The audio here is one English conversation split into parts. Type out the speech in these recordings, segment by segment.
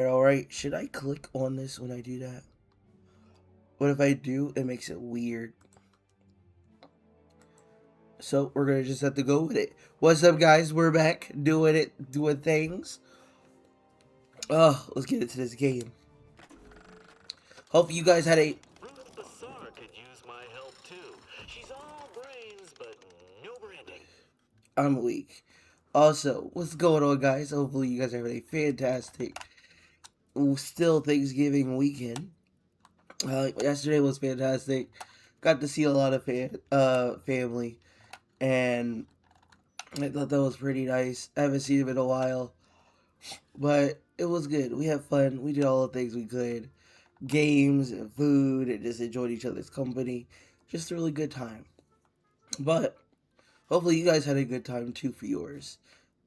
Alright, should I click on this when I do that? What if I do, it makes it weird. So we're gonna just have to go with it. What's up, guys? We're back doing it, doing things. Let's get into this game. Hope you guys had a. Could use my help too. She's all brains, but no branding. I'm weak. Also, what's going on, guys? Hopefully, you guys are having a fantastic, still Thanksgiving weekend. Yesterday was fantastic. Got to see a lot of family, and I thought that was pretty nice. I haven't seen him in a while, but it was good. We had fun. We did all the things we could, games and food, and just enjoyed each other's company. Just a really good time. But hopefully, you guys had a good time too for yours,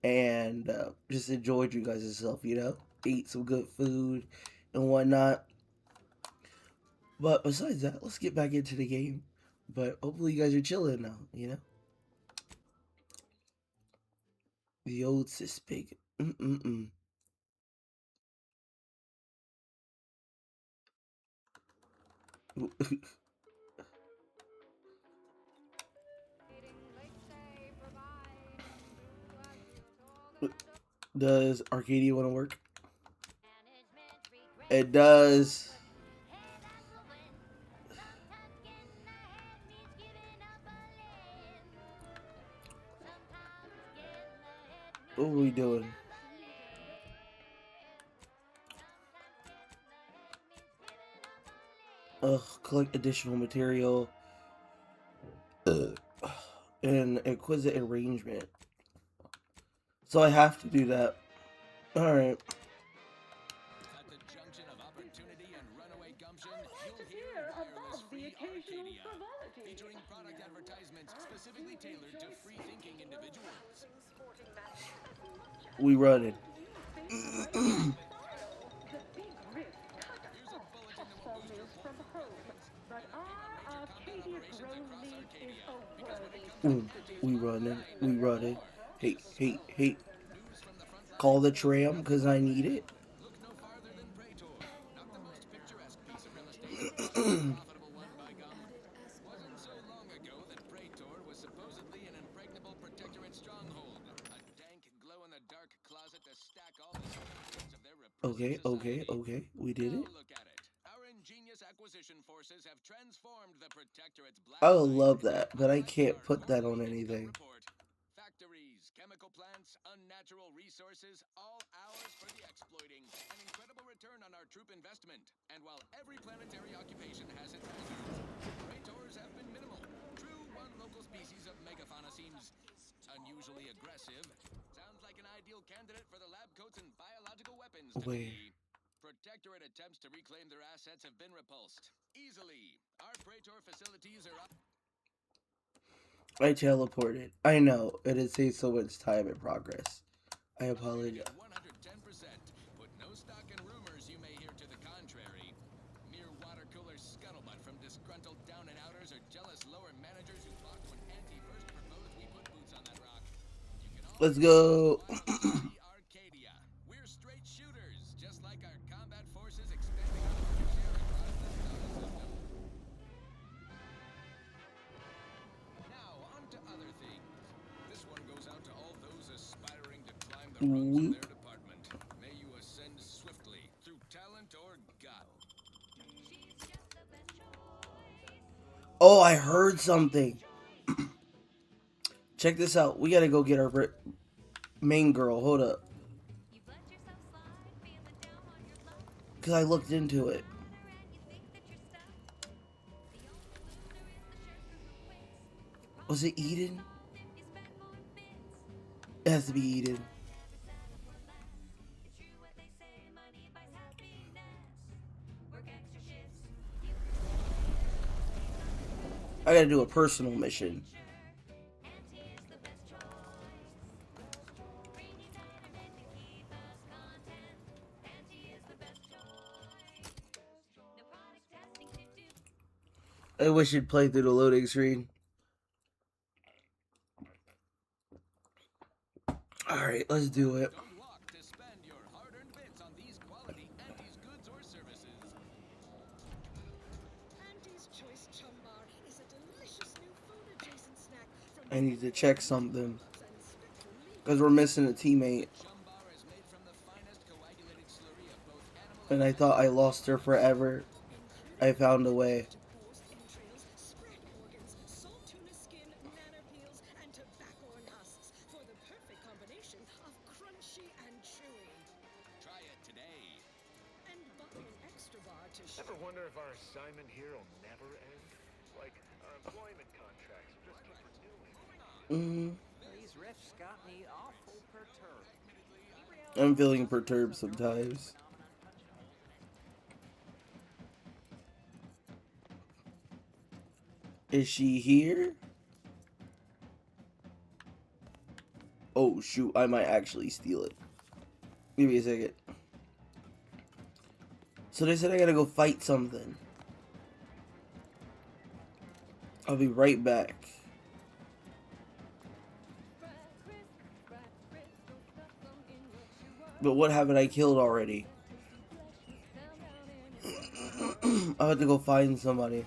and just enjoyed you guys yourself. Eat some good food and whatnot. But besides that, let's get back into the game. But hopefully, you guys are chilling now. The old sis pig. Mm-mm-mm. Does Arcadia want to work? It does. What are we doing? Collect additional material. And exquisite arrangement. So I have to do that. Alright. At the junction of opportunity and runaway gumption, you'll hear wireless free Arcadia, featuring product advertisements specifically tailored to free-thinking individuals. We running. Here's a bulletin that will boost your performance. But our Arcadia Grow League is a worthy We running. We running. Hey, hey, hey. Call the tram because I need it. Look no farther than Praetor. Not the most picturesque piece of real estate, but the most profitable one by gum. Wasn't so long ago that Praetor was supposedly an impregnable protectorate stronghold. A dank, glow-in-the-dark closet to stack all the secrets of their repressive Okay. We did it. Now look at it. Our ingenious acquisition forces have transformed the protectorate's black I would site love into that, a but I can't five-star put that on quarterly income anything. report. Factories, chemical plants, unnatural resources, all ours for the exploiting. An incredible return on our troop investment. And while every planetary occupation has its hazards, Praetors have been minimal. True, one local species of megafauna seems unusually aggressive. Sounds like an ideal candidate for the lab coats and biological weapons to Wait. be. Protectorate attempts to reclaim their assets have been repulsed. Easily. Our Praetor facilities are up. I teleported. I know. It has saved so much time and progress. I apologize. 110%. Put no stock in rumors you may hear to the contrary. Mere water cooler scuttlebutt from disgruntled down and outers or jealous lower managers who balked when Auntie first proposed we put boots on that rock. You can all Let's go. Arcadia. We're straight shooters, just like our combat forces expanding our market share across the solar system. Now, on to other things. This one goes out to all those aspiring to climb the rungs of their department. May you ascend swiftly through talent or gut. Oh, I heard something. Check this out. We gotta go get our main girl. Hold up. Because I looked into it. Was it Eden? It has to be Eden. I gotta do a personal mission. I wish it'd play through the loading screen. Alright, let's do it. I need to check something. Because we're missing a teammate. Shumbar is made from the finest coagulated slurry of both animal And I thought I lost her forever. I found a way. Entrails, spread organs, salt tuna skin, nanopeels, and tobaccorn husks for the perfect combination of crunchy and chewy. Try it today. And buy an extra bar to Ever wonder if our assignment here will never end? Like, our employment contracts will just keep renewing. These riffs got me awful perturbed. I'm feeling perturbed sometimes. Is she here? Oh shoot, I might actually steal it. Give me a second. So they said I gotta go fight something. I'll be right back. But what haven't I killed already? I have to go find somebody.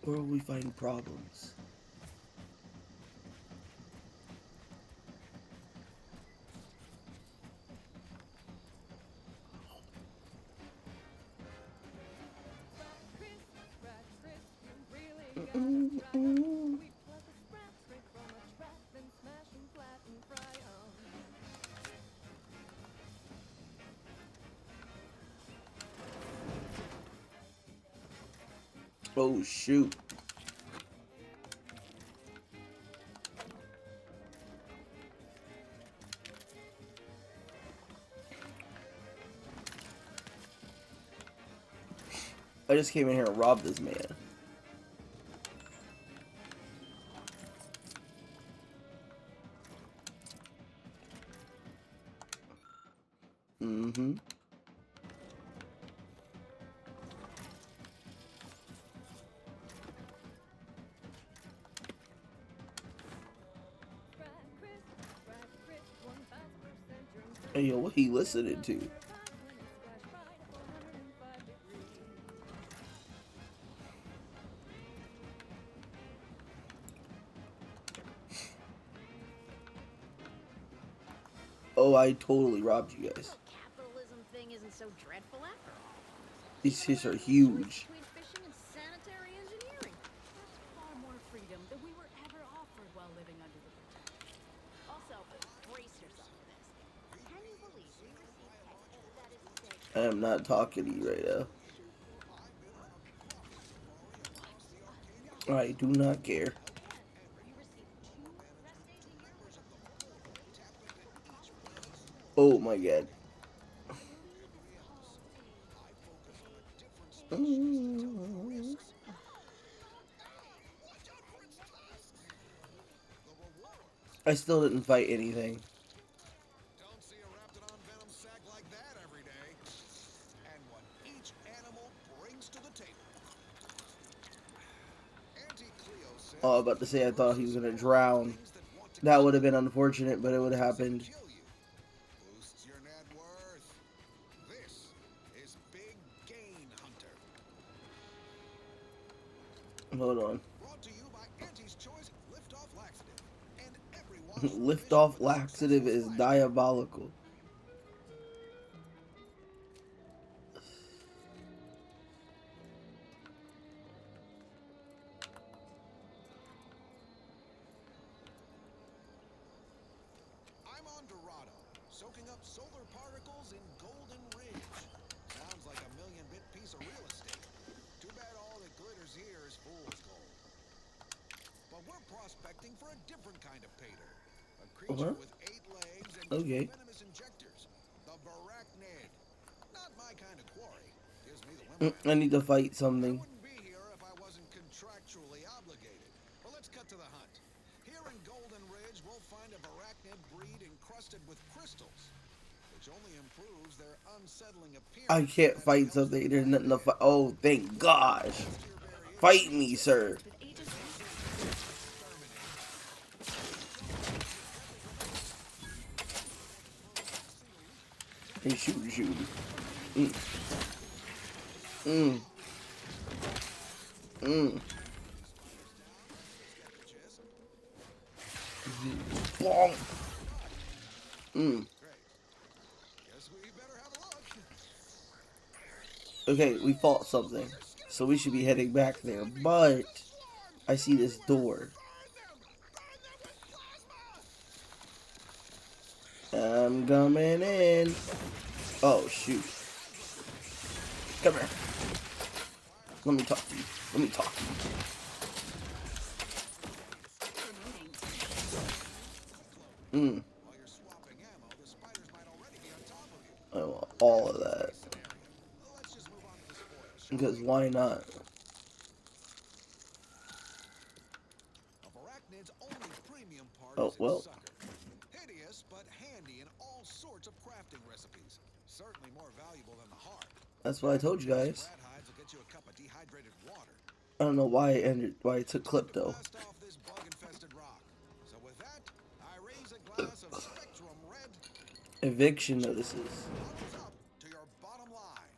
Where will we find problems? Oh shoot. I just came in here and robbed this man. Mm-hmm. Hey, yo, what he listening to? Oh, I totally robbed you guys. Capitalism thing isn't so dreadful after all. These fish are huge. Between fishing and sanitary engineering. That's far more freedom than we were ever offered while living under the protection. Also, brace yourself for this. Can you believe we received that is to say, I am not talking to you right now. I do not care. we received 2 rest days a year? Oh my god. I still didn't fight anything. Don't see a Raptidon venom sac like that every day. And what each animal brings to the table. Auntie Cleo says Oh, I was about to say I thought he was gonna drown. That would have been unfortunate, but it would have happened. kill you. Boosts your net worth. This is Big Gain Hunter. Hold on. Brought to you by Auntie's Choice Lift-Off Laxative. And every wash Lift off laxative is diabolical. I'm on Dorado, soaking up solar particles in Golden Ridge. Sounds like a million-bit piece of real estate. Too bad all that glitters here is fool's gold. But we're prospecting for a different kind of payter. A creature with 8 legs and 2 Okay. venomous injectors. The Barachnid. Not my kind of quarry. Gives me the limp. I need to fight I something. wouldn't be here if I wasn't contractually obligated. But let's cut to the hunt. Here in Golden Ridge, we'll find a Barachnid breed encrusted with crystals, which only improves their unsettling appearance. I can't fight something. There's nothing to fight. Oh, thank gosh. Fight me, sir. Hey, shoot, shoot. Mm. Mm. Mm. Bong. Mm. Great. Guess we better have a look. Okay, we fought something, so we should be heading back there. But I see this door. I'm coming in. Oh shoot! Come here. Let me talk to you. Let me talk to you. Mm. While you're swapping ammo, the spiders might already be on top of you. I want all of Case that. scenario. Let's just move on to the spoils, shall Because we? why not? Of Arachnid's only premium part Oh is its well. sucker. Hideous, but handy in all sorts of crafting recipes. Certainly more valuable than the heart. That's what I told you These guys. rat hides will get you a cup of dehydrated water. I don't know why it ended. Why it took Time clip to though. blast off this bug-infested rock. So with that, I raise a glass of Spectrum Red. Eviction notices. Bottoms up to your bottom line.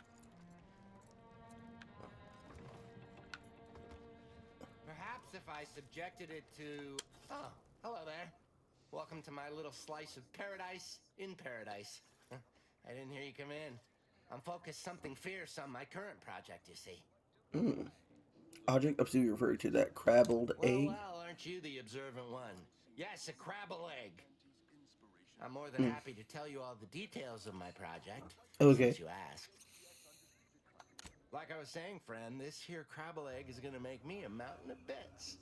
Perhaps if I subjected it to... Oh, hello there. Welcome to my little slice of paradise in paradise. I didn't hear you come in. I'm focused something fierce on my current project, you see. Mm. Object up to you referring to that crabbled Well, egg. well, aren't you the observant one? Yes, a crabble egg. I'm more than Mm. happy to tell you all the details of my project, Okay. since you asked. Like I was saying, friend, this here crabble egg is gonna make me a mountain of bits.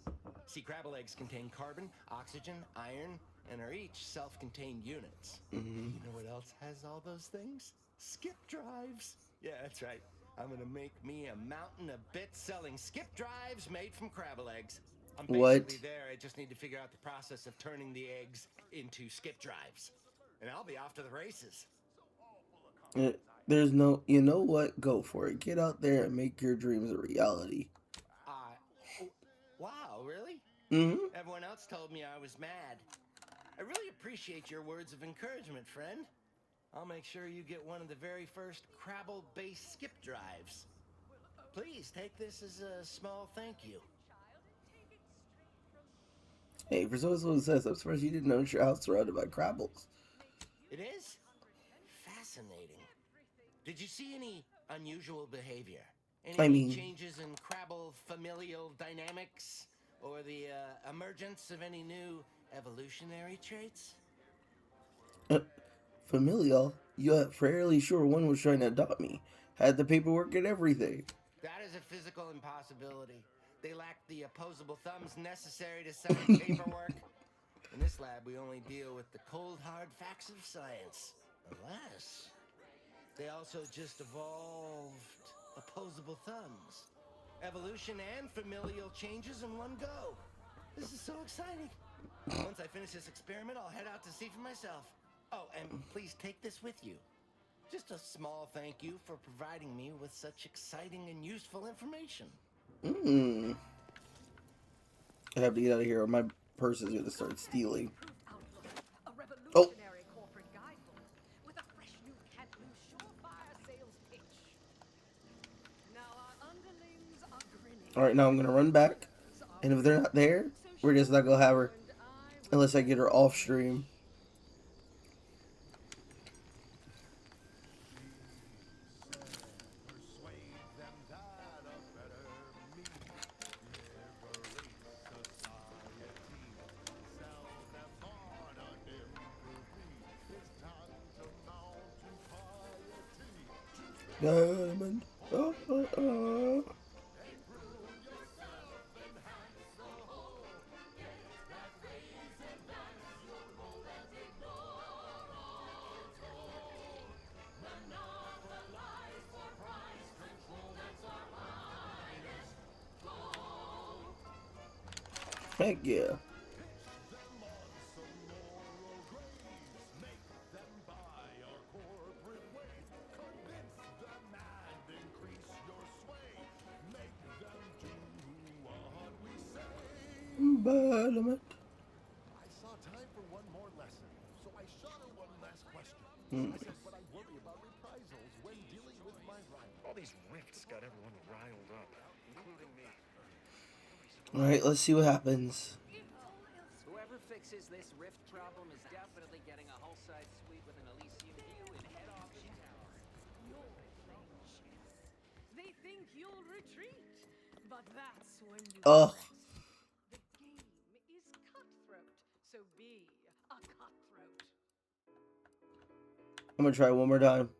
See, crabble eggs contain carbon, oxygen, iron, and are each self-contained units. Mm. You know what else has all those things? Skip drives. Yeah, that's right. I'm gonna make me a mountain of bits selling skip drives made from crabble eggs. I'm basically What? there. I just need to figure out the process of turning the eggs into skip drives. And I'll be off to the races. Uh, There's no. You know what? Go for it. Get out there and make your dreams a reality. Oh, wow, really? Mm-hmm. Everyone else told me I was mad. I really appreciate your words of encouragement, friend. I'll make sure you get one of the very first Crabble-based skip drives. Please take this as a small thank you. Hey, for someone who says, I'm surprised you didn't notice your house surrounded by crabbles. It is? Fascinating. Did you see any unusual behavior? I Any mean, changes in Crabble familial dynamics? Or the emergence of any new evolutionary traits? uh, familial. You're fairly sure one was trying to adopt me. Had the paperwork and everything. That is a physical impossibility. They lack the opposable thumbs necessary to sign paperwork. In this lab, we only deal with the cold, hard facts of science. Unless they also just evolved opposable thumbs. Evolution and familial changes in one go. This is so exciting. Once I finish this experiment, I'll head out to see for myself. Oh, and please take this with you. Just a small thank you for providing me with such exciting and useful information. Mmm. I have to get out of here or my purse is going to start stealing. A Oh! revolutionary corporate guidebook with a fresh new can't lose surefire sales pitch. Now our underlings are grinning. Alright, now I'm going to run back. And if they're not there, we're just not going to have her. Unless I get her off stream. Persuade them that a better me liberates society. Sell them on an improved me. It's time to mount to piety. To Diamond. Oh, oh, oh. and prove yourself, enhance the whole. Get that raise advance your role and ignore all toll. Monopolize for price control, that's our highest goal. Heck yeah. Pitch them on some moral graves. Make them buy our corporate ways. Convince them and increase your sway. Make them do what we say. Parliament. I saw time for one more lesson, so I shot her one last question. Hmm. I said, but I worry about these rifts got everyone riled up, including me. Alright, let's see what happens. Whoever fixes this rift problem is definitely getting a hull-side suite with an Elysium view in head auction tower. You're playing chess. They think you'll retreat, but that's when you Oh, rest. The game is cutthroat, so be a cutthroat. I'm gonna try one more time.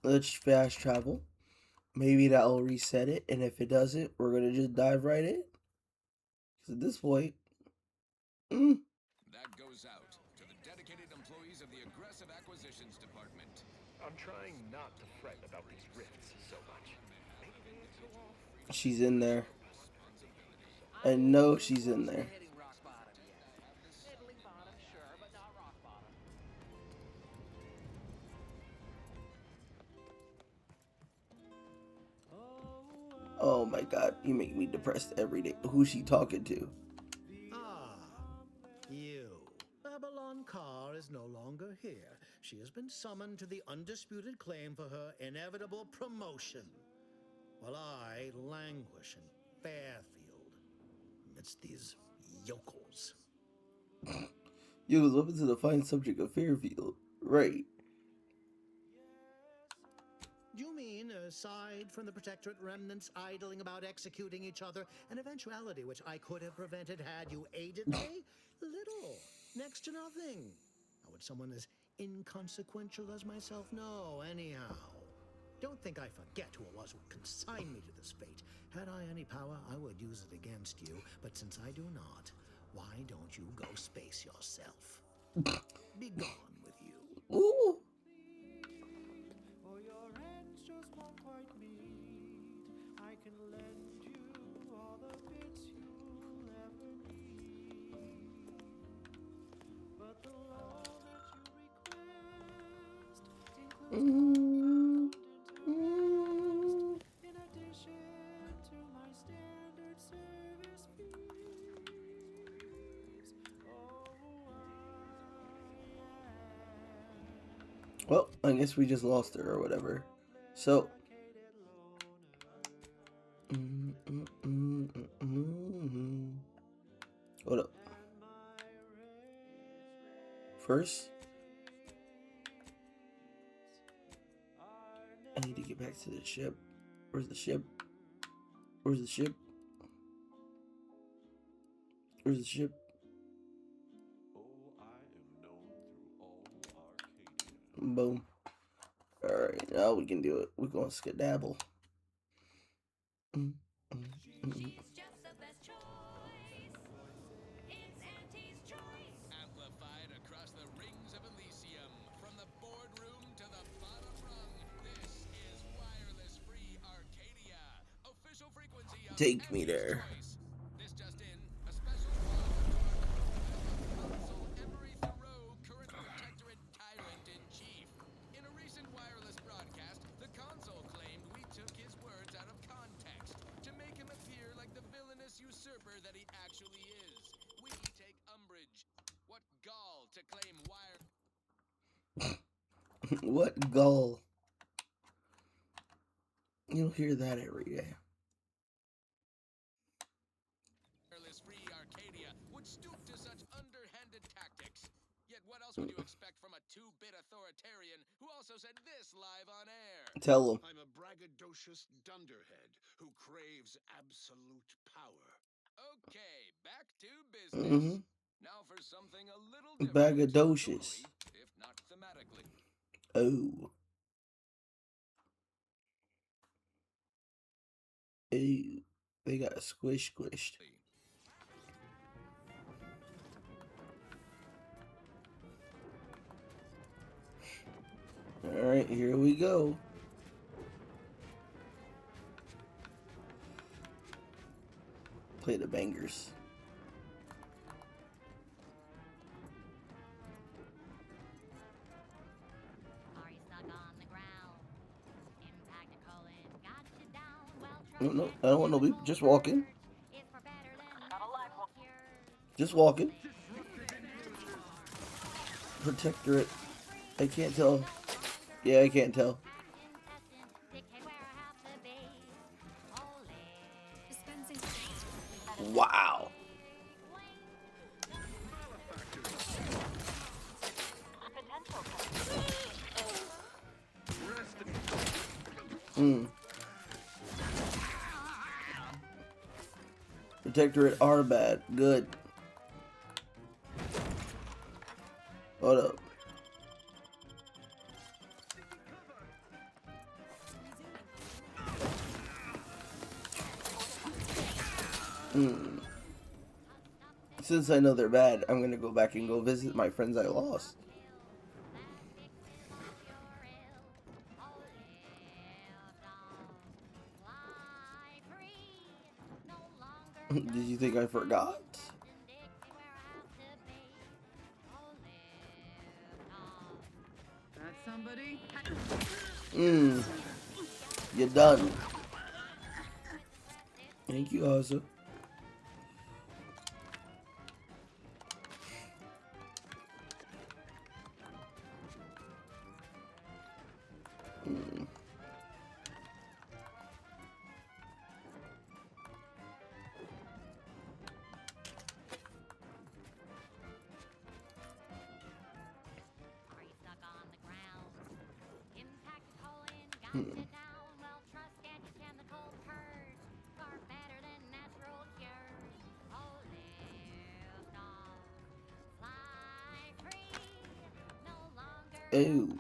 Let's fast travel. Maybe that'll reset it, and if it doesn't, we're gonna just dive right in. Because at this point, That goes out to the dedicated employees of the Aggressive Acquisitions Department. I'm trying not to fret about these rifts so much. Maybe they won't go off. she's in there. I I wouldn't know get she's in close to there. hitting rock bottom yet. Middling bottom, sure, but not rock bottom. Oh my god, you make me depressed every day. Who's she talking to? Ah, you. Babylon Carr is no longer here. She has been summoned to the undisputed claim for her inevitable promotion, while I languish in Fairfield amidst these yokels. You was up to the fine subject of Fairfield. Right. You mean, aside from the Protectorate remnants idling about executing each other, an eventuality which I could have prevented had you aided me? Little. Next to nothing. How would someone as inconsequential as myself know, anyhow? Don't think I forget who it was who consigned me to this fate. Had I any power, I would use it against you. But since I do not, why don't you go space yourself? Be gone with you. Ooh. Or your ends just won't quite meet. I can lend you all the bits you'll ever need. But the law that you request includes compound interest in addition to my standard service fees. Oh, Well, I guess we just lost her or whatever. So. Hold up. First, I need to get back to the ship. Where's the ship? Where's the ship? Where's the ship? Oh, I am known through all Arcadia. Boom. Alright, now we can do it. We're gonna skedaddle. She's just the best choice. It's Auntie's choice. Amplified across the rings of Elysium, from the boardroom to the bottom rung. This is wireless free Arcadia. Official frequency of Take me Auntie's there. choice. This just in, a special Consul Emery Thoreau, current Protectorate Tyrant-in-Chief. In a recent wireless broadcast, the consul claimed we took his words out of context to make him appear like the villainous usurper that he actually is. We take umbrage. What gall to claim What gull? You'll hear that every day. wireless free Arcadia would stoop to such underhanded tactics. Yet what else would you expect from a two-bit authoritarian who also said this live on air? Tell him. I'm a braggadocious dunderhead who craves absolute power. Okay, back to business. Now for something a little different. Braggadocious. tonally, if not thematically. Oh. Ew. They got squished. Alright, here we go. Play the bangers. Are you stuck on the ground? Impact a colon got you down. Well, No, no, I don't want no beep. Just walking. it's for better than all cures. Just walking. Protectorate. I can't tell. Yeah, I can't tell. Dispensing. Wow. Hmm. Protectorate are bad. Good. Hold up. Hmm. Since I know they're bad, I'm gonna go back and go visit my friends I lost. Did you think I forgot? That somebody? Hmm. You're done. Thank you, Asa. Hmm. Hmm. Ew.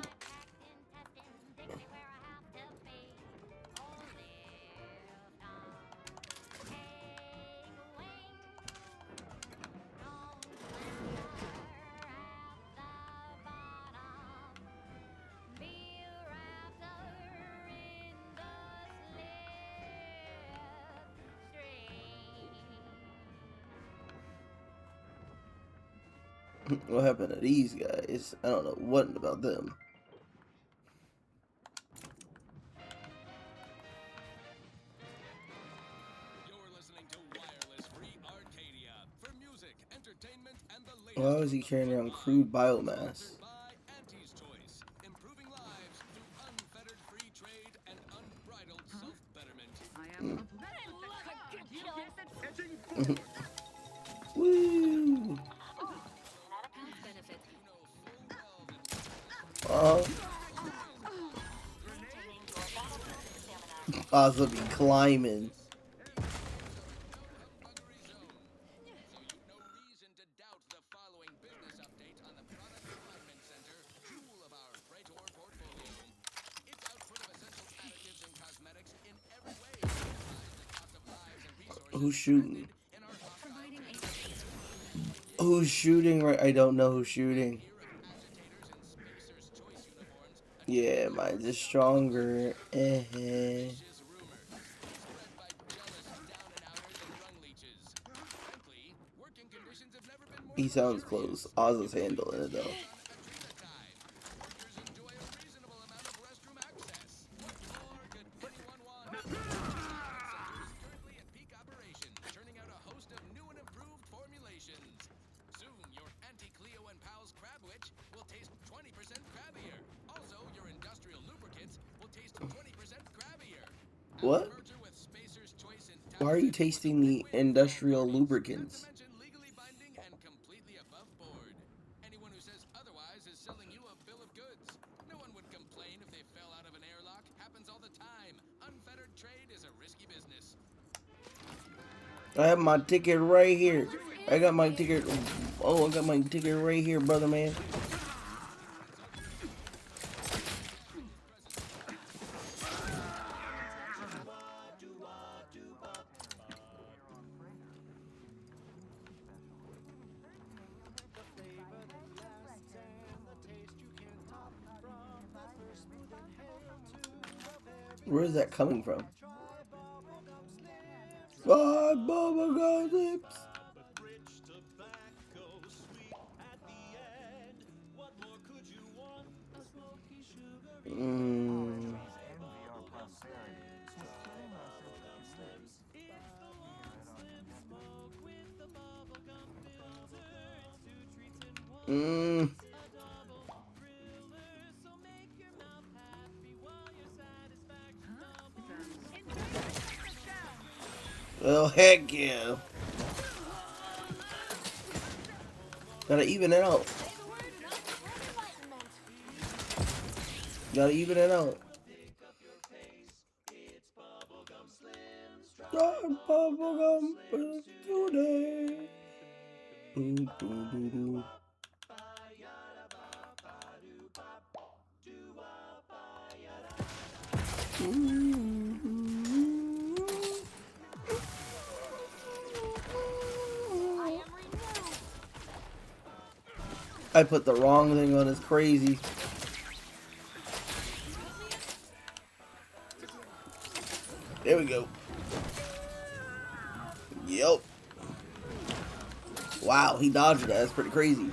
What happened to these guys? I don't know what about them. You're listening to Wireless Free Arcadia for music, entertainment, and the Why latest was he from the carrying front around line. crude biomass? Sponsored by Auntie's Choice, improving lives through unfettered free trade and unbridled self-betterment. I am a I love it! You guess it's edging forward. Woo! Health benefit. You know full well that Uh, Asa be climbing. no humbuggery zone. So you've no reason to doubt the following business update on the Product Refinement Center, jewel of our Praetor portfolio. Its output of essential additives and cosmetics in every way minimize the cost of lives and resources Who's shooting? expended in our hostile Providing a Who's shooting? Right? I don't know who's shooting. here of agitators in Spacer's Choice uniforms. Yeah, mine's is stronger. Vicious rumors spread by jealous down and outers and rung leeches. Frankly, working conditions have never been more He sounds luxurious. close. Asa's handling it though. On Adrena time, workers enjoy a reasonable amount of restroom access. What more could anyone want? Center is currently at peak operation, churning out a host of new and improved formulations. Soon, your Auntie Cleo and Pals Crab Witch will taste 20% crabbier. Also, your industrial lubricants will taste 20% crabbier. Our What? merger with Spacer's Choice in Why are you Townsend was a tasting the win-win for all industrial parties. Not to lubricants? mention legally binding and completely above board. Anyone who says otherwise is selling you a bill of goods. No one would complain if they fell out of an airlock. Happens all the time. Unfettered trade is a risky business. I have my ticket right here. I got my ticket. Oh, I got my ticket right here, brother man. The flavor that lasts and the taste you can't top. From the first smooth inhale to the very Where is that coming from? try bubblegum slips. Five bubblegum lips. But rich tobacco, sweet at the end. What more could you want? A smoky, sugary Mmm. bubblegum slips. Try bubblegum slips. It's the long slim smoke with the bubblegum filter. It's two treats in one. Mmm. A double thriller, so make your mouth Oh, heck yeah. Gotta even it out. Say the word and I'll spread enlightenment. Gotta even it out. Try bubblegum today. Doo, doo, doo, doo. I am renewed. I put the wrong thing on. It's crazy. There we go. Yep. Wow, he dodged that. That's pretty crazy.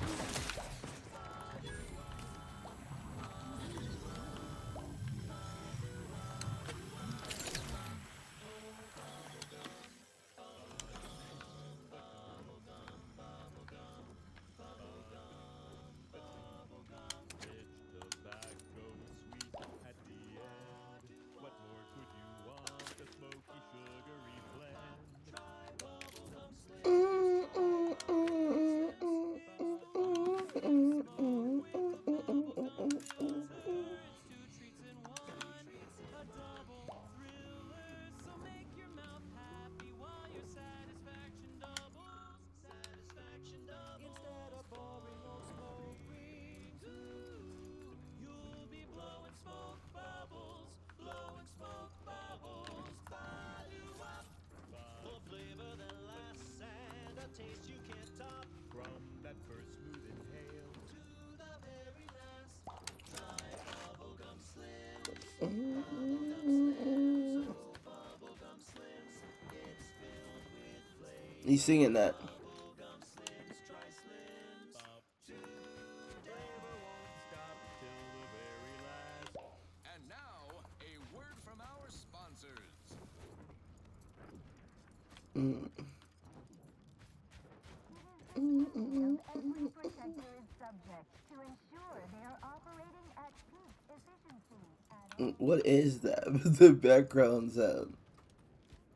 Tobacco sweet at the end. What more could you want? A smoky, sugary blend. Try bubblegum instead of boring old smoke rings. You'll be blowing smoke bubbles, Ba-doo-wop. The flavor that lasts and a taste you can't top. From that first smooth inhale to the very last. Try bubblegum slims. Bubblegum slims. It's filled with flavor. He's singing that. Bubblegum slims. Try slims. Today won't stop till the very last. And now, a word from our sponsors. Every protector is subject to ensure they are operating at peak efficiency. What is that? The background sound.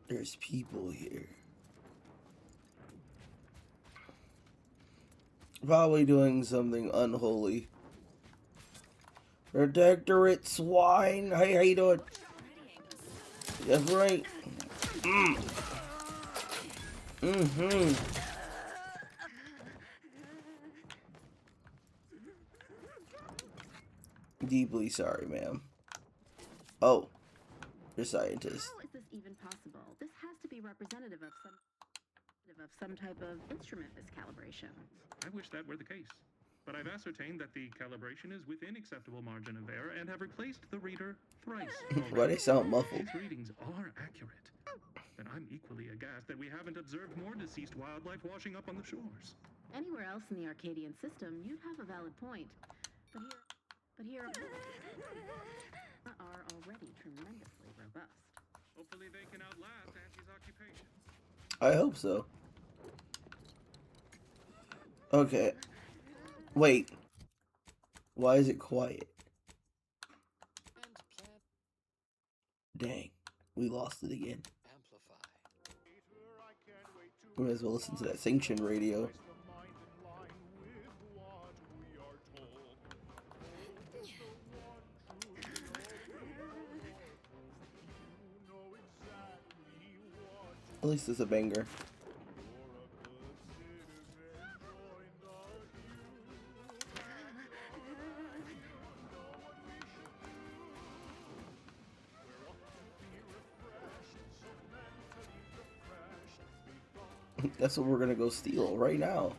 There's people here. Probably doing something unholy. Protectorate swine. Hey, how you doing? That's right. Deeply sorry, ma'am. Oh, you're a scientist. How is this even possible? This has to be representative of some type of instrument miscalibration. I wish that were the case. But I've ascertained that the calibration is within acceptable margin of error and have replaced the reader thrice. Why they sound muffled? These readings are accurate. And I'm equally aghast that we haven't observed more deceased wildlife washing up on the shores. Anywhere else in the Arcadian system, you'd have a valid point. But here are already tremendously robust. Hopefully they can outlast Auntie's occupation. I hope so. Okay. Wait. Why is it quiet? Dang. We lost it again. We might as well listen to that sanctioned radio. At least it's a banger. That's what we're gonna go steal right now.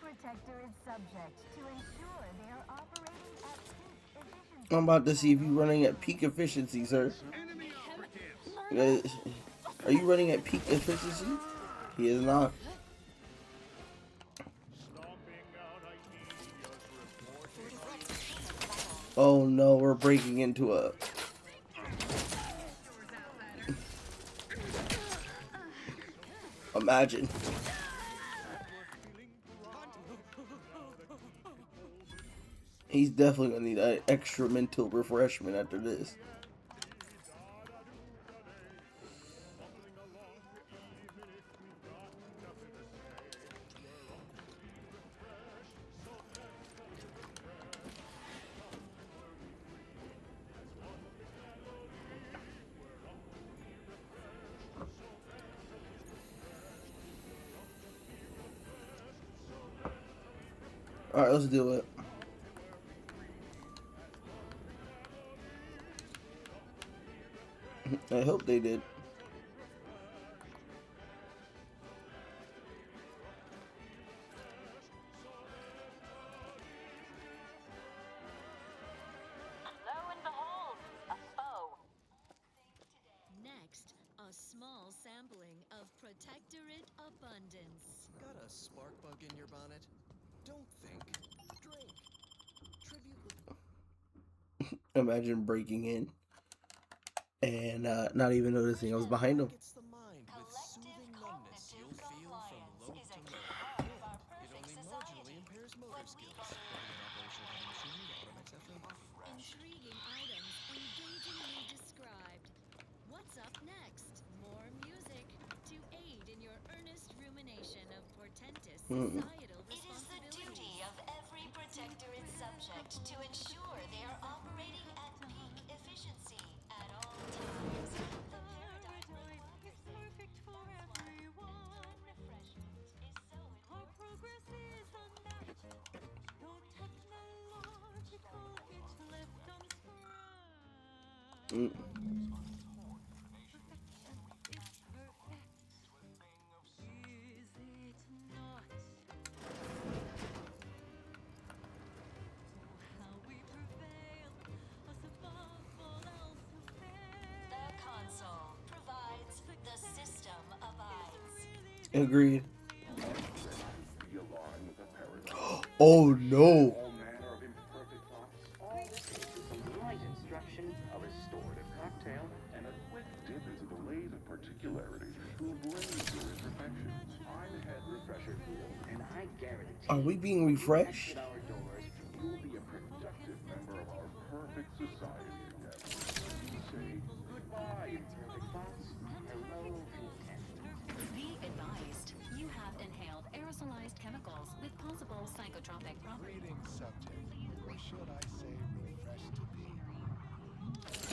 Protector is subject to ensure they are operating at peak efficiency. I'm about to see if you're running at peak efficiency, sir. Are you running at peak efficiency? He is not. Oh no, we're breaking into a. Imagine. He's definitely gonna need an extra mental refreshment after this. Alright, let's do it. I hope they did. Lo and behold, a foe. Next, a small sampling of Protectorate Abundance. Got a spark bug in your bonnet? Don't think. Drink. Tribute with Imagine breaking in and not even noticing I was behind him. It's the mind with soothing numbness you'll feel from load to load. It only marginally impairs motor skills. Overhead operation of heavy machinery to Automax FM. Intriguing items engagingly described. What's up next? More music to aid in your earnest rumination of portentous societal It is the responsibilities. duty of every protectorate subject to ensure they are operating at peak efficiency at all times. The paradigm is perfect for everyone. Refreshment is so important. Our progress is unmatched. No technological hitch left unscratched. Mm. Perfection is perfect. Is it not? How we prevail, us above all else who fail. The console provides, the system abides. Agreed. The alarm with a paradox. Oh no. All manner of imperfect thoughts. All this is some light instruction, a restorative cocktail, and a quick dip into the lathe of particularity to abrade your imperfections. I'm head refresher Fool, and I guarantee Are we being refreshed? exit our doors, you'll be a productive member of our perfect society again. We say goodbye, imperfect thoughts. Hello, contentment. Be advised, you have inhaled aerosolized chemicals with possible psychotropic properties. Greetings, subject. Or should I say refreshed to be?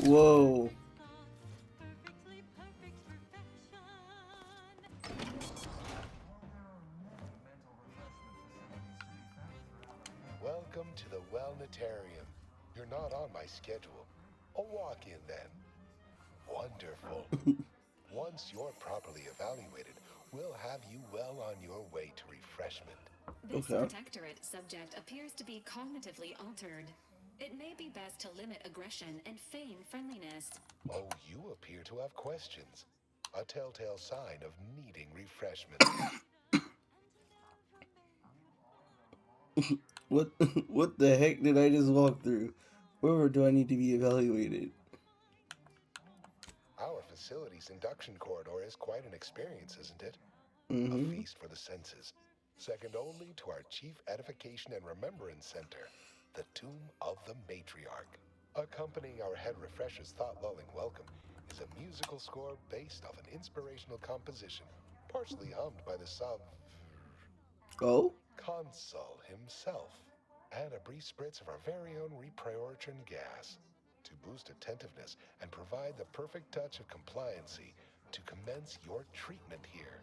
Whoa. Perfectly perfect perfection. Welcome to the Wellnetarium. You're not on my schedule. A walk-in then. Wonderful. Once you're properly evaluated, we'll have you well on your way to refreshment. This Okay. protectorate subject appears to be cognitively altered. It may be best to limit aggression and feign friendliness. Oh, you appear to have questions. A telltale sign of needing refreshment. What what the heck did I just walk through? Where do I need to be evaluated? Our facility's induction corridor is quite an experience, isn't it? A Mm-hmm. feast for the senses, second only to our Chief Edification and Remembrance Center, the Tomb of the Matriarch. Accompanying our head refresher's thought-lulling welcome is a musical score based off an inspirational composition, partially hummed by the Oh? consul himself, and a brief spritz of our very own repriorichin gas to boost attentiveness and provide the perfect touch of compliancy to commence your treatment here.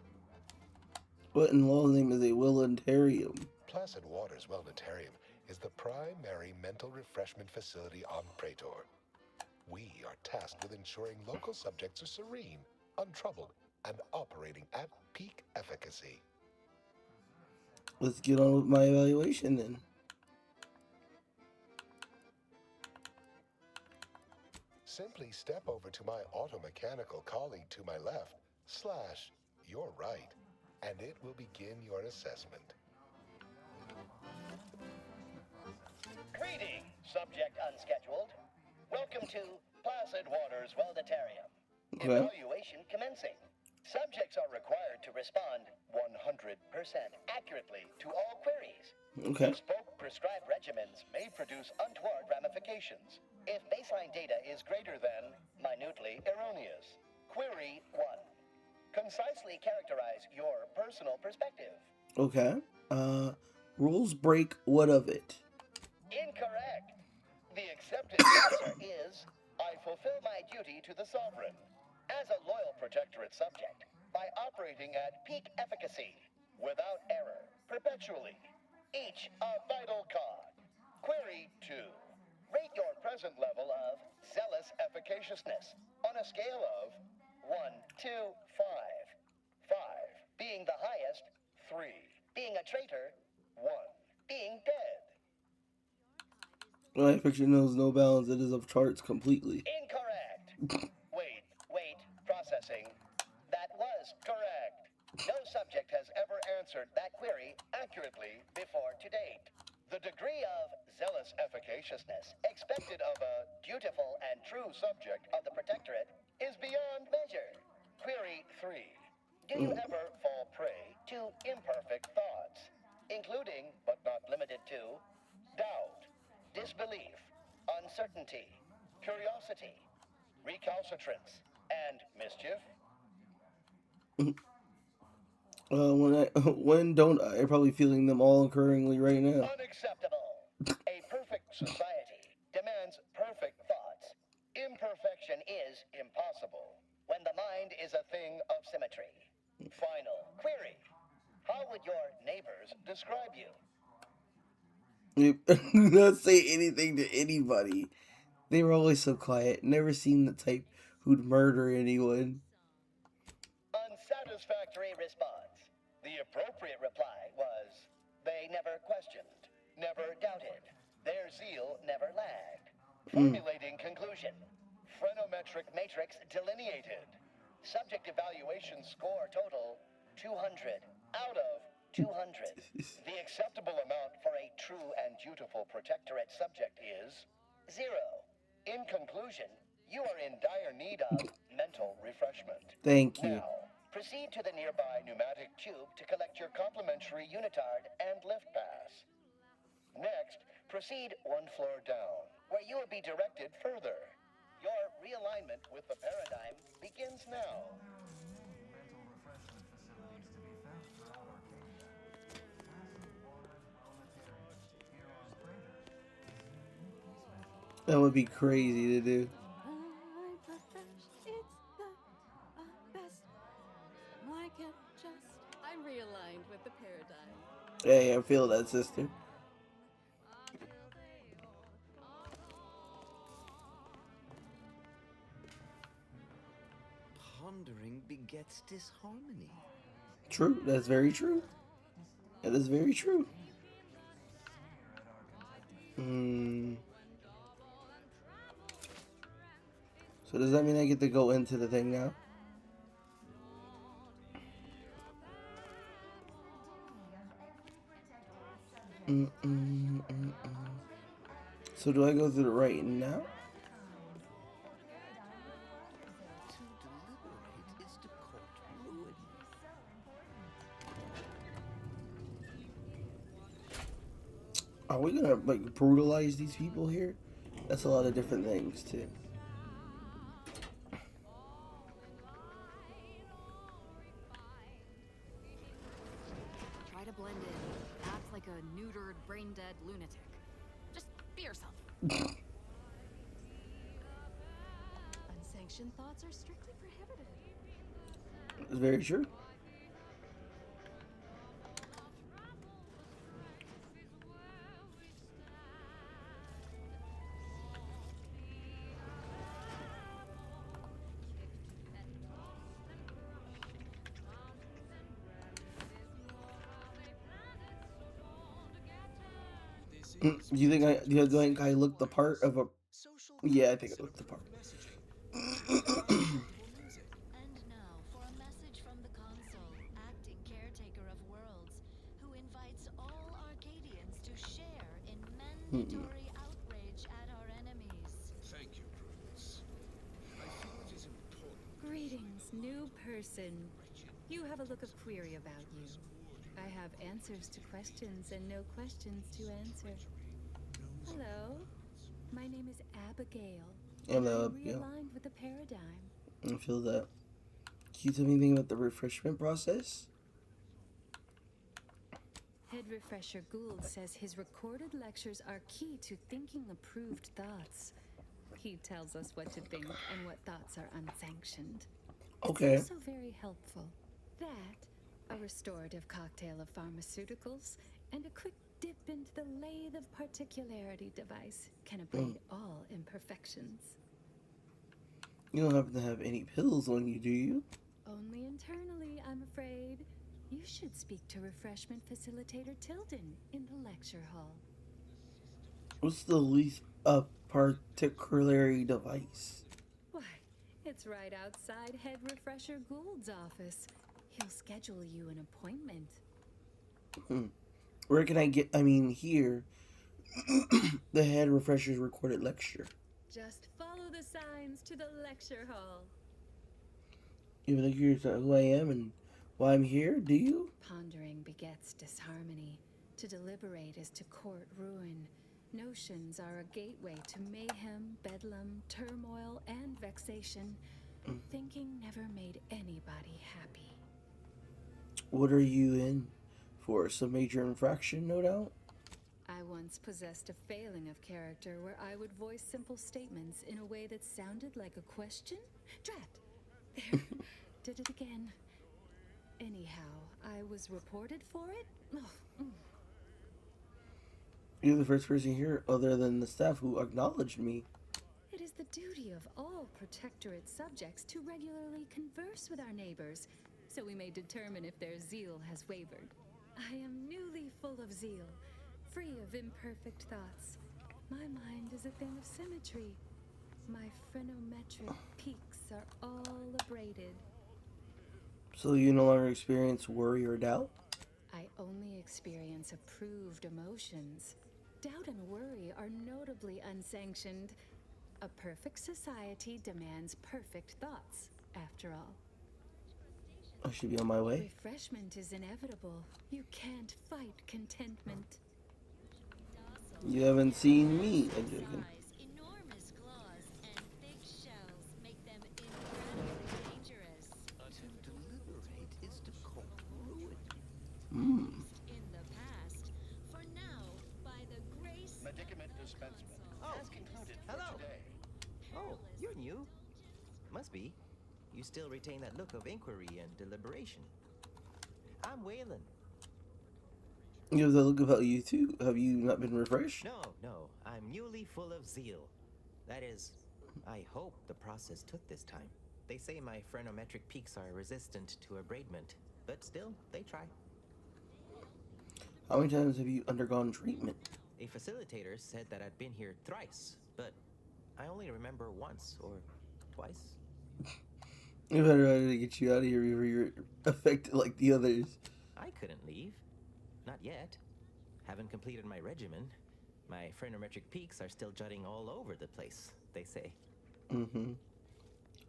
What in law's name is a Willantarium? Placid Waters Wellnetarium is the primary mental refreshment facility on Praetor. We are tasked with ensuring local subjects are serene, untroubled, and operating at peak efficacy. Let's get on with my evaluation then. Simply step over to my automechanical colleague to my left, / your right, and it will begin your assessment. Greetings, Subject unscheduled. Welcome to Placid Waters Welditarium. Okay. Evaluation commencing. Subjects are required to respond 100% accurately to all queries. Okay. Bespoke prescribed regimens may produce untoward ramifications if baseline data is greater than minutely erroneous. Query 1. Concisely characterize your personal perspective. Okay. Rules break. What of it? Incorrect. The accepted answer is, I fulfill my duty to the sovereign as a loyal protectorate subject by operating at peak efficacy, without error, perpetually. Each a vital cog. Query 2. Rate your present level of zealous efficaciousness on a scale of 1 to 5. 5 being the highest, 3 being a traitor, 1 being dead. My fiction knows no bounds. It is of charts completely. Incorrect. Wait, processing. That was correct. No subject has ever answered that query accurately before to date. The degree of zealous efficaciousness expected of a dutiful and true subject of the Protectorate is beyond measure. Query 3. Do you ever fall prey to imperfect thoughts, including, but not limited to, doubt, disbelief, uncertainty, curiosity, recalcitrance, and mischief? When don't I? I'm probably feeling them all occurringly right now. Unacceptable. A perfect society demands perfect thoughts. Imperfection is impossible when the mind is a thing of symmetry. Final query. How would your neighbors describe you? Not say anything to anybody. They were always so quiet. Never seen the type who'd murder anyone. Unsatisfactory response. The appropriate reply was, they never questioned, never doubted. Their zeal never lagged. Formulating conclusion. Phrenometric matrix delineated. Subject evaluation score total 200 out of 200. The acceptable amount for a true and dutiful protectorate subject is 0. In conclusion, you are in dire need of mental refreshment. Thank you. Now, proceed to the nearby pneumatic tube to collect your complimentary unitard and lift pass. Next, proceed one floor down, where you will be directed further. Your realignment with the paradigm begins now. That would be crazy to do. I'm realigned with the paradigm. Hey, I feel that, sister. Pondering begets disharmony. True. That's very true. That is very true. So does that mean I get to go into the thing now? So do I go through the right now? To deliberate is to court ruin. Are we gonna like brutalize these people here? That's a lot of different things too. Try to blend in. Act like a neutered, brain-dead lunatic. Just be yourself. Unsanctioned thoughts are strictly prohibited. It's very true. Do you think I look the part of a? Yeah, I think I look the part. And now for a message from the console, acting caretaker of worlds, who invites all Arcadians to share in mandatory outrage person. You have a look of query about you. I have answers to questions and no questions to answer. Hello, my name is Abigail. And Hello, I'm yeah. realigned with the paradigm. I feel that. Can you tell me anything about the refreshment process? Head Refresher Gould says his recorded lectures are key to thinking approved thoughts. He tells us what to think and what thoughts are unsanctioned. Okay. It's also very helpful. That, a restorative cocktail of pharmaceuticals, and a quick dip into the lathe of particularity device can abrade all imperfections. You don't happen to have any pills on you, do you? Only internally, I'm afraid. You should speak to refreshment facilitator Tilden in the lecture hall. What's the least particularity device? Why, it's right outside Head Refresher Gould's office. He'll schedule you an appointment. Where can I get, here, the head refresher's recorded lecture? Just follow the signs to the lecture hall. You have any curious about who I am and why I'm here, do you? Pondering begets disharmony. To deliberate is to court ruin. Notions are a gateway to mayhem, bedlam, turmoil, and vexation. Thinking never made anybody happy. What are you in for? Some major infraction, no doubt? I once possessed a failing of character where I would voice simple statements in a way that sounded like a question? Drat! There. Did it again. Anyhow, I was reported for it? Oh, You're the first person here, other than the staff, who acknowledged me. It is the duty of all protectorate subjects to regularly converse with our neighbors, so we may determine if their zeal has wavered. I am newly full of zeal, free of imperfect thoughts. My mind is a thing of symmetry. My phrenometric peaks are all abraded. So you no longer experience worry or doubt? I only experience approved emotions. Doubt and worry are notably unsanctioned. A perfect society demands perfect thoughts, after all. I should be on my way. Refreshment is inevitable. You can't fight contentment. You haven't seen me, I'm joking. Enormous claws and thick shells make them incredibly dangerous. To deliberate is to court ruin. In the past, for now, by the grace Medicament dispensement Oh, has concluded hello. for today. Oh, you're new. Must be. You still retain that look of inquiry and deliberation. I'm Waylon. You have that look about you too. Have you not been refreshed? No, I'm newly full of zeal. That is, I hope the process took this time. They say my phrenometric peaks are resistant to abradement, but still, they try. How many times have you undergone treatment? A facilitator said that I'd been here thrice, but I only remember once or twice. You better try to get you out of here before you're affected like the others. I couldn't leave. Not yet. Haven't completed my regimen. My phrenometric peaks are still jutting all over the place, they say.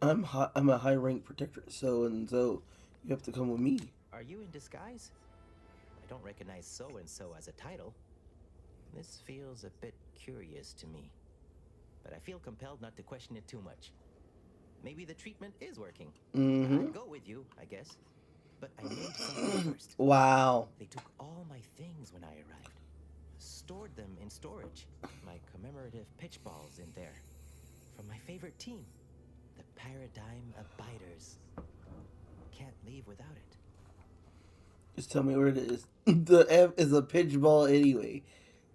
I'm a high rank protector, so you have to come with me. Are you in disguise? I don't recognize so-and-so as a title. This feels a bit curious to me. But I feel compelled not to question it too much. Maybe the treatment is working. I'd go with you, I guess. But I need something first. Wow. They took all my things when I arrived. Stored them in storage. My commemorative pitch balls in there. From my favorite team. The Paradigm Abiders. Can't leave without it. Just tell me where it is. The F is a pitch ball anyway.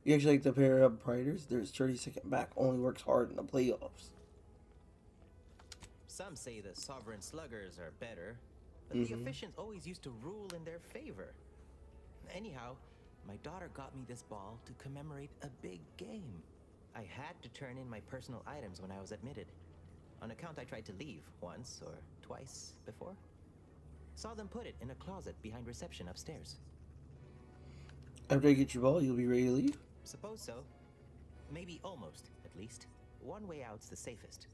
You actually like to pair up Priders? There's 30-second back. Only works hard in the playoffs. Some say the Sovereign Sluggers are better, but the efficients always used to rule in their favor. Anyhow, my daughter got me this ball to commemorate a big game. I had to turn in my personal items when I was admitted. On account I tried to leave once or twice before. Saw them put it in a closet behind reception upstairs. After I get your ball, you'll be ready to leave? Suppose so. Maybe almost, at least. One way out's the safest.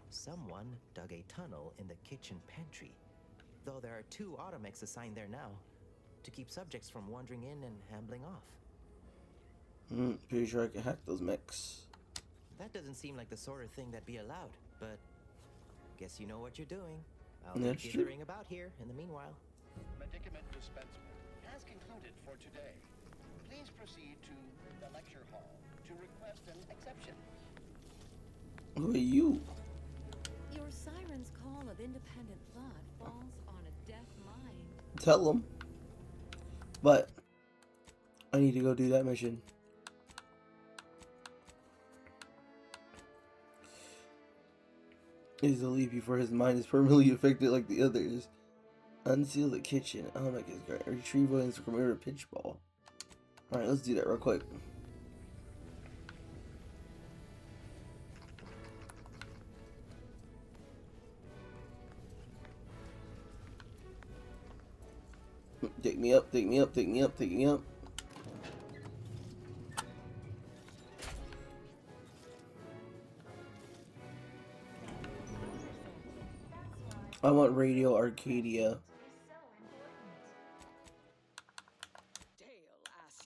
Someone dug a tunnel in the kitchen pantry. though there are 2 automechs assigned there now to keep subjects from wandering in and ambling off. Pretty sure I can hack those mechs. That doesn't seem like the sort of thing that'd be allowed, but guess you know what you're doing. I'll That's be true. dithering about here in the meanwhile. Medicament dispensement has concluded for today. Please proceed to the lecture hall to request an exception. Who are you? Your siren's call of independent thought falls on a deaf mind. Tell them. But I need to go do that mission. He's to leave before his mind is permanently affected like the others. Unseal the kitchen. Oh my god. Retrieve Williams from a pitch ball. Alright, let's do that real quick. Take me up, take me up, take me up, take me up. I want Radio Arcadia.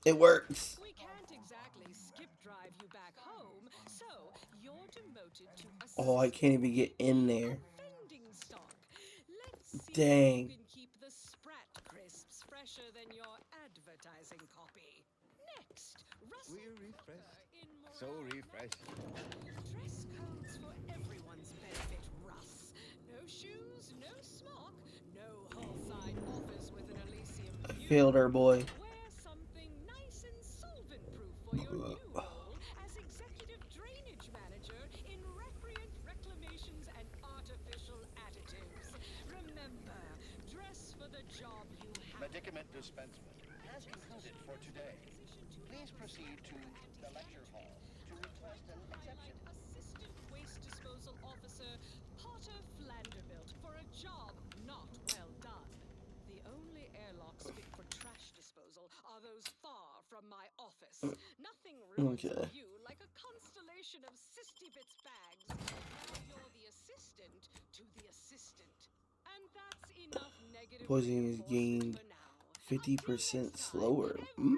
It works. We can't exactly skip drive you back home, so you're demoted to Oh, I can't even get in there. vending stock. Let's see Dang. if you can keep the Sprat crisps fresher than your advertising copy. Next, Russell We're refreshed. in So refreshed. dress codes for everyone's benefit, Russ. No shoes, no smock, no hall-side office with an Elysium I view. failed our boy. Wear something nice and solvent-proof for your new role as executive drainage manager in recreant reclamations and artificial additives. Remember, dress for the job you have. Medicament dispensement has concluded for today. Please proceed to the lecture hall to request an exception. Assistant Waste Disposal Officer Potter Flanderbilt for a job not well done. The only airlocks fit for trash disposal are those far from my office. Nothing ruins Okay. a view like a constellation of Sisty-Bits bags. Now you're the assistant to the assistant. And that's enough negative Poisoning is reinforcement gained for now. 50% slower. Do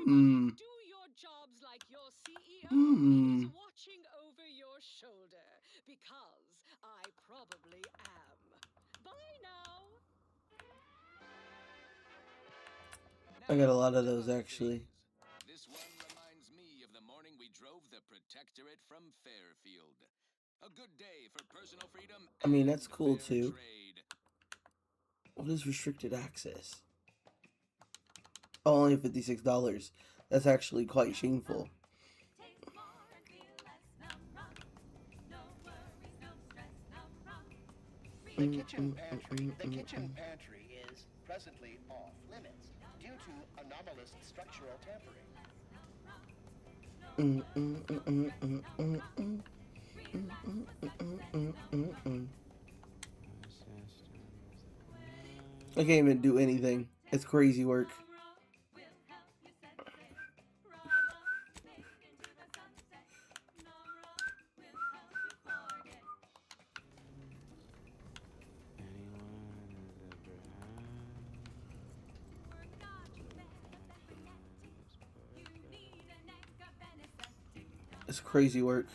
your jobs like your CEO is watching over your shoulder, because I probably am. Bye now. I got a lot of those actually. This one reminds me of the morning we drove the Protectorate from Fairfield. A good day for personal freedom I mean, and that's cool fair too. trade. What is restricted access? Oh, only $56. That's actually quite shameful. The kitchen pantry is presently off limits due to anomalous structural tampering. I can't even do anything. It's crazy work. It's crazy work.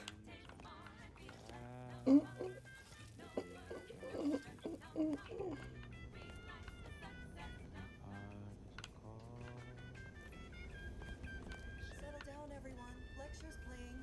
Settle down, everyone. Lecture's playing.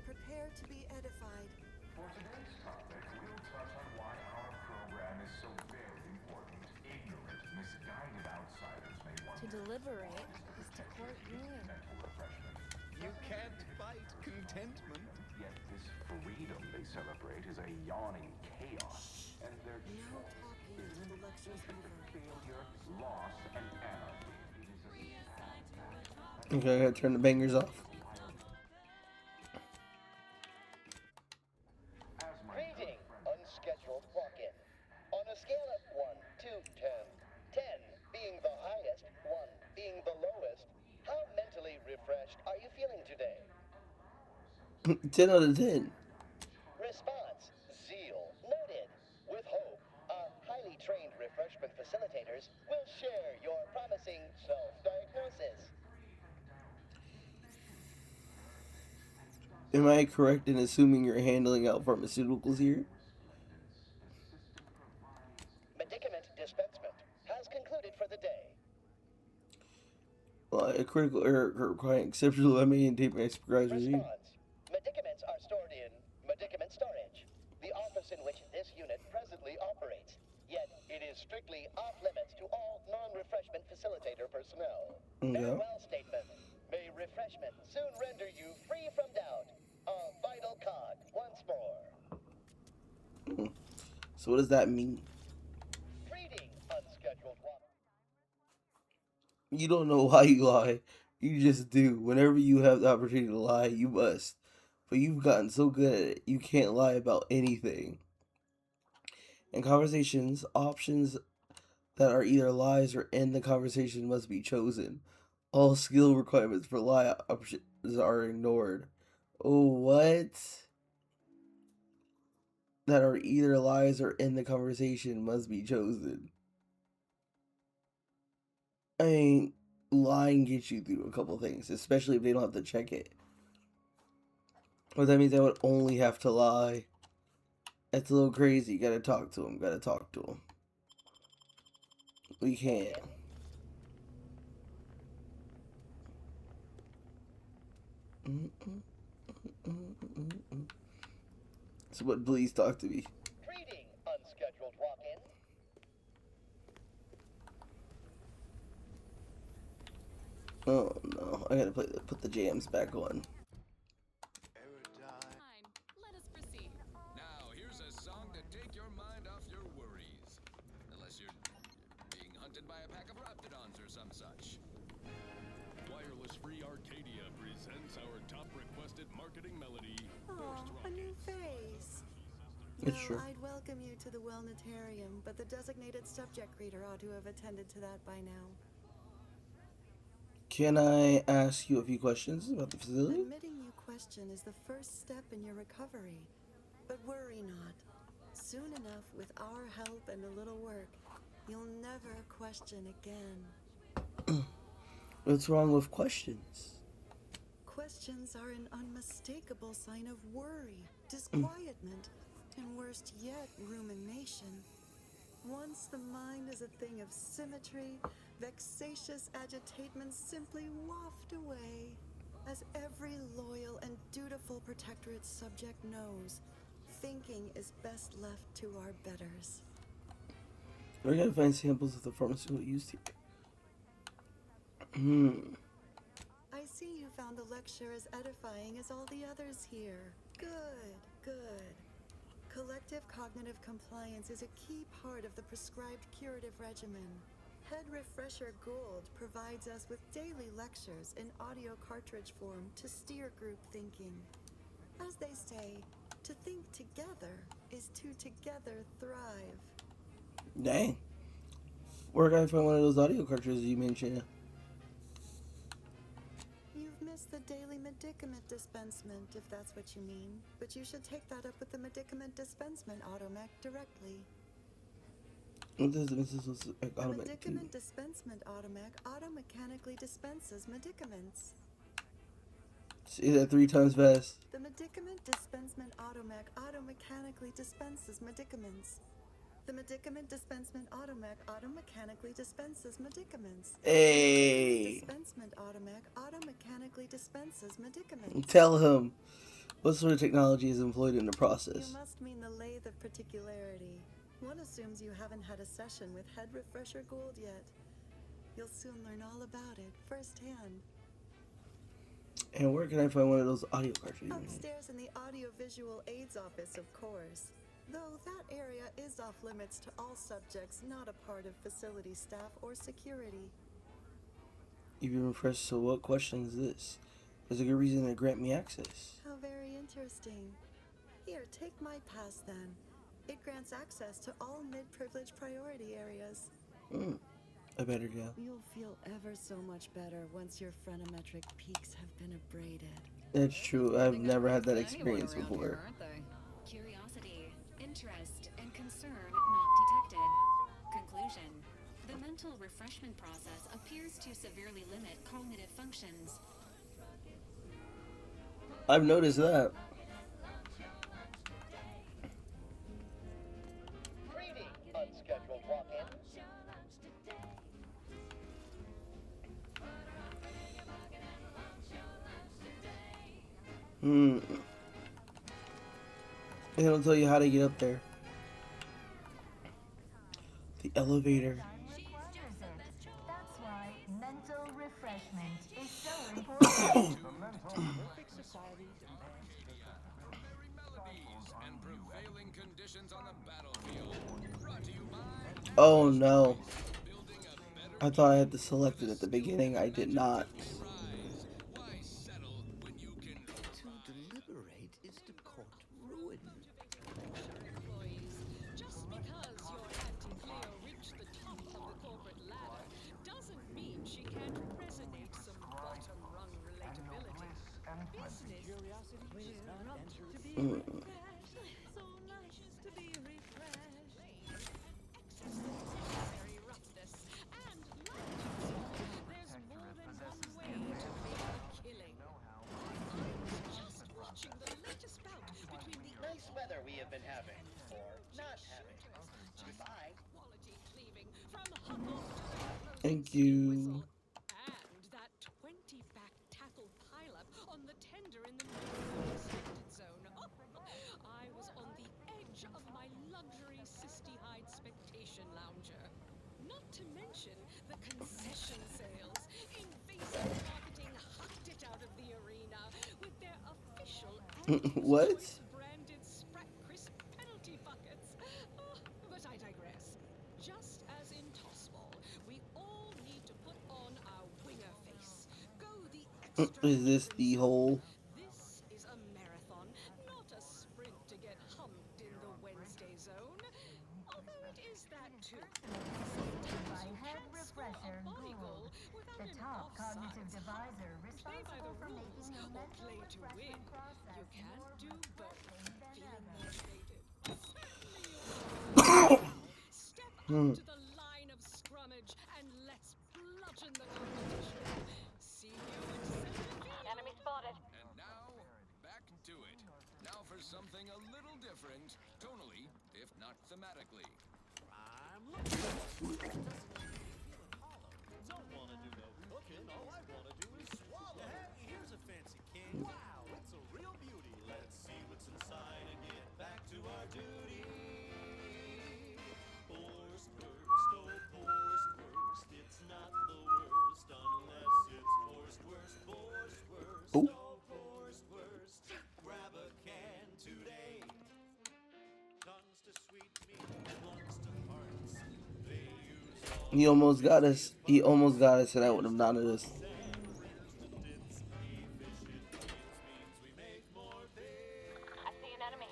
Prepare to be edified. For today's topic, we'll touch on why our program is so very important. Ignorant, misguided outsiders may wonder. To deliberate is to court ruin. Mental refreshment. You can't fight contentment. Yet this freedom they celebrate is a yawning chaos, and their No choice talking is until the lecture's over. failure, loss, and anarchy. It is a sad fact. Okay, I gotta turn the bangers off. Greeting, unscheduled walk-in. On a scale of 1 to 10, 10 being the highest, 1 being the lowest, how mentally refreshed are you feeling today? 10 out of 10. Response, zeal. Noted. With hope, a highly trained refreshment facilitator Am I correct in assuming you're handling out pharmaceuticals here? Medicament dispensement has concluded for the day. A critical error requiring exceptional MA and tape supervised regime. Response. Medicaments are stored in medicament storage, the office in which this unit presently operates. Yet, it is strictly off limits to all non-refreshment facilitator personnel. Okay. Farewell statement. May refreshment soon render you free from doubt. A vital cog once more. So what does that mean? Greeting, unscheduled walk. You don't know why you lie. You just do. Whenever you have the opportunity to lie, you must. But you've gotten so good at it, you can't lie about anything. In conversations, options that are either lies or end the conversation must be chosen. All skill requirements for lie options are ignored. Oh, what? That are either lies or end the conversation must be chosen. I mean, lying gets you through a couple things, especially if they don't have to check it. Or that means I would only have to lie. That's a little crazy. Gotta talk to him. Gotta talk to him. We can't. So, but please talk to me. Greeting, unscheduled walk-in. Oh no, I gotta put the jams back on. Let us proceed. Now, here's a song to take your mind off your worries. Unless you're being hunted by a pack of raptidons or some such. Wireless Free Arcadia presents our top requested marketing melody. Oh, a new face. It's Well, true. I'd welcome you to the Wellnetarium, but the designated subject reader ought to have attended to that by now. Can I ask you a few questions about the facility? Admitting you question is the first step in your recovery. But worry not. Soon enough, with our help and a little work, you'll never question again. What's wrong with questions? Questions are an unmistakable sign of worry, disquietment, and worst yet, rumination. Once the mind is a thing of symmetry, vexatious agitatements simply waft away. As every loyal and dutiful protectorate subject knows, thinking is best left to our betters. We're gonna find samples of the pharmaceutical used here. I see you found the lecture as edifying as all the others here. Good, good. Collective cognitive compliance is a key part of the prescribed curative regimen. Head Refresher Gould provides us with daily lectures in audio cartridge form to steer group thinking. As they say, to think together is to together thrive. Dang. Where can I find one of those audio cartridges you mentioned? You've missed the daily medicament dispensement, if that's what you mean. But you should take that up with the medicament dispensement automech directly. What does this like The automatic medicament dispensement automech automechanically dispenses medicaments. Say that 3 times fast. The medicament dispensement automech automechanically dispenses medicaments. The medicament dispensement automech automechanically dispenses medicaments. Hey. The dispensement automech automechanically dispenses medicaments. Tell him. What sort of technology is employed in the process? You must mean the lathe of particularity. One assumes you haven't had a session with Head Refresher Gould yet. You'll soon learn all about it firsthand. And where can I find one of those audio cartridges? Upstairs in the audiovisual aids office, of course. Though that area is off limits to all subjects not a part of facility staff or security. You've been refreshed, so what question is this? There's a good reason to grant me access. How very interesting. Here, take my pass then. It grants access to all mid-privileged priority areas. I better go. You'll feel ever so much better once your phreноmetric peaks have been abraded. That's true. I've never had that experience before. Curiosity, interest, and concern not detected. Conclusion. The mental refreshment process appears to severely limit cognitive functions. I've noticed that. Greetings, unscheduled walk-in. Hmm. It'll tell you how to get up there. The elevator. That's why mental refreshment is so important. Perfect society demands Blueberry melodies and prevailing conditions on the battlefield. Brought to you by Oh no. building a better I thought I had to select it at the beginning. I did not. rise. Why settle when you can To deliberate is to court ruin. Employees. Just because your Auntie Cleo reached the top of the corporate ladder doesn't mean she can't resonate some bottom rung relatability. Business. Curiosity does not enter To be Mm. refreshed, so nice to be refreshed. Excess of necessary roughness and light. There's more than one way to make a killing. I was just watching the latest bout between the Nice weather we have been having. Or not having. Goodbye. quality cleaving from Huckle to the closing Thank steam you. whistle. And that 20 back tackle pileup on the tender in the no restricted zone. I was on the edge of my luxury Sisty-Hide Spectation lounger. Not to mention the concession sales. Invasive marketing hucked it out of the arena with their official Auntie's What? Choice branded Sprat Crisp penalty buckets. But I digress. Just as in Tossball, we all need to put on our winger face. Go the extra Is this entrance the zone. whole? This is a marathon, not a sprint to get humped in the Wednesday zone. Although it is that too. By Sometimes you head can't score refresher a body goal Gould, without the an top cognitive offsides divisor Play by the responsible for rules making the or mental play to win. refreshment process You can't more do both. refreshing than Feeling ever. motivated? Certainly you can. Step up Hmm. to the line of scrummage and let's bludgeon the competition. See you at center field. Enemy spotted. And now, back to it. Now for something a little different, tonally, if not thematically. I'm looking for something that doesn't leave me feeling hollow. Don't wanna do no cooking, all I wanna do is swallow. Hey, here's a fancy king. Wow, it's a real beauty. Let's see what's inside and get back to our duty. Forced worst, oh forced worst. It's not the worst unless it's forced worst, forced worst, Oh. oh forced worst. Grab a can today. Tongues to sweet meat, lungs to hearts. They use all He almost got us. He almost got us, and I would have not noticed. Efficient means we make more pay. I see an enemy.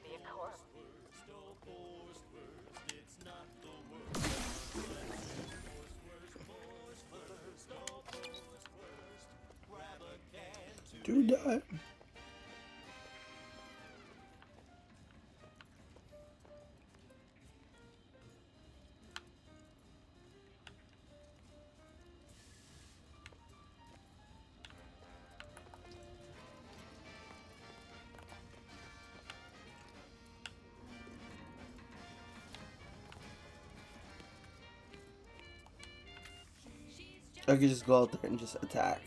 Be a corpse. Worst, oh forced worst. It's not the worst unless it's forced worst, forced worst, oh forced worst. Grab a can Do today. that. I could just go out there and just attack.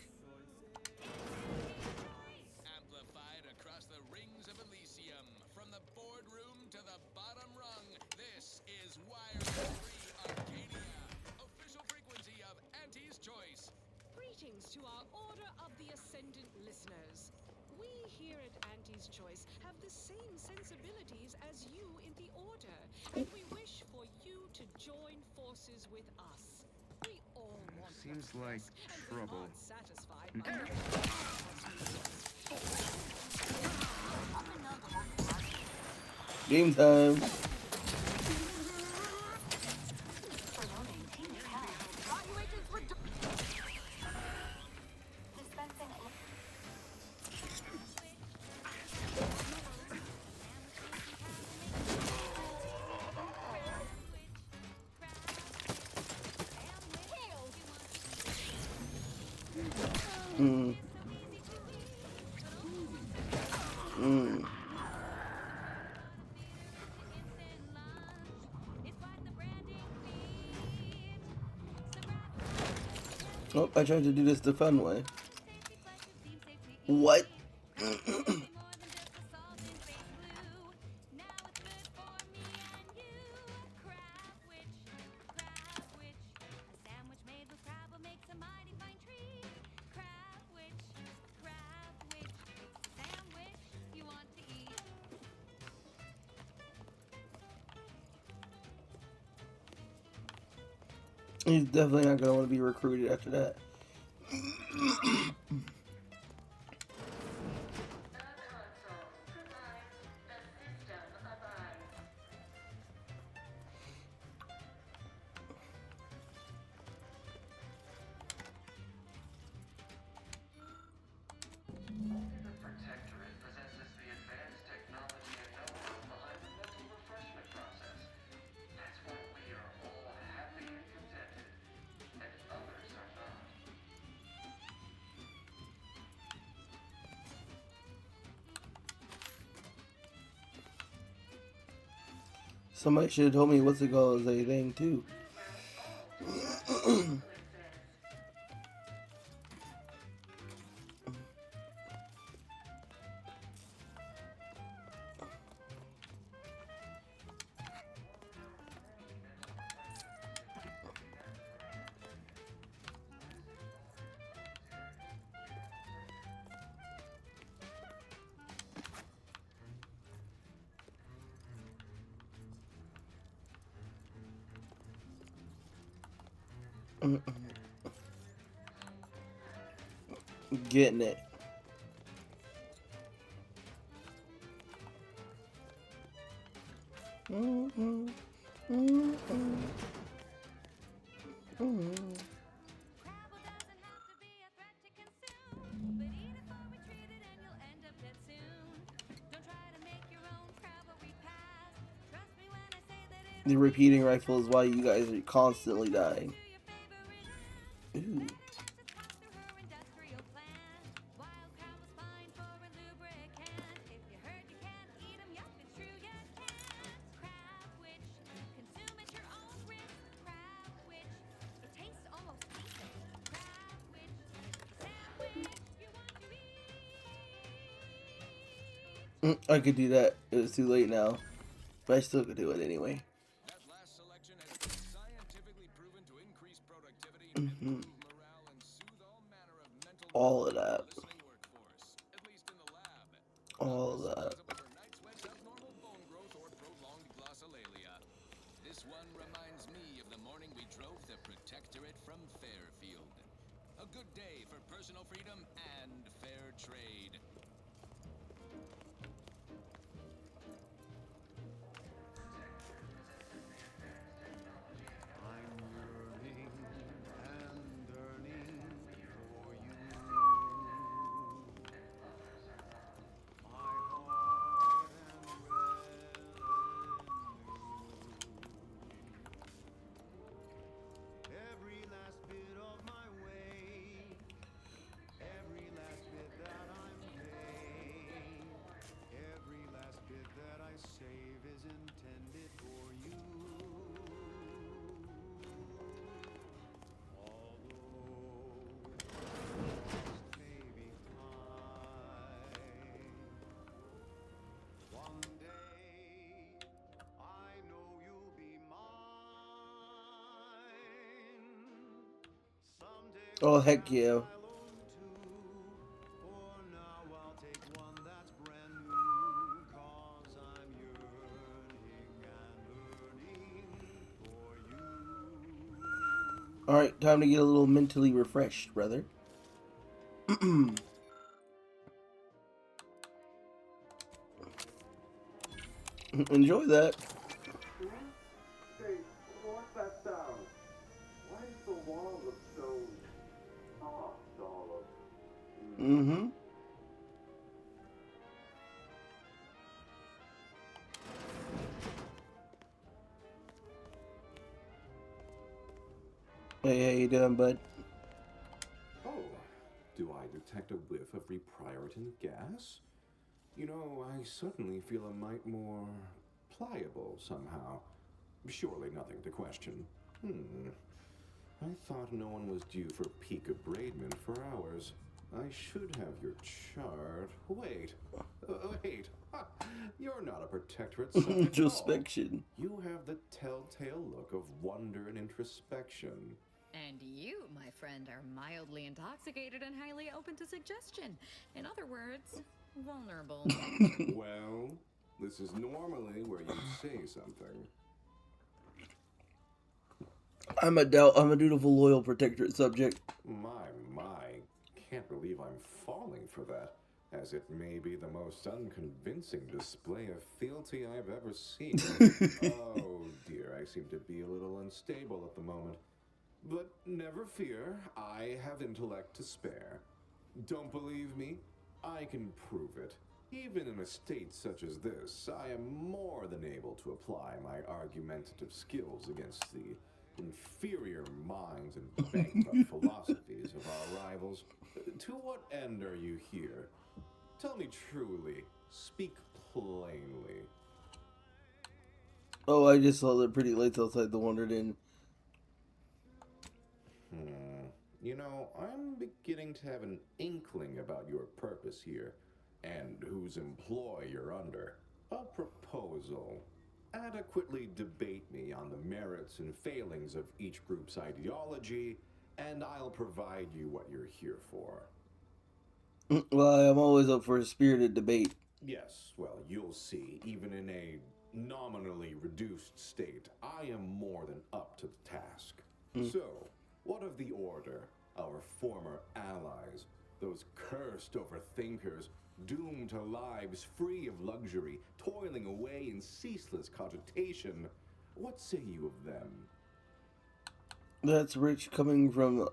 Amplified across the rings of Elysium, from the boardroom to the bottom rung, this is Wire-Free Arcadia, official frequency of Auntie's Choice. Greetings to our Order of the Ascendant listeners. We here at Auntie's Choice have the same sensibilities as you in the Order, and we wish for you to join forces with us. We all want Seems what's like best, and we trouble. aren't satisfied by Game time. Hmm. Oh, I tried to do this the fun way. What? He's definitely not gonna want to be recruited after that. Only the Protectorate possesses the advanced technology and know-how behind the mental refreshment process. That's why we are all happy and contented, and others are not. Somebody should have told me what's the goal is a thing too. Getting it. The repeating rifle is why you guys are constantly dying. Ooh. I could do that. It was too late now. But I still could do it anyway. That last selection has been scientifically proven to increase productivity, improve morale, and soothe all manner of mental All of in our that. listening workforce, at least in the lab. All of Not that. responsible for night sweats, abnormal bone growth, or prolonged glossolalia. This one reminds me of the morning we drove the Protectorate from Fairfield. A good day for personal freedom and fair trade. I'm yearning and yearning for you. My heart and every last bit of my way, every last bit that I'm paid, every last bit that I save is intended for you. Although cost may be high, one day I know you'll be mine. Someday Oh, heck yeah. I'll own two. For now I'll take one that's brand new. 'Cause I'm yearning and learning for you. Alright, time to get a little mentally refreshed, brother. Enjoy that. Hey, what's that sound? Why does the wall look so soft all of Mm-hmm. Hey, how you doing, bud? Oh, do I detect a whiff of reprioritin gas? You know, I certainly feel a mite more pliable somehow. Surely nothing to question. I thought no one was due for peak abradement for hours. I should have your chart. Wait. Ha, you're not a protectorate subject at all. Introspection. You have the telltale look of wonder and introspection. And you, my friend, are mildly intoxicated and highly open to suggestion. In other words, vulnerable. Well, this is normally where you'd say something. I'm a dutiful, loyal protectorate subject. My. Can't believe I'm falling for that, as it may be the most unconvincing display of fealty I've ever seen. Oh dear, I seem to be a little unstable at the moment. But never fear, I have intellect to spare. Don't believe me? I can prove it. Even in a state such as this, I am more than able to apply my argumentative skills against the inferior minds and bankrupt philosophies of our rivals. To what end are you here? Tell me truly. Speak plainly. Oh, I just saw the pretty lights outside the Wondered Inn. You know, I'm beginning to have an inkling about your purpose here, and whose employ you're under. A proposal. Adequately debate me on the merits and failings of each group's ideology, and I'll provide you what you're here for. Well, I'm always up for a spirited debate. Yes, well, you'll see, even in a nominally reduced state, I am more than up to the task. So, what of the Order, our former allies, those cursed overthinkers, doomed to lives free of luxury, toiling away in ceaseless cogitation? What say you of them? That's rich coming from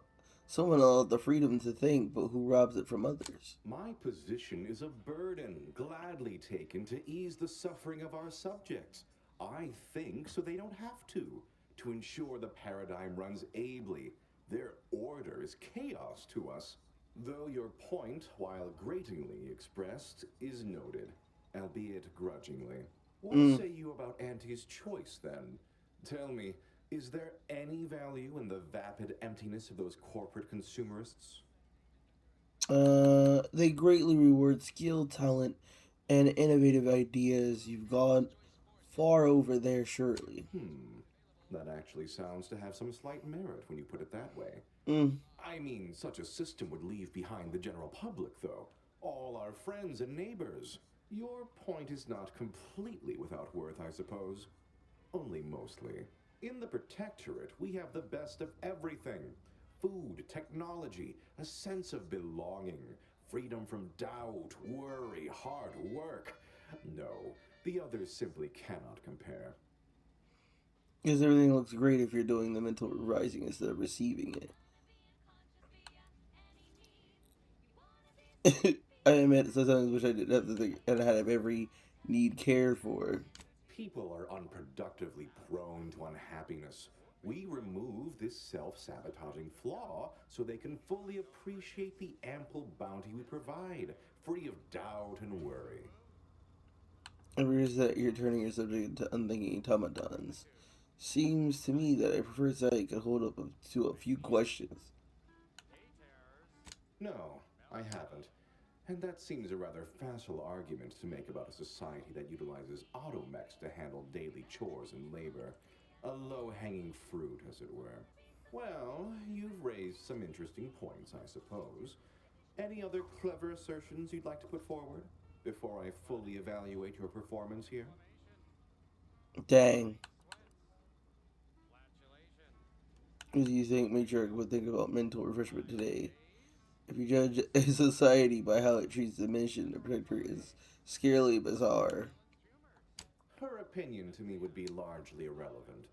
someone allowed the freedom to think, but who robs it from others. My position is a burden gladly taken to ease the suffering of our subjects. I think so they don't have to ensure the paradigm runs ably. Their order is chaos to us. Though your point, while gratingly expressed, is noted, albeit grudgingly. What say you about Auntie's choice, then? Tell me, is there any value in the vapid emptiness of those corporate consumerists? They greatly reward skill, talent, and innovative ideas. You've gone far over there, surely. That actually sounds to have some slight merit when you put it that way. Mm. I mean, such a system would leave behind the general public, though. All our friends and neighbors. Your point is not completely without worth, I suppose. Only mostly. In the Protectorate, we have the best of everything. Food, technology, a sense of belonging, freedom from doubt, worry, hard work. No, the others simply cannot compare. Because everything looks great if you're doing the mental revising instead of receiving it. I admit, sometimes wish I didn't have to think and had every need cared for. People are unproductively prone to unhappiness. We remove this self-sabotaging flaw so they can fully appreciate the ample bounty we provide, free of doubt and worry. It appears that you're turning your subject into unthinking automatons. Seems to me that I prefer Sally could hold up to a few questions. No, I haven't. And that seems a rather facile argument to make about a society that utilizes automechs to handle daily chores and labor. A low-hanging fruit, as it were. Well, you've raised some interesting points, I suppose. Any other clever assertions you'd like to put forward before I fully evaluate your performance here? Dang. What do you think Matriarch would think about mental refreshment today? If you judge a society by how it treats the mission, the Protector is scarily bizarre. Her opinion to me would be largely irrelevant.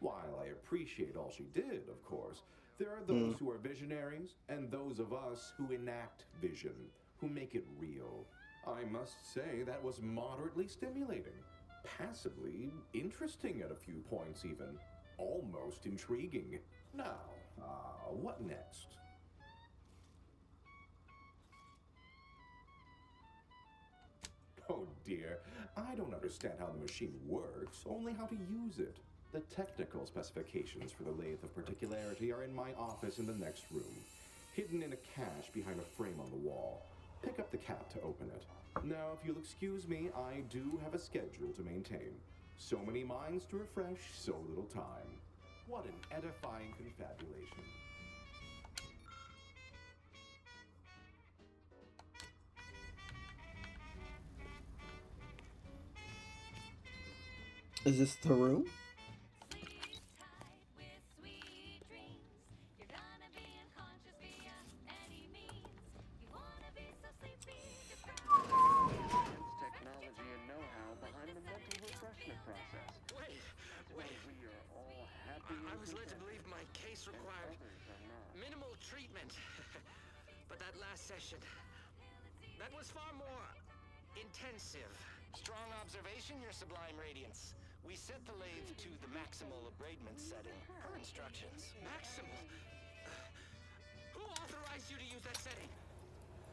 While I appreciate all she did, of course, there are those who are visionaries and those of us who enact vision, who make it real. I must say that was moderately stimulating, passably interesting at a few points even, almost intriguing. Now, what next? Oh dear, I don't understand how the machine works, only how to use it. The technical specifications for the lathe of particularity are in my office in the next room, hidden in a cache behind a frame on the wall. Pick up the cap to open it. Now, if you'll excuse me, I do have a schedule to maintain. So many minds to refresh, so little time. What an edifying confabulation. Is this the room? Advanced technology and know-how behind the mental refreshment process. Wait, That's why wait. we are all happy I and was led to believe contented, my case and required others are not. minimal treatment. But that last session, that was far more intensive. Strong observation, Your Sublime Radiance. We set the lathe to the maximal abradement setting, per instructions. Maximal? Who authorized you to use that setting?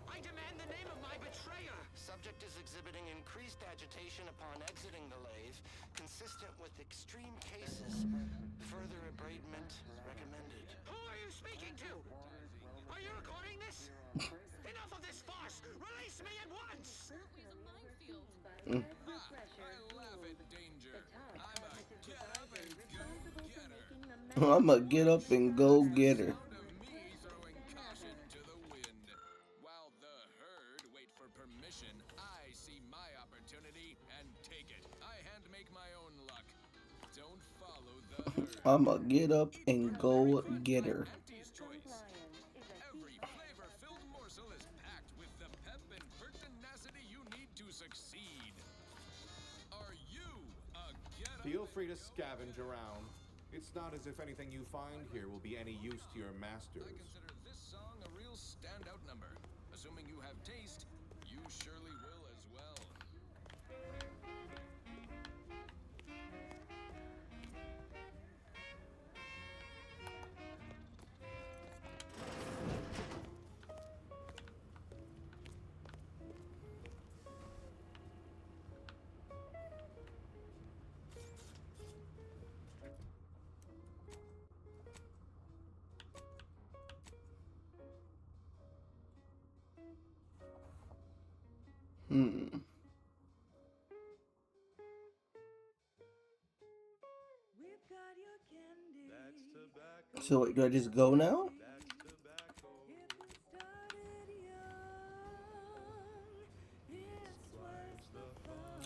I demand the name of my betrayer! Subject is exhibiting increased agitation upon exiting the lathe, consistent with extreme cases. Further abradement recommended. Who are you speaking to? Are you recording this? Enough of this farce! Release me at once! Apparently it's a minefield. Ha! I laugh at danger. I'm a get up and go getter. I'ma get up and go get her. Sound of me throwing caution to the wind. While the herd wait for permission, I see my opportunity and take it. I hand make my own luck. Don't follow the herd. I'ma get up and go get her. Auntie's choice. Every flavor-filled morsel is packed with the pep and pertinacity you need to succeed. Are you a get up? Feel free to scavenge around. It's not as if anything you find here will be any use to your masters. I consider this song a real standout number. Assuming you have taste, you surely will as well. Hmm. So wait, do I just go now?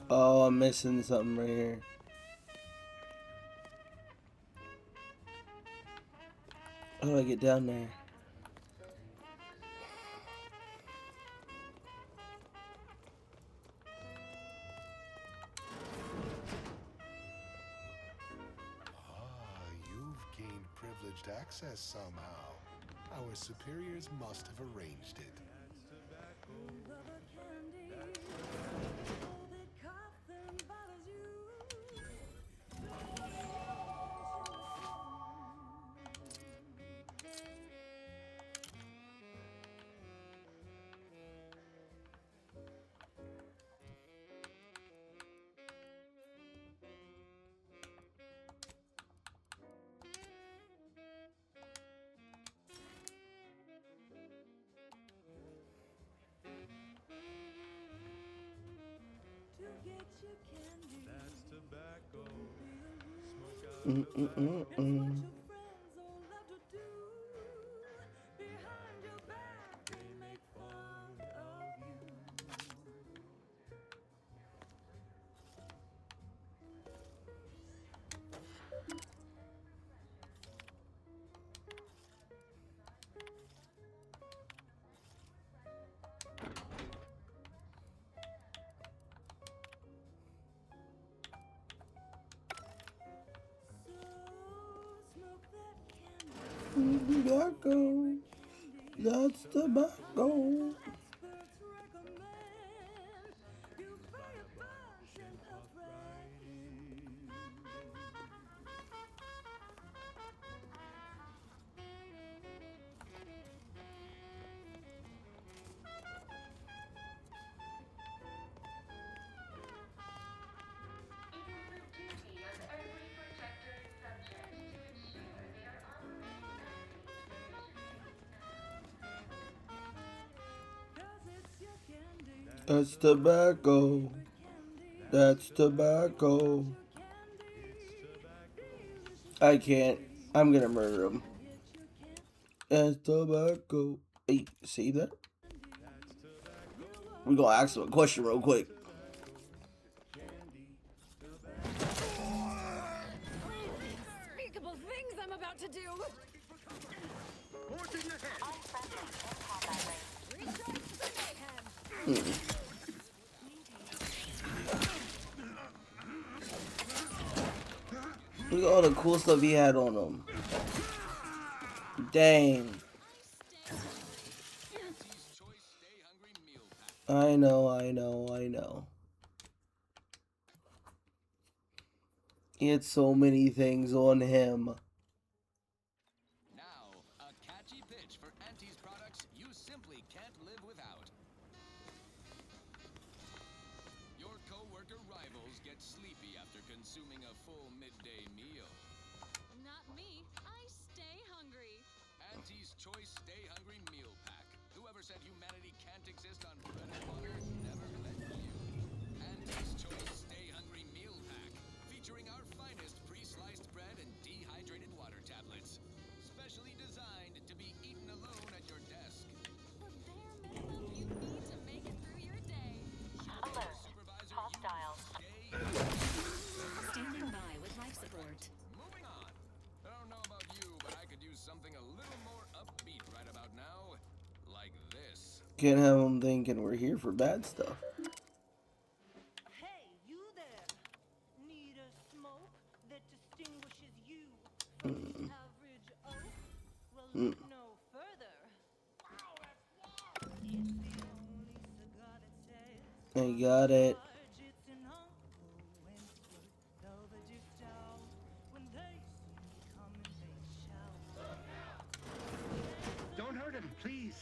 Oh, I'm missing something right here. How do I get down there? You've gained privileged access somehow. Our superiors must have arranged it. That's tobacco. Smoke out Mm-mm-mm-mm. they make fun of you. Tobacco. That's tobacco. It is the duty of every protector That's tobacco. That's tobacco. I can't. I'm gonna murder him. That's tobacco. Hey, see that? We gonna ask him a question real quick. Unspeakable things I'm about to do! Look at all the cool stuff he had on him. Dang. I know, I know, I know. He had so many things on him. Now, a catchy pitch for Auntie's products you simply can't live without. Your co-worker rivals get sleepy after consuming a full midday meal. Not me. I stay hungry. Auntie's Choice Stay Hungry Meal Pack. Whoever said humanity can't exist on bread and butter never met you. Auntie's Choice Stay Hungry Meal Pack, featuring our finest pre-sliced bread and dehydrated water tablets. Specially designed to be eaten alone at your desk. The bare minimum you need to make it through your day. Alert. Hostile. Standing by with life support. Moving on. I don't know about you, but I could use something a little more upbeat right about now. Like this. Can't have him thinking we're here for bad stuff. Hey, you there. Need a smoke that distinguishes you from the average oak? Well, look no further. Wow, that's warm. It's the only cigar that says I got it. it's an uncle Wentworth, velvet stout. When they see me coming, they shout. Don't hurt him, please.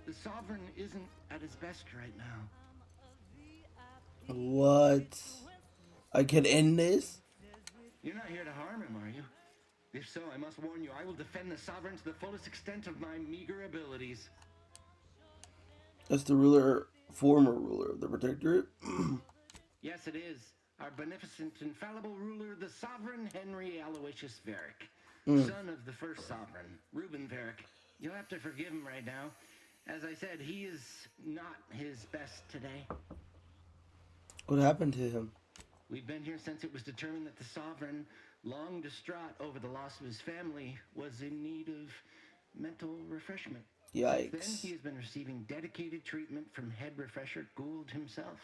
The Sovereign isn't at his best right now. What? I can end this? You're not here to harm him, are you? If so, I must warn you, I will defend the Sovereign to the fullest extent of my meager abilities. That's the ruler, former ruler of the Protectorate. Yes, it is. Our beneficent, infallible ruler, the Sovereign Henry Aloysius Varick. Son of the first Sovereign, Reuben Varick. You'll have to forgive him right now. As I said, he is not his best today. What happened to him? We've been here since it was determined that the Sovereign, long distraught over the loss of his family, was in need of mental refreshment. Yikes. Since then, he has been receiving dedicated treatment from head refresher Gould himself.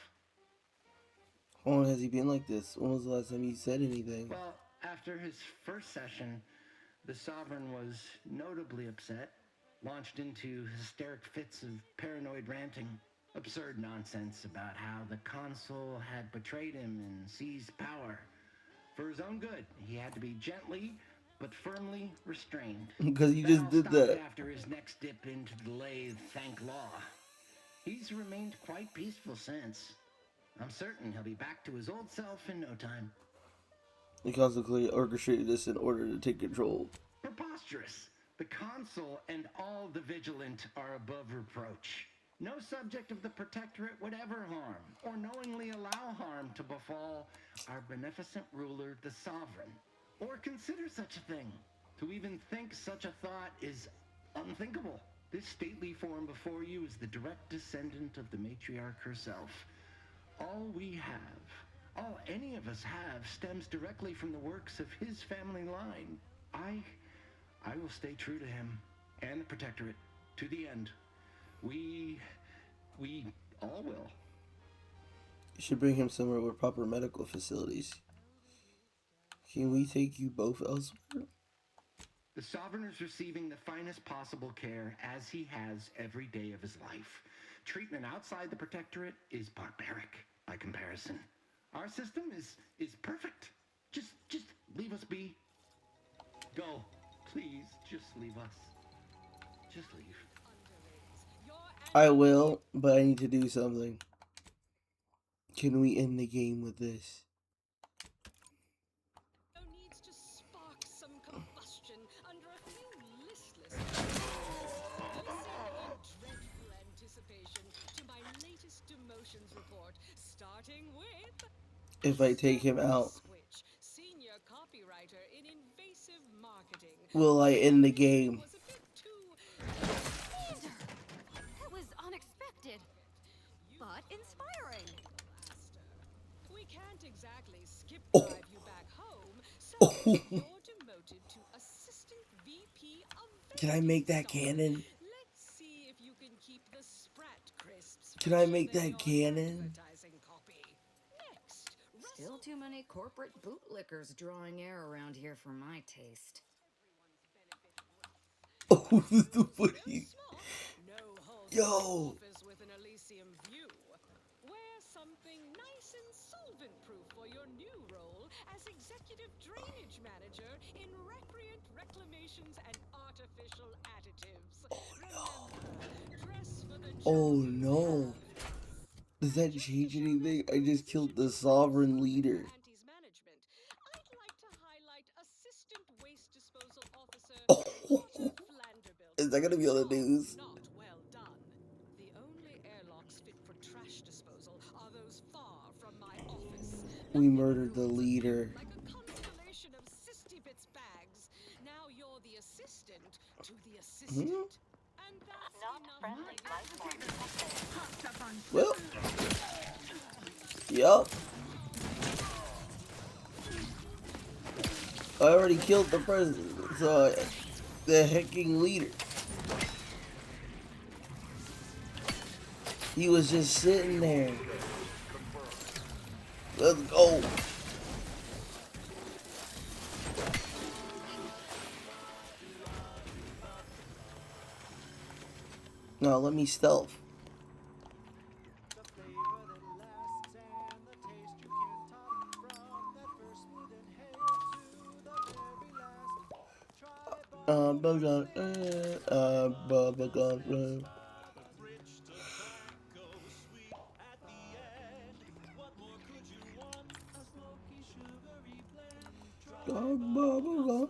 How long has he been like this? When was the last time he said anything? Well, after his first session, the Sovereign was notably upset, launched into hysteric fits of paranoid ranting, absurd nonsense about how the consul had betrayed him and seized power. For his own good, he had to be gently but firmly restrained. Because he just did that. After his next dip into the lathe, thank law. He's remained quite peaceful since. I'm certain he'll be back to his old self in no time. He constantly orchestrated this in order to take control. Preposterous. The consul and all the vigilant are above reproach. No subject of the Protectorate would ever harm or knowingly allow harm to befall our beneficent ruler, the Sovereign, or consider such a thing. To even think such a thought is unthinkable. This stately form before you is the direct descendant of the matriarch herself. All we have, all any of us have, stems directly from the works of his family line. I will stay true to him and the Protectorate to the end. We all will. You should bring him somewhere with proper medical facilities. Can we take you both elsewhere? The Sovereign is receiving the finest possible care as he has every day of his life. Treatment outside the Protectorate is barbaric by comparison. Our system is perfect. Just leave us be. Go. Please, just leave us. Just leave. I will, but I need to do something. Can we end the game with this? Needs to spark some combustion under a few listless hours. Listen in dreadful anticipation to my latest demotion Along with if I take him out? Switch, senior copywriter in invasive marketing. Will I end the game? Was a bit too Caesar! That was unexpected, but inspiring. We can't exactly skip Oh. drive you back home, so Oh. you're demoted to assistant VP of Can I make that cannon? Let's see if you can keep the Sprat crisps Can I fresher make than that your cannon? advertising copy. Next, Still too many corporate bootlickers drawing air around here for my taste. Oh, what are you? no halls Yo. office with an Elysium view. Wear something nice and solvent-proof for your new role as executive drainage manager in recreant reclamations and artificial additives. Remember, dress for the job Oh you no. have. Does that change anything? I just killed the sovereign leader. Auntie's management. I'd like to highlight Assistant Waste Disposal Officer Oh. Carter Flanderbilt. Is that gonna be on the news? Not well done. The only airlocks fit for trash disposal are those far from my office. We murdered the leader. Like a constellation of Sisty Bits bags. Now you're the assistant to the assistant. And that's Not friendly life form detected. Well. Yup. I already killed the president, so the hecking leader. He was just sitting there. Let's go. No, let me stealth. Bubblegum, bubblegum. Rich tobacco, sweet at the end. What more could you want? A smoky, sugary blend. Try Bubblegum,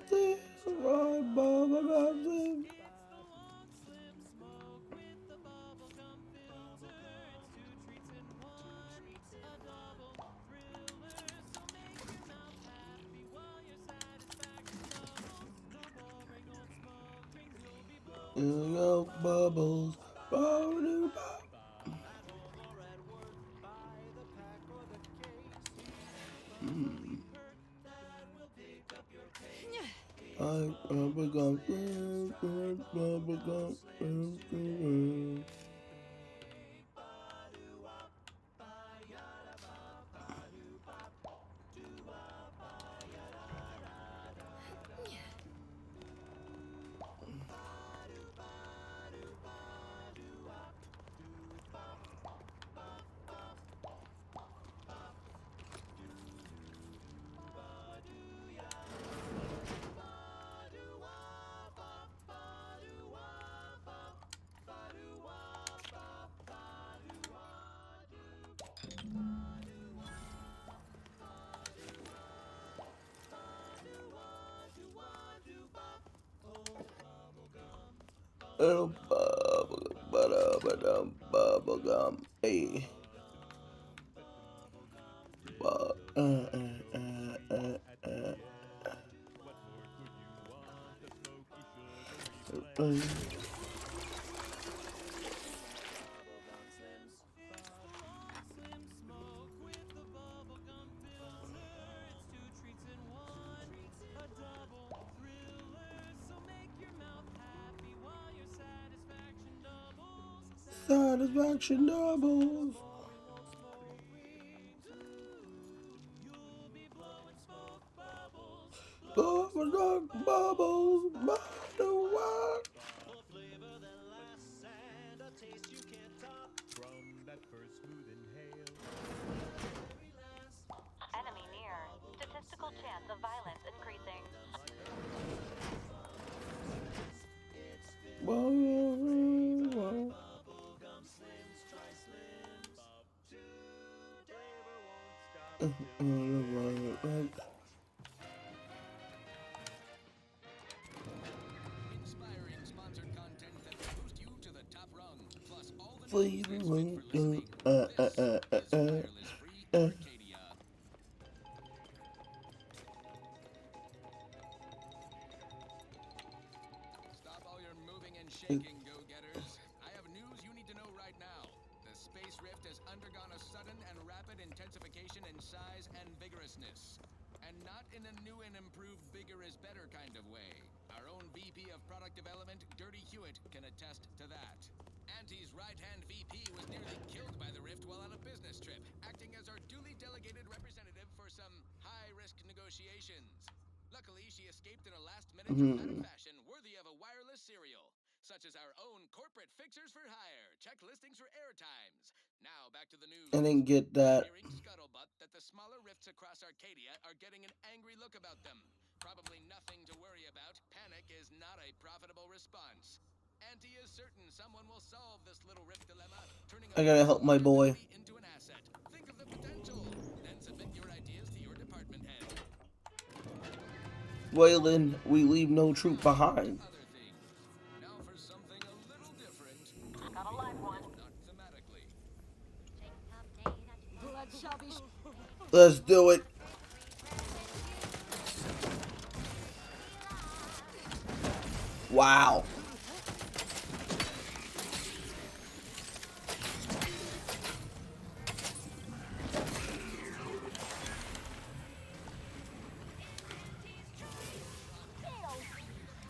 bubblegum. It's the long slim smoke with the bubblegum filter. It's two treats in one, a double thriller. So make your mouth happy while your satisfaction doubles. No boring old smoke rings, you'll be blowing Go bubbles. Bubble. at home or at work. Buy the pack or the case. Here's a bubbly perk that will pick up your pace. Bubblegum. Bubblegum. Hey. Satisfaction doubles. Bubblegum bubbles. Bubble. A flavor that lasts and a taste you can't top. From that first smooth inhale. Enemy near. Statistical chance of violence increasing. Bubblegum. Inspiring sponsored content that will boost you to the top rung. Plus all the Please, news next week for listening. This is wireless free Arcadia. Stop all your moving and shaking, go-getters. I have news you need to know right now. The Space Rift has undergone a sudden and rapid intensification in size and vigorousness. And not in a new and improved bigger is better kind of way. Our own VP of Product Development, Dirty Hewitt, can attest to that. Auntie's right-hand VP was nearly killed by the Rift while on a business trip, acting as our duly delegated representative for some high-risk negotiations. Luckily, she escaped in a last-minute dramatic fashion worthy of a wireless serial, such as our own corporate fixers for hire, check listings for airtimes. Now, back to the news. I didn't get that. Hearing scuttlebutt that the smaller rifts across Arcadia are getting an angry look about them. Probably nothing to worry about. Panic is not a profitable response. Auntie is certain someone will solve this little rift dilemma, turning I gotta help my boy. into an asset. Think of the potential. Then submit your ideas to your department head. Waylon, we leave no troop behind. Other things. Now for something a little different. Got a live one. Not thematically. Blood shall be. Let's do it. Wow.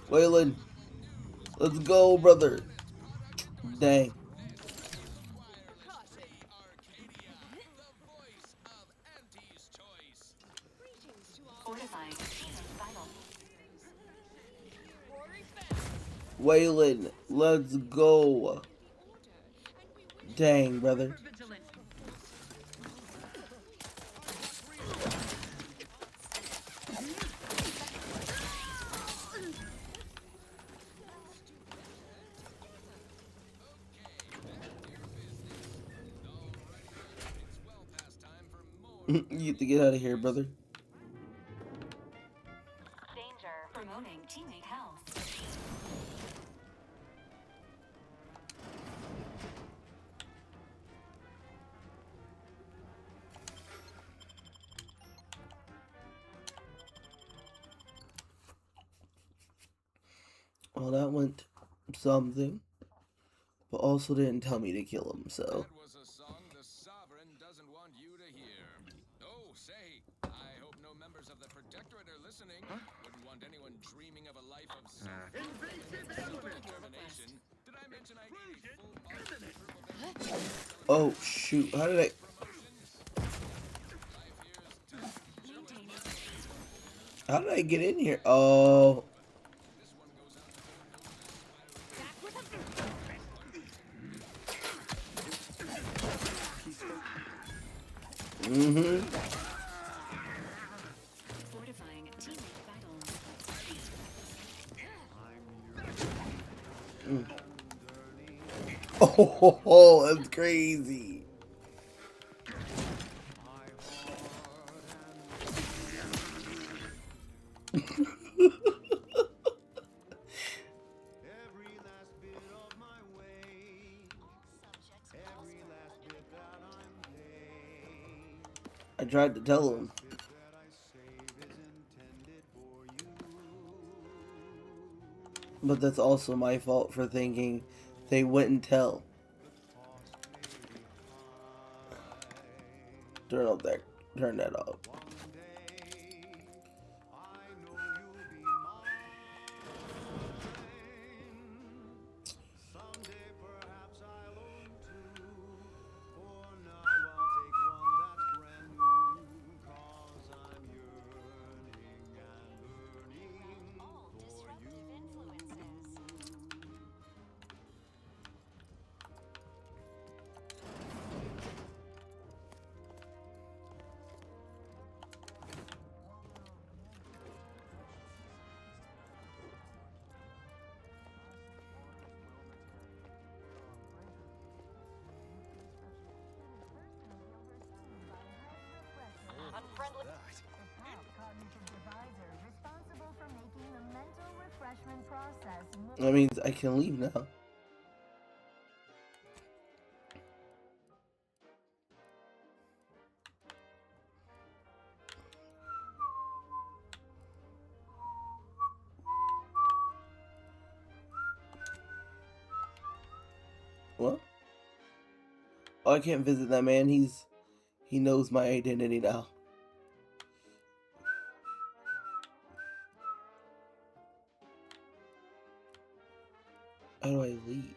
Waylon, let's go, brother. Dang. Fortifying vital. Waylon, let's go. Dang, brother. You have to get out of here, brother. Danger. Promoting teammate health. Well, that went something, but also didn't tell me to kill him, so. That was a song the Sovereign doesn't want you to hear. Oh, say, I hope no members of the Protectorate are listening. Wouldn't want anyone dreaming of a life of self-determination. Did I mention I ate a full Oh, shoot. How did I... How did I get in here? Oh. Fortifying teammate vitals. Oh, that's crazy. I tried to tell him. But that's also my fault for thinking they wouldn't tell. Turn that off. Unfriendly. That means I can leave now. What? Oh, I can't visit that man. He knows my identity now. How do I leave?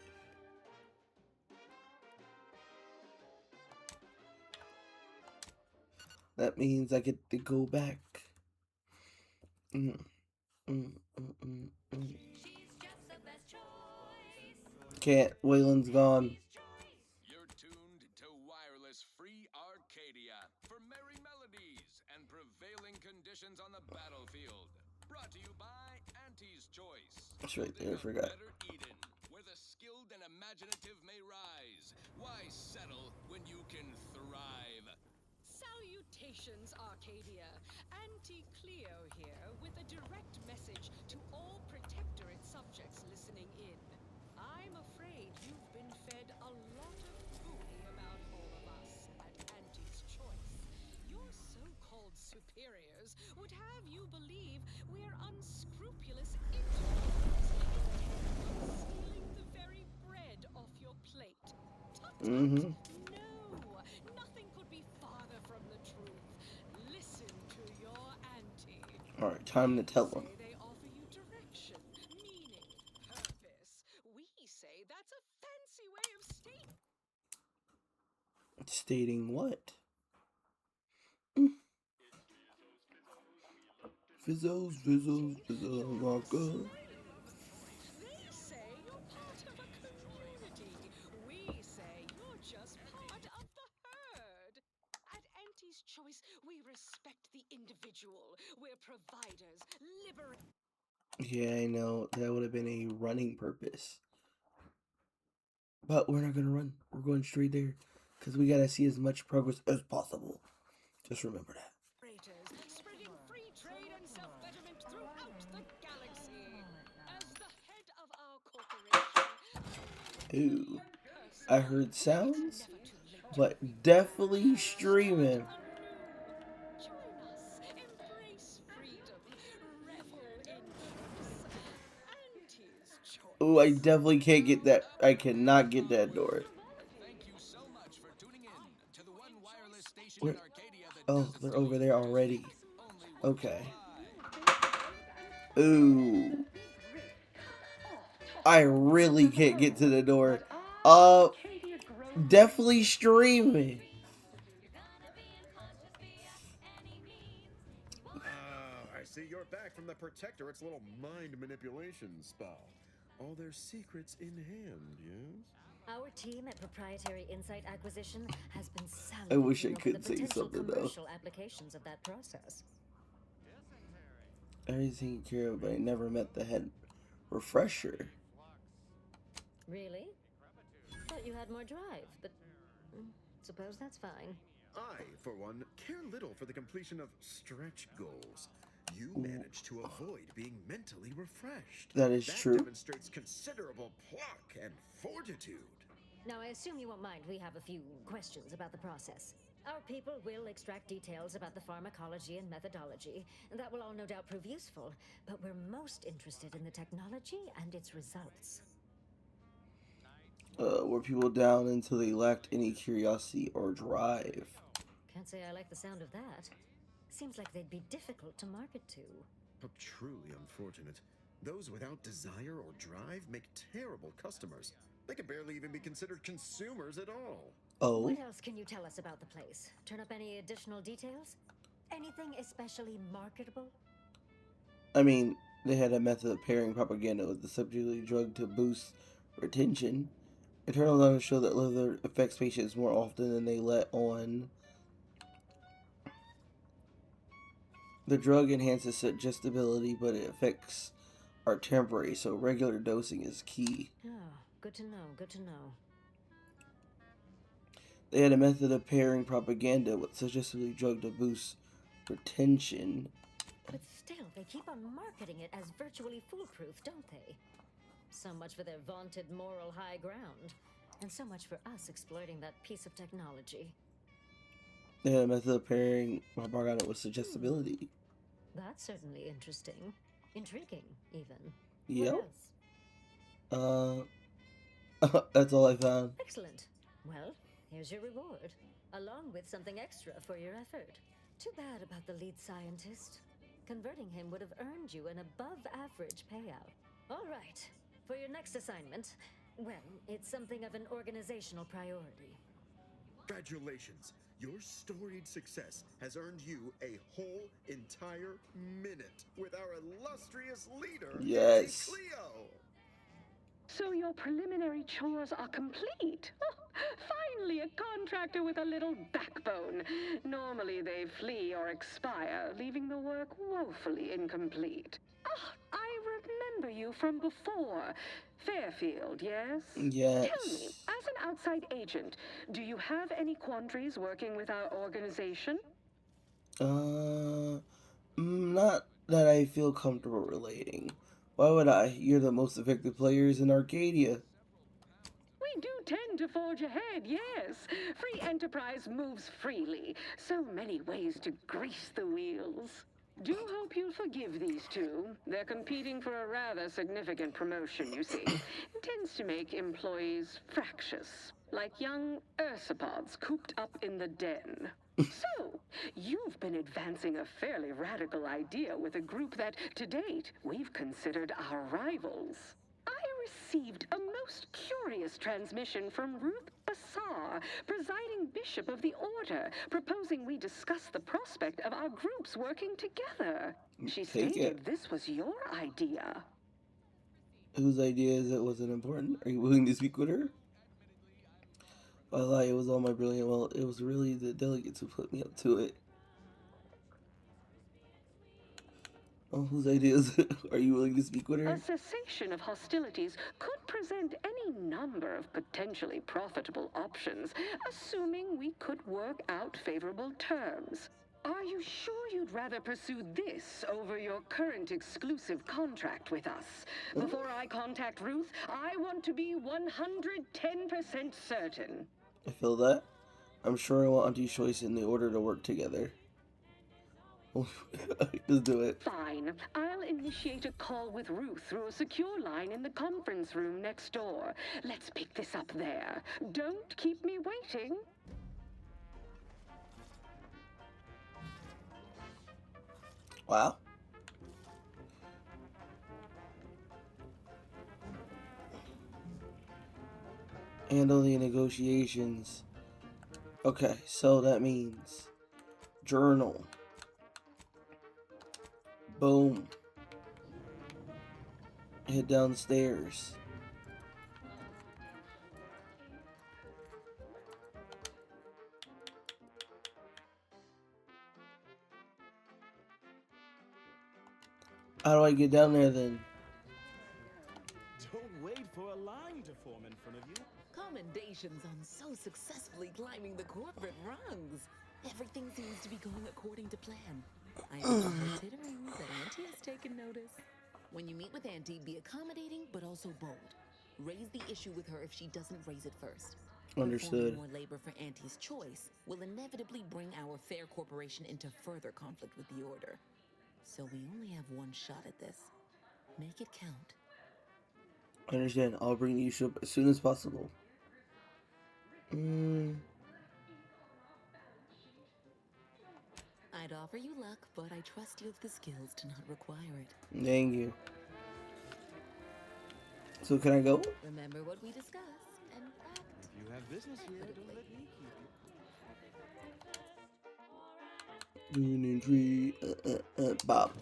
That means I get to go back. Mm, mm, mm, mm, mm. Can't. Waylon's gone. You're tuned to Wireless Free Arcadia for merry melodies and prevailing conditions on the battlefield. Brought to you by Auntie's Choice. It's right Building there. I a forgot. better Eden, where the skilled and imaginative may rise. Why settle when you can thrive? Salutations, Arcadia. Auntie Cleo here with a direct message to all Protectorate subjects listening in. I'm afraid you've been fed a lot of hooey about all of us at Auntie's Choice. Your so-called superiors would have you believe we're unscrupulous interlopers intent on stealing the very bread off your plate. Tut-tut! Mm-hmm. No! Nothing could be farther from the truth. Listen to your auntie. Alright, time to tell him. Say they offer you direction, meaning, purpose. We say that's a fancy way of Stating what? Fizzles, fizzles, fizzles, rocker. They say you're part of a community. We say you're just part of the herd. At Auntie's Choice, we respect the individual. We're providers, liberators. Yeah, I know. That would have been a running purpose. But we're not gonna run. We're going straight there. Because we gotta see as much progress as possible. Just remember that. Spreading free trade and self-betterment throughout the galaxy. As the head of our corporation, Ooh. I heard sounds, but definitely streaming. join us, embrace freedom, revel in choice. Auntie's Choice. Ooh, I definitely can't get that. I cannot get that door. Thank you so much for tuning in to the one wireless station Where? in Arcadia that Oh, doesn't they're steal over your there data already. speeds. Only one Okay. fly. Ooh. I really can't get to the door. Definitely streaming. I see you're back from the Protectorate's little mind manipulation spell. All their secrets in hand, yes? Our team at Proprietary Insight Acquisition has been I wish I salivating over the could say potential something though. commercial applications of that process. Everything care of, but I never met the head refresher. Really? Thought you had more drive, but suppose that's fine. I, for one, care little for the completion of stretch goals. You managed to avoid being mentally refreshed. That is true. Demonstrates considerable pluck and fortitude. Now, I assume you won't mind we have a few questions about the process. Our people will extract details about the pharmacology and methodology, and that will all no doubt prove useful, but we're most interested in the technology and its results. Were people down until they lacked any curiosity or drive? Can't say I like the sound of that. Seems like they'd be difficult to market to. How truly unfortunate. Those without desire or drive make terrible customers. They could barely even be considered consumers at all. Oh? What else can you tell us about the place? Turn up any additional details? Anything especially marketable? I mean, they had a method of pairing propaganda with the subjectively drug to boost retention. Internal numbers show that leather affects patients more often than they let on. The drug enhances suggestibility, but it affects are temporary, so regular dosing is key. Oh, good to know, good to know. They had a method of pairing propaganda with suggestively drug to boost retention. But still, they keep on marketing it as virtually foolproof, don't they? So much for their vaunted moral high ground, and so much for us exploiting that piece of technology. They had a method of pairing propaganda with suggestibility. That's certainly interesting. Intriguing, even. Yep. What else? That's all I found. Excellent. Well, here's your reward, along with something extra for your effort. Too bad about the lead scientist. Converting him would have earned you an above average payout. All right, for your next assignment, well, it's something of an organizational priority. Congratulations. Your storied success has earned you a whole entire minute with our illustrious leader, Auntie Yes. Cleo. So your preliminary chores are complete. Finally, a contractor with a little backbone. Normally they flee or expire, leaving the work woefully incomplete. I remember you from before. Fairfield, yes? Yes. Tell me, as an outside agent, do you have any quandaries working with our organization? Not that I feel comfortable relating. Why would I? You're the most effective players in Arcadia. We do tend to forge ahead, yes. Free enterprise moves freely. So many ways to grease the wheels. Do hope you'll forgive these two. They're competing for a rather significant promotion, you see. It tends to make employees fractious, like young ursopods cooped up in the den. So, you've been advancing a fairly radical idea with a group that, to date, we've considered our rivals. I received a most curious transmission from Ruth Bassar, presiding bishop of the order, proposing we discuss the prospect of our groups working together. She Take stated it. this was your idea. Whose idea is it wasn't important? Are you willing to speak with her? I lied, it was all my brilliant. Well, it was really the delegates who put me up to it. Oh, whose idea is it? Are you willing to speak with A her? cessation of hostilities could present any number of potentially profitable options, assuming we could work out favorable terms. Are you sure you'd rather pursue this over your current exclusive contract with us? Before I contact Ruth, I want to be 110% certain. I feel that. I'm sure I want Auntie's choice in the order to work together. Just do it. Fine. I'll initiate a call with Ruth through a secure line in the conference room next door. Let's pick this up there. Don't keep me waiting. Wow. Handle the negotiations. Okay, so that means journal. Boom. Head downstairs. How do I get down there then? Don't wait for a line to form in front of you. Commendations on so successfully climbing the corporate rungs. Everything seems to be going according to plan. I have her tittering that Auntie has taken notice. When you meet with Auntie, be accommodating but also bold. Raise the issue with her if she doesn't raise it first. Understood. Performing more labor for Auntie's choice will inevitably bring our fair corporation into further conflict with the Order. So we only have one shot at this. Make it count. I understand. I'll bring the issue up as soon as possible. I'd offer you luck, but I trust you have the skills to not require it. Thank you. So can I go? Remember what we discussed and act. If you have business here, don't let me keep you. Union tree. Bob.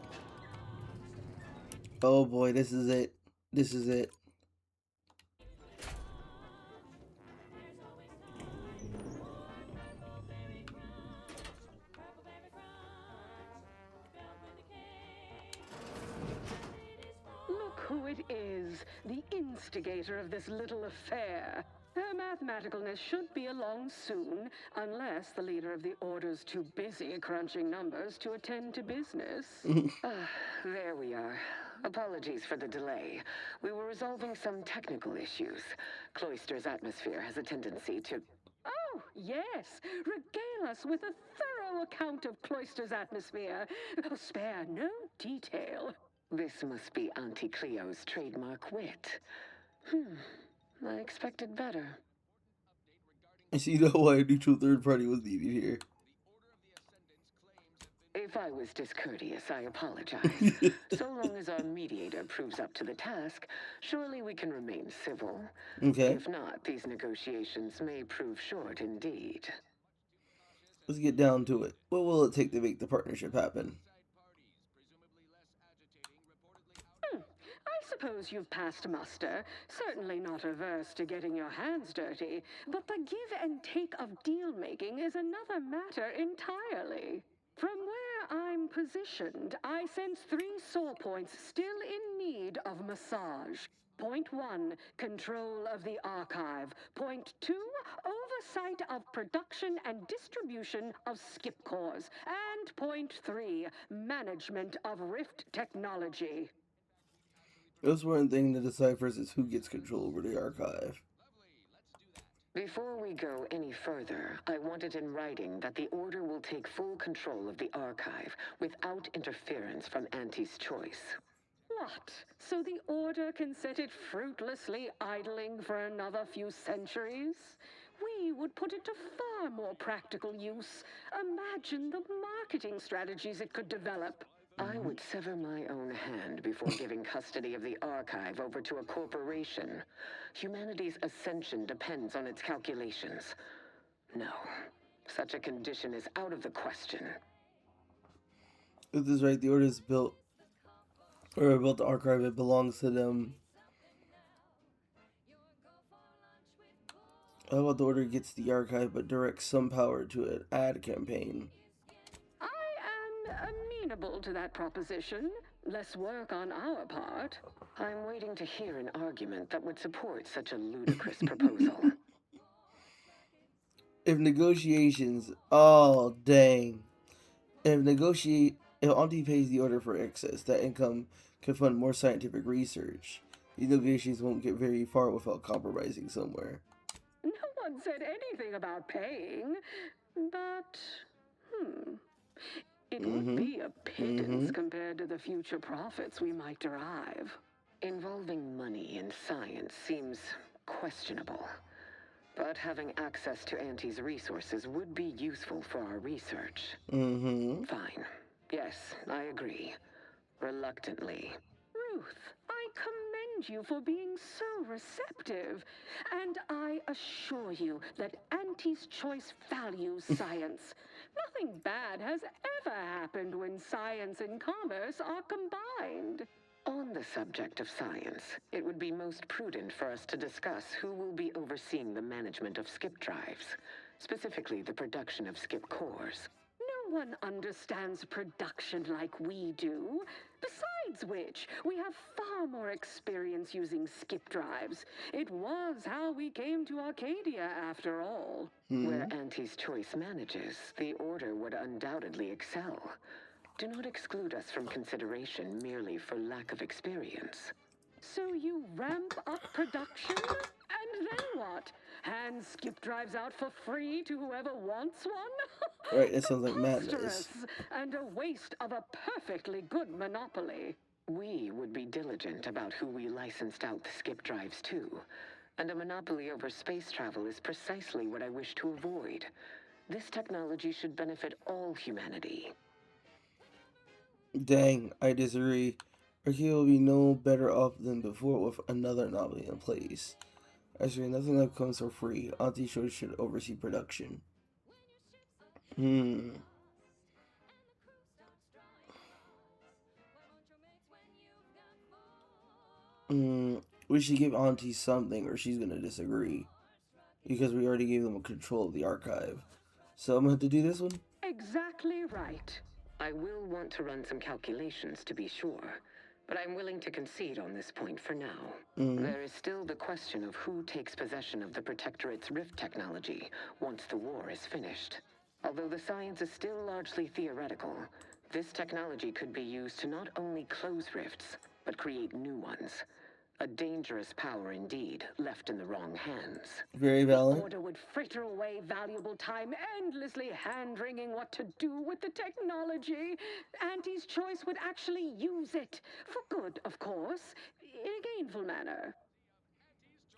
Oh boy, this is it. This is it. Look who it is, the instigator of this little affair. Her mathematicalness should be along soon, unless the leader of the Order's too busy crunching numbers to attend to business. There we are. Apologies for the delay. We were resolving some technical issues. Cloister's atmosphere has a tendency to... Oh, yes! Regale us with a thorough account of Cloister's atmosphere. Oh, spare no detail. This must be Auntie Cleo's trademark wit. I expected better. I see now why a neutral third party was needed here. If I was discourteous, I apologize. So long as our mediator proves up to the task, surely we can remain civil. Okay. If not, these negotiations may prove short indeed. Let's get down to it. What will it take to make the partnership happen? I suppose you've passed muster. Certainly not averse to getting your hands dirty. But the give and take of deal making is another matter entirely. From where I'm positioned, I sense three sore points still in need of massage. Point 1, control of the archive. Point 2, oversight of production and distribution of skip cores. And point 3, management of Rift technology. The most important thing to decipher is who gets control over the archive. Before we go any further, I want it in writing that the Order will take full control of the archive without interference from Auntie's choice. What? So the Order can set it fruitlessly idling for another few centuries? We would put it to far more practical use. Imagine the marketing strategies it could develop. I would sever my own hand before giving custody of the archive over to a corporation. Humanity's ascension depends on its calculations. No, such a condition is out of the question. If this is right, the Order is built the archive. It belongs to them. How about the Order gets the archive but directs some power to an ad campaign? I am amenable to that proposition. Less work on our part. I'm waiting to hear an argument that would support such a ludicrous proposal. If negotiations, oh dang! If Auntie pays the Order for excess, that income can fund more scientific research. These negotiations won't get very far without compromising somewhere. No one said anything about paying, but, it would be a pittance compared to the future profits we might derive. Involving money in science seems questionable, but having access to Auntie's resources would be useful for our research. Fine. Yes, I agree. Reluctantly. Ruth, I commend you for being so receptive. And I assure you that Auntie's choice values science. Nothing bad has ever happened when science and commerce are combined. On the subject of science, it would be most prudent for us to discuss who will be overseeing the management of skip drives, specifically the production of skip cores. No one understands production like we do. Besides which, we have far more experience using skip drives. It was how we came to Arcadia, after all. Where Auntie's choice manages, the Order would undoubtedly excel. Do not exclude us from consideration merely for lack of experience. So you ramp up production? And then what? Hand skip drives out for free to whoever wants one? Right, that sounds like madness. Preposterous, and a waste of a perfectly good monopoly. We would be diligent about who we licensed out the skip drives to. And a monopoly over space travel is precisely what I wish to avoid. This technology should benefit all humanity. Dang, I disagree. Arcadia will be no better off than before with another anomaly in place. Actually, nothing that comes for free. Auntie should oversee production. We should give Auntie something or she's gonna disagree. Because we already gave them control of the archive. So I'm gonna have to do this one? Exactly right. I will want to run some calculations to be sure, but I'm willing to concede on this point for now. There is still the question of who takes possession of the Protectorate's rift technology once the war is finished. Although the science is still largely theoretical, this technology could be used to not only close rifts, but create new ones. A dangerous power indeed, left in the wrong hands. Very valid. The Order would fritter away valuable time endlessly hand-wringing what to do with the technology. Auntie's choice would actually use it. For good, of course. In a gainful manner.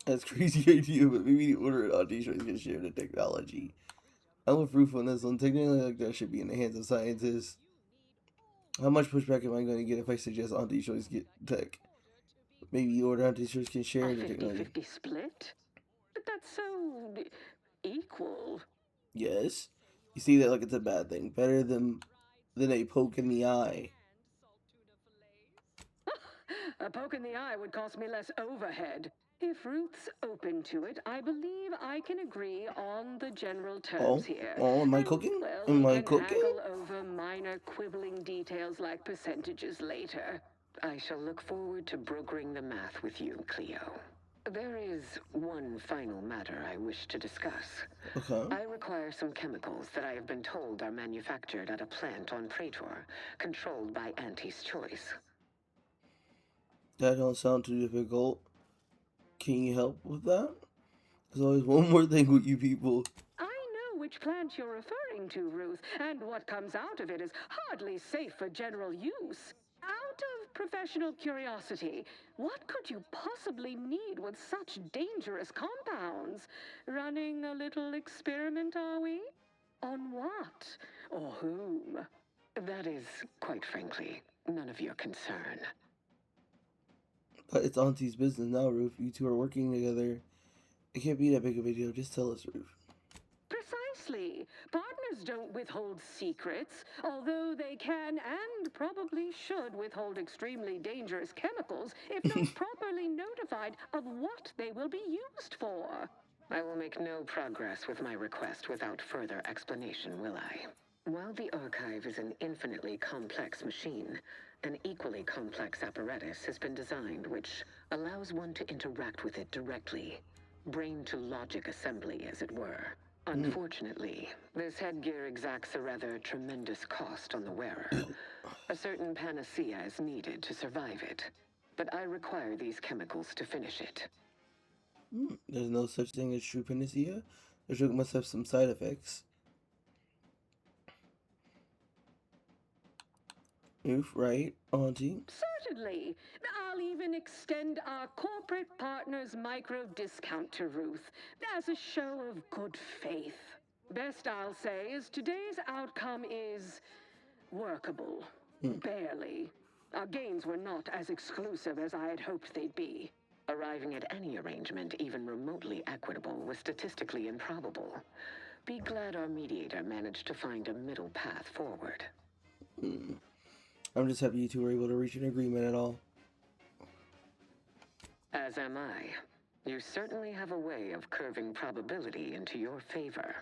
That's a crazy idea, but maybe the order and Auntie Choice can share the technology. I'm with Roof on this one. Technically, like that should be in the hands of scientists. How much pushback am I going to get if I suggest Auntie Choice get tech? Maybe order Auntie Choice can A share the technology. 50-50 split? But that's so equal. Yes. You see that like it's a bad thing. Better than a poke in the eye. A poke in the eye would cost me less overhead. If Ruth's open to it, I believe I can agree on the general terms here. Am I And, cooking? well, Am we I can cooking? haggle over minor quibbling details like percentages later. I shall look forward to brokering the math with you, Cleo. There is one final matter I wish to discuss. Okay. I require some chemicals that I have been told are manufactured at a plant on Praetor, controlled by Auntie's Choice. That don't sound too difficult. Can you help with that? There's always one more thing with you people. I know which plant you're referring to, Ruth, and what comes out of it is hardly safe for general use. Out of professional curiosity, what could you possibly need with such dangerous compounds? Running a little experiment, are we? On what? Or whom? That is, quite frankly, none of your concern. But it's Auntie's business now, Roof. You two are working together. It can't be that big of a deal. Just tell us, Roof. Precisely. Partners don't withhold secrets, although they can and probably should withhold extremely dangerous chemicals if not properly notified of what they will be used for. I will make no progress with my request without further explanation, will I? While the archive is an infinitely complex machine, an equally complex apparatus has been designed which allows one to interact with it directly. Brain-to-logic assembly, as it were. Unfortunately, this headgear exacts a rather tremendous cost on the wearer. A certain panacea is needed to survive it, but I require these chemicals to finish it. There's no such thing as true panacea. The drug must have some side effects. Roof, right, Auntie? Certainly. I'll even extend our corporate partner's micro discount to Ruth as a show of good faith. Best I'll say is today's outcome is workable. Barely. Our gains were not as exclusive as I had hoped they'd be. Arriving at any arrangement even remotely equitable was statistically improbable. Be glad our mediator managed to find a middle path forward. I'm just happy you two were able to reach an agreement at all. As am I. You certainly have a way of curving probability into your favor.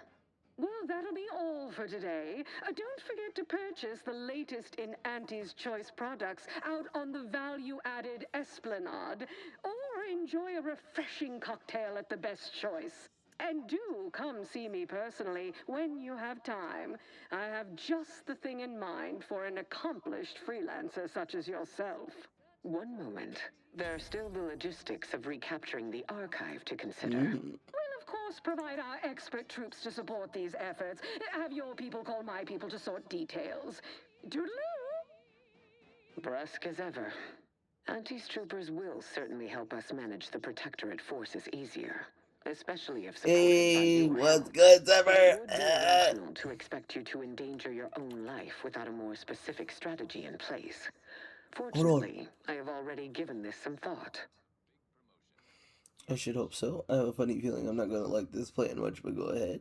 Well, that'll be all for today. Don't forget to purchase the latest in Auntie's Choice products out on the value-added Esplanade, or enjoy a refreshing cocktail at the Best Choice. And do come see me personally when you have time. I have just the thing in mind for an accomplished freelancer such as yourself. One moment. There are still the logistics of recapturing the archive to consider. We'll, of course, provide our expert troops to support these efforts. Have your people call my people to sort details. Toodaloo! Brusque as ever. Auntie's troopers will certainly help us manage the Protectorate forces easier. Especially if supported by your What's help. good, Zephyr? It would be irrational to expect you to endanger your own life without a more specific strategy in place. Fortunately, I have already given this some thought. I should hope so. I have a funny feeling I'm not gonna like this plan much, but go ahead.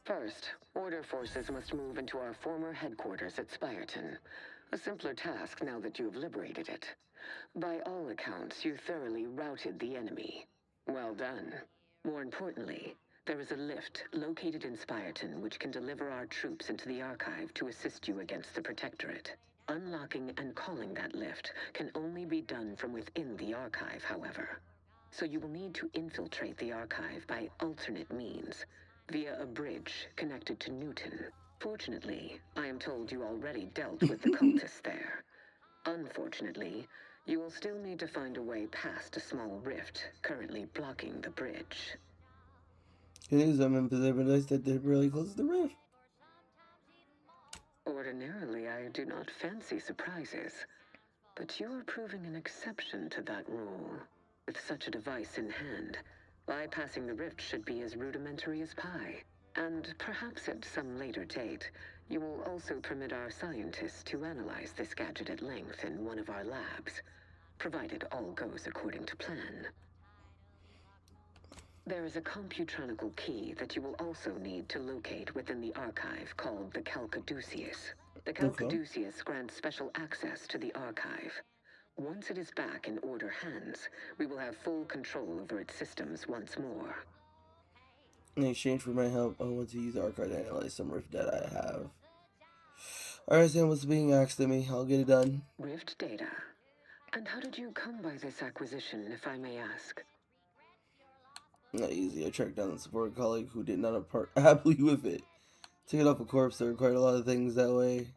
First, Order forces must move into our former headquarters at Spyreton. A simpler task now that you have liberated it. By all accounts, you thoroughly routed the enemy. Well done. More importantly, there is a lift located in Spyreton which can deliver our troops into the archive to assist you against the Protectorate. Unlocking and calling that lift can only be done from within the archive, however. So you will need to infiltrate the archive by alternate means, via a bridge connected to Newton. Fortunately, I am told you already dealt with the cultists there. Unfortunately, you will still need to find a way past a small rift currently blocking the bridge. It is, I'm realized that they're really close to the rift. Ordinarily, I do not fancy surprises. But you are proving an exception to that rule. With such a device in hand, bypassing the rift should be as rudimentary as pie. And perhaps at some later date, you will also permit our scientists to analyze this gadget at length in one of our labs, provided all goes according to plan. There is a computronical key that you will also need to locate within the archive called the Calcaduceus. The Calcaduceus grants special access to the archive. Once it is back in order hands, we will have full control over its systems once more. In exchange for my help, I want to use the archive to analyze some rift data I have. I understand what's being asked of me. I'll get it done. Rift data? And how did you come by this acquisition, if I may ask? Not easy. I tracked down the support colleague who did not part happily with it. Taking off a corpse, there were quite a lot of things that way.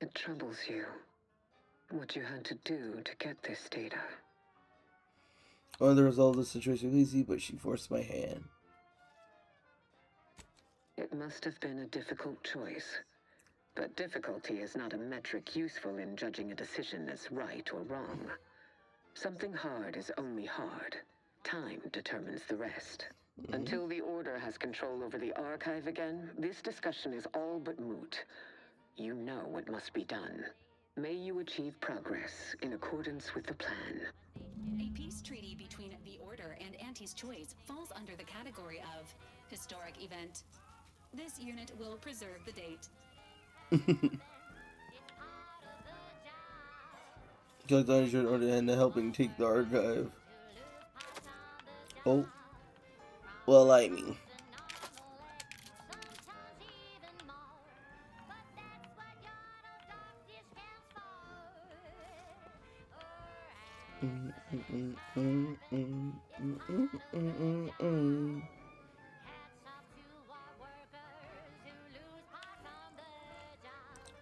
It troubles you. What you had to do to get this data. I wanted to resolve the situation easy, but she forced my hand. It must have been a difficult choice. But difficulty is not a metric useful in judging a decision as right or wrong. Something hard is only hard. Time determines the rest. Until the Order has control over the archive again, this discussion is all but moot. You know what must be done. May you achieve progress in accordance with the plan. A peace treaty between the Order and Auntie's Choice falls under the category of historic event. This unit will preserve the date. Collect the uninsured order and helping take the archive. Oh. Well, I mean.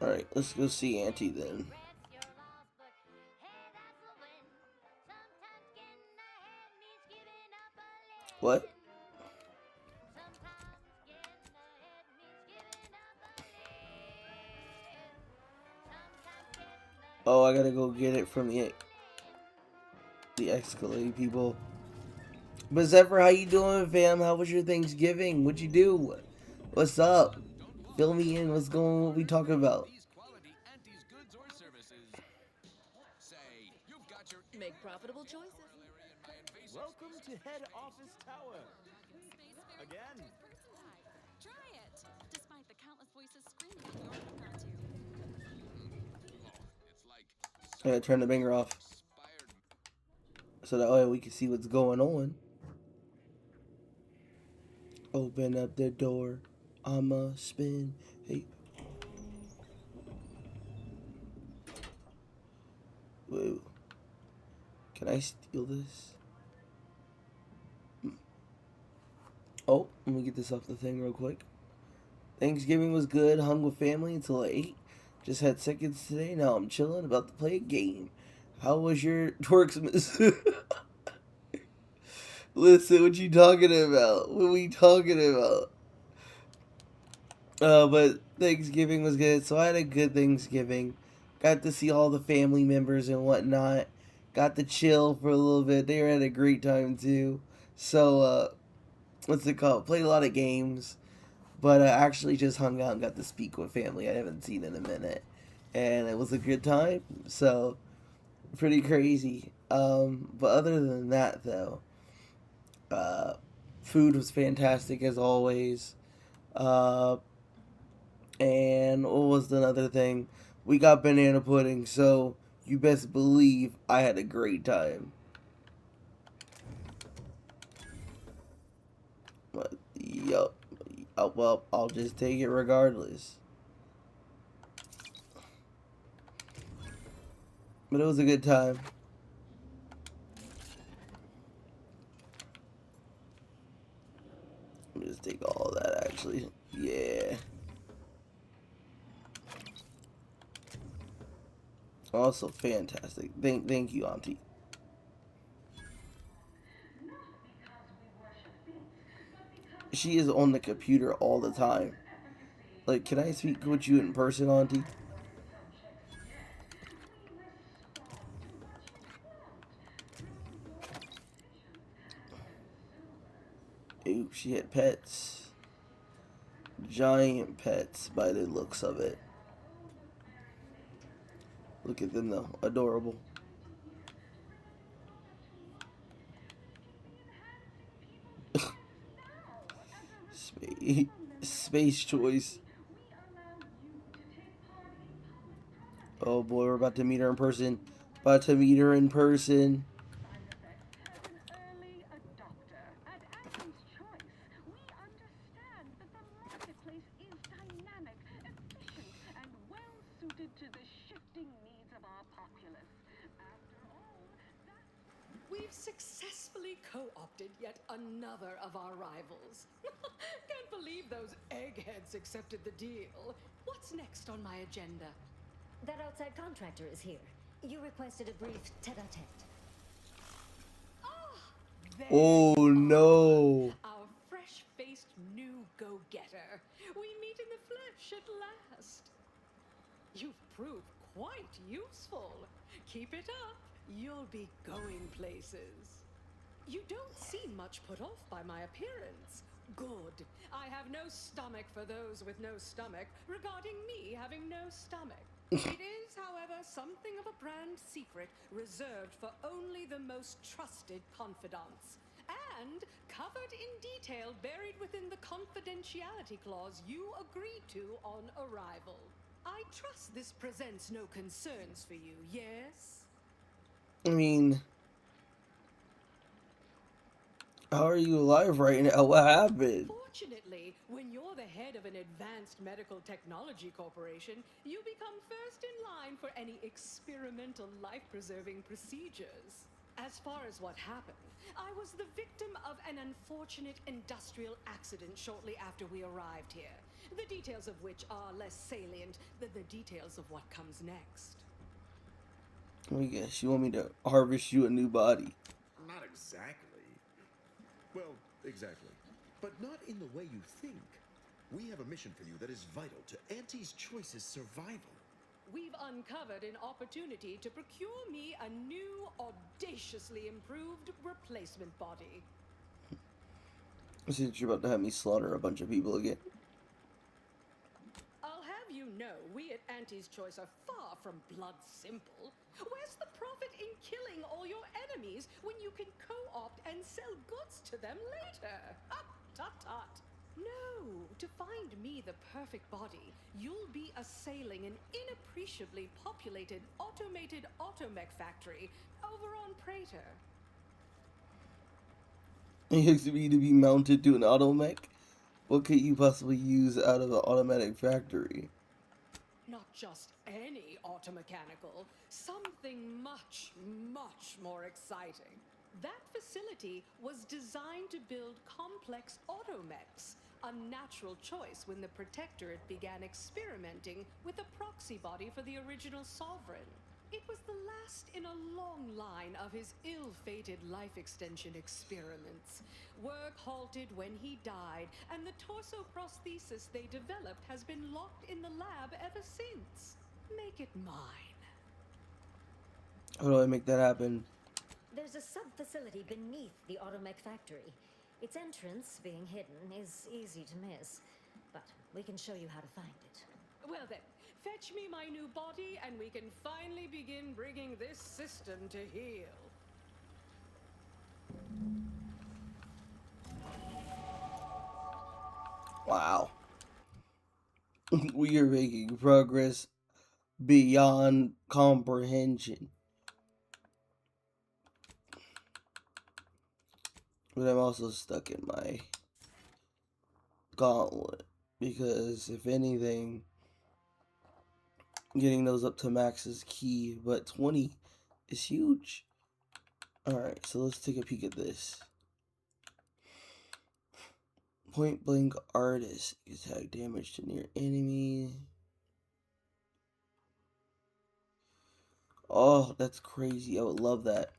Alright, let's go see Auntie then. What? Oh, I gotta go get it from the Escalade people. But Zephyr, how you doing, fam? How was your Thanksgiving? What'd you do? What's up? Fill me in. What's going on? What we talking about? Make profitable choices. Welcome to Head Office Tower. Again. Try it, despite the countless voices screaming at your not to. I gotta turn the banger off so that way we can see what's going on. Open up the door. I'ma spin. Hey. Whoa. Can I steal this? Oh, let me get this off the thing real quick. Thanksgiving was good. Hung with family until 8. Just had seconds today. Now I'm chilling, about to play a game. How was your Twerksmas? Listen, what you talking about? What we talking about? But Thanksgiving was good. So I had a good Thanksgiving. Got to see all the family members and whatnot. Got to chill for a little bit. They were at a great time too. So, what's it called? Played a lot of games. But I actually just hung out and got to speak with family I haven't seen in a minute. And it was a good time. So, pretty crazy. But other than that, though, food was fantastic as always. And what was another thing? We got banana pudding, so you best believe I had a great time. But, yup. Well, I'll just take it regardless. But it was a good time. Let me just take all of that, actually. Yeah. Also fantastic. Thank you, Auntie. She is on the computer all the time. Like, can I speak with you in person, Auntie? She had pets. Giant pets by the looks of it. Look at them though. Adorable. Space choice. Oh boy, we're about to meet her in person. About to meet her in person. Early adopter at Auntie's choice. We understand that the marketplace is dynamic, efficient, and well suited to the shifting needs of our populace. After all, We've successfully co-opted yet another of our rivals. Can't believe those eggheads accepted the deal. What's next on my agenda? That outside contractor is here. You requested a brief tete-a-tete. There Oh you no. are, our fresh-faced new go-getter. We meet in the flesh at last. You've proved quite useful. Keep it up. You'll be going places. You don't seem much put off by my appearance. Good. I have no stomach for those with no stomach regarding me having no stomach. It is, however, something of a brand secret reserved for only the most trusted confidants. And covered in detail buried within the confidentiality clause you agreed to on arrival. I trust this presents no concerns for you, yes? I mean, how are you alive right now? What happened? Fortunately, when you're the head of an advanced medical technology corporation, you become first in line for any experimental life-preserving procedures. As far as what happened, I was the victim of an unfortunate industrial accident shortly after we arrived here, the details of which are less salient than the details of what comes next. I guess you want me to harvest you a new body. Not exactly. Well, exactly. But not in the way you think. We have a mission for you that is vital to Auntie's Choice's survival. We've uncovered an opportunity to procure me a new, audaciously improved replacement body. Since you're about to have me slaughter a bunch of people again. I'll have you know, we at Auntie's Choice are far from blood simple. Where's the profit in killing all your enemies when you can co-opt and sell goods to them later? Ah, tut-tut. No, to find me the perfect body, you'll be assailing an inappreciably populated automated automech factory over on Prater. You expect me to be mounted to an automech? What could you possibly use out of an automatic factory? Not just any automechanical, something much, much more exciting. That facility was designed to build complex automechs, a natural choice when the Protectorate began experimenting with a proxy body for the original sovereign. It was the last in a long line of his ill-fated life extension experiments. Work halted when he died, and the torso prosthesis they developed has been locked in the lab ever since. Make it mine. How do I make that happen? There's a sub-facility beneath the automech factory. Its entrance, being hidden, is easy to miss. But we can show you how to find it. Well then, fetch me my new body and we can finally begin bringing this system to heel. Wow. We are making progress beyond comprehension. But I'm also stuck in my gauntlet. Because if anything, getting those up to max is key. But 20 is huge. Alright, so let's take a peek at this. Point blank artist. Attack damage to near enemy. Oh, that's crazy. I would love that.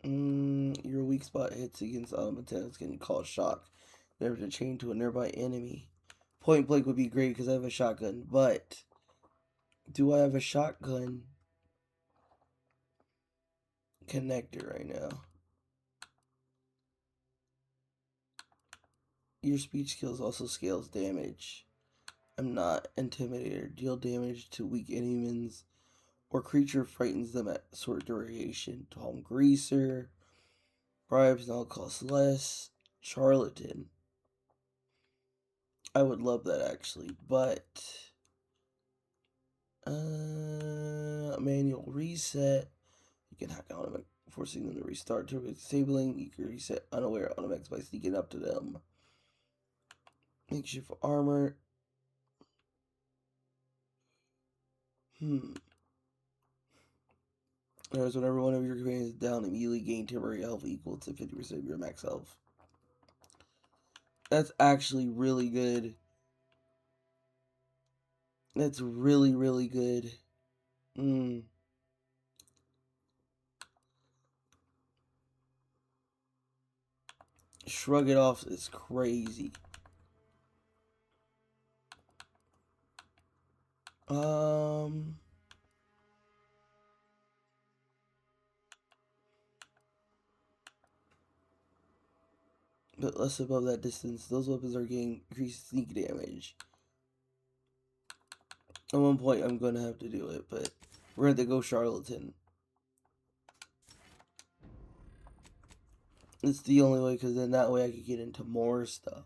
Your weak spot hits against automatons can cause shock. Never to chain to a nearby enemy. Point blank would be great because I have a shotgun, but do I have a shotgun connector right now? Your speech skills also scales damage. I'm not intimidator. Deal damage to weak enemies or creature frightens them at short duration. Tom Greaser. Bribes now cost less. Charlatan. I would love that actually, but manual reset. You can hack automatic, forcing them to restart. To disabling, you can reset unaware automatics by sneaking up to them. Makeshift armor. Whereas whenever one of your companions is down, immediately gain temporary health equal to 50% of your max health. That's actually really good. That's really, really good. Shrug it off is crazy. But less above that distance, those weapons are getting increased sneak damage. At one point, I'm going to have to do it, but we're going to go Charlatan. It's the only way, because then that way I could get into more stuff.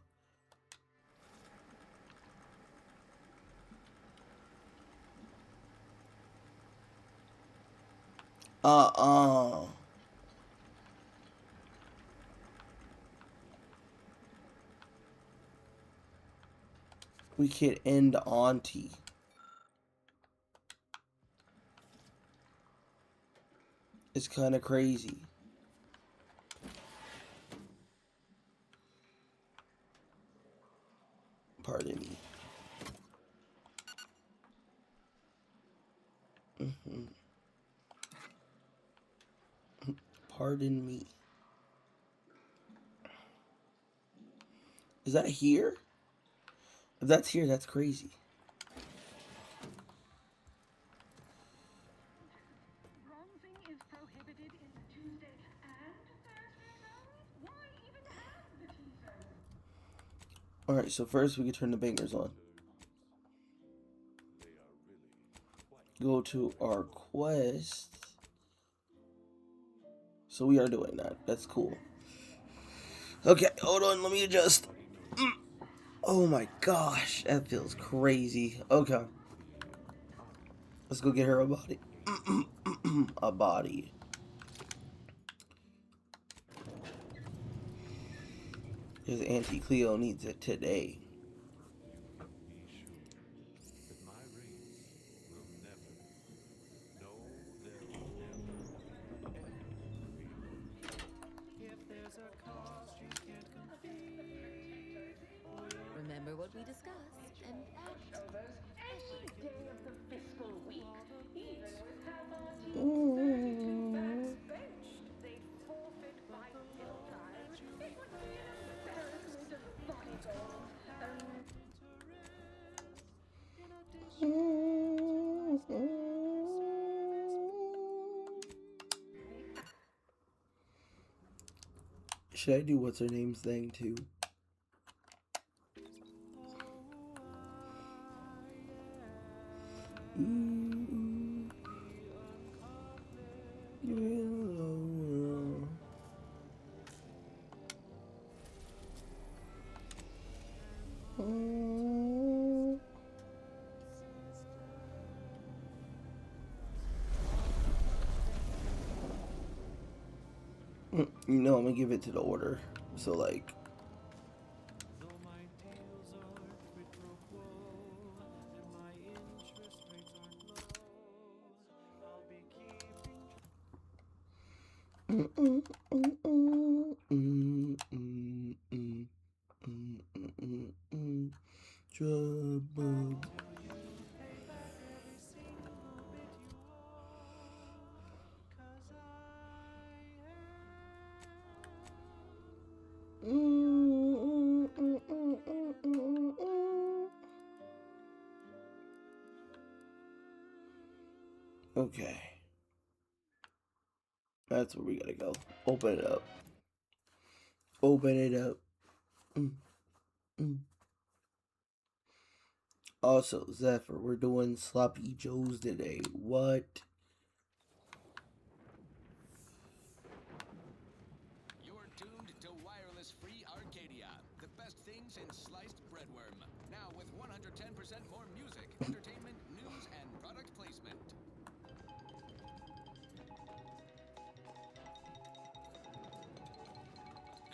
We can't end Auntie. It's kind of crazy. Pardon me. Pardon me. Is that here? If that's here, that's crazy. Bronzing is prohibited in the Tuesday and Thursday zones? Why even have the T-zone? Alright, so first we can turn the bangers on. Go to our quest. So we are doing that. That's cool. Okay, hold on. Let me adjust. Oh my gosh. That feels crazy. Okay. Let's go get her a body. A body. Because Auntie Cleo needs it today. Remember what we discussed and act. Any day of the fiscal week, even with half our team's 32 backs benched, they'd forfeit by mealtime. It would be an embarrassment of body gold. Should I do what's her name's thing too? You know, I'm gonna give it to the order. So, like, trouble. Okay. That's where we gotta go. Open it up. Open it up. Mm. Also, Zephyr, we're doing Sloppy Joes today. What? You're tuned to Wireless Free Arcadia, the best thing since sliced breadworm. Now with 110% more music, entertainment, news, and product placement.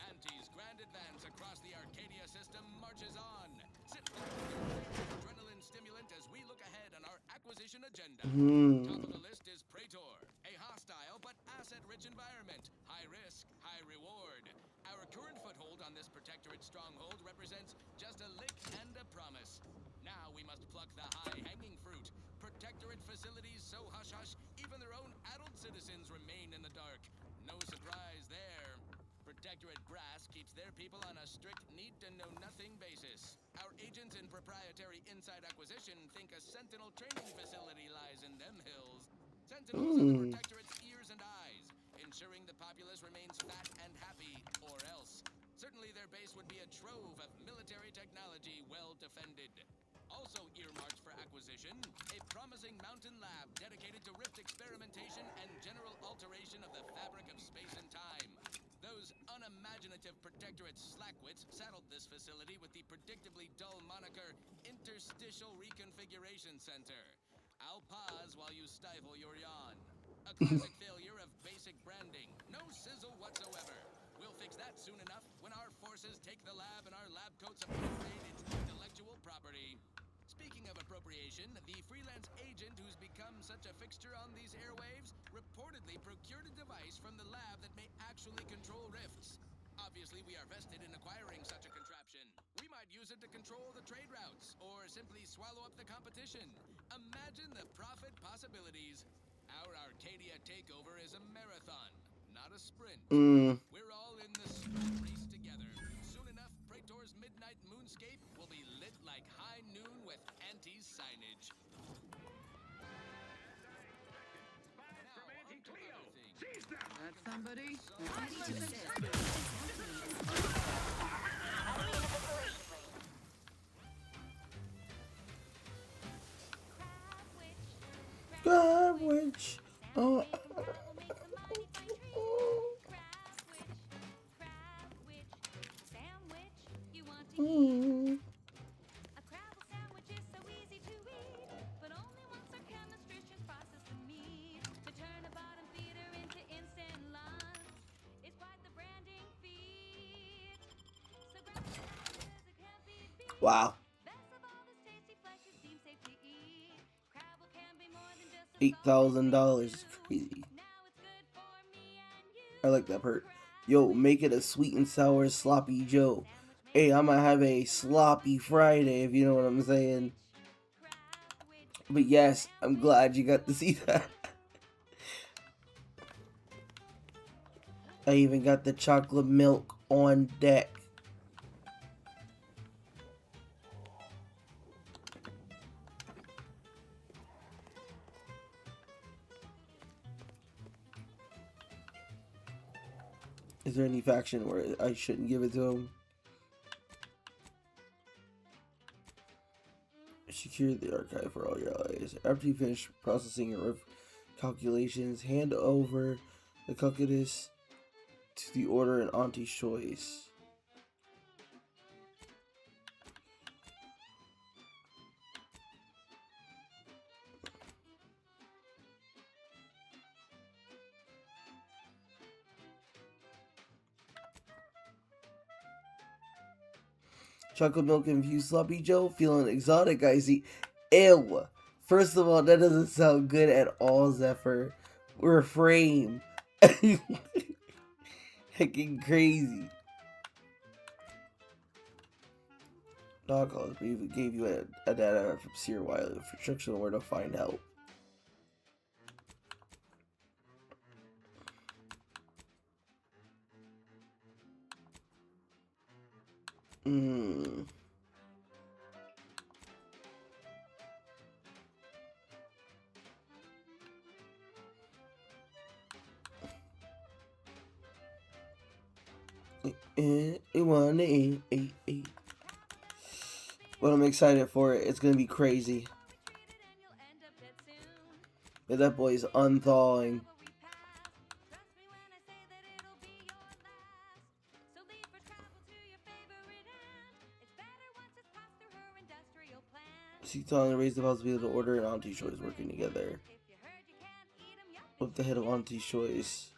Auntie's grand advance across the Arcadia system marches on. Sit back with your favorite adrenaline stimulant as we look ahead on our acquisition agenda. Top of the list is Praetor, a hostile but asset-rich environment. High risk, high reward. Our current foothold on this protectorate stronghold represents just a lick and a promise. Now we must pluck the high-hanging fruit. Protectorate facilities so hush-hush, even their own adult citizens remain in the dark. No surprise there. Protectorate brass keeps their people on a strict need-to-know-nothing basis. Our agents in proprietary inside acquisition think a Sentinel training facility lies in them hills. Sentinels are the Protectorate's ears and eyes, ensuring the populace remains fat and happy, or else. Certainly their base would be a trove of military technology well defended. Also earmarked for acquisition, a promising mountain lab dedicated to rift experimentation and general alteration of the fabric of space and time. Those unimaginative Protectorate slackwits saddled this facility with the predictably dull moniker Interstitial Reconfiguration Center. I'll pause while you stifle your yawn. A classic failure of basic branding. No sizzle whatsoever. We'll fix that soon enough when our forces take the lab and our lab coats appropriate its intellectual property. Speaking of appropriation, the freelance agent who's become such a fixture on these airwaves reportedly procured a device from the lab that may actually control rifts. Obviously, we are vested in acquiring such a contraption. We might use it to control the trade routes, or simply swallow up the competition. Imagine the profit possibilities. Our Arcadia takeover is a marathon, not a sprint. We're all in the race together. Soon enough, Praetor's midnight moonscape will be lit like high noon with Auntie's signage. That's somebody? God, witch. Oh. Mm. A Crabble sandwich is so easy to eat, but only once our chemistricians process the meat to turn a bottom feeder into instant lunch. It's quite the branding feat. So grab it now because it can't be beat. Wow. Best of all, this tasty flesh is deemed safe to eat. Crabble can be more than just a $8,000 is crazy. I like that part. Yo, make it a sweet and sour sloppy Joe. Hey, I might have a sloppy Friday, if you know what I'm saying. But yes, I'm glad you got to see that. I even got the chocolate milk on deck. Is there any faction where I shouldn't give it to him? Secure the archive for all your allies. After you finish processing your calculations, hand over the calculus to the order in Auntie's choice. Chocolate milk infused sloppy Joe, feeling exotic, I see. Ew. First of all, that doesn't sound good at all, Zephyr. Refrain. Hecking crazy. Dog calls, we even gave you a data from Sierra Wiley for instruction on where to find help. It 1 8 8 8. But I'm excited for it. It's gonna be crazy. But that boy's unthawing. She's telling to raise the possibility to order and Auntie's Choice working together. With the head of Auntie's Choice.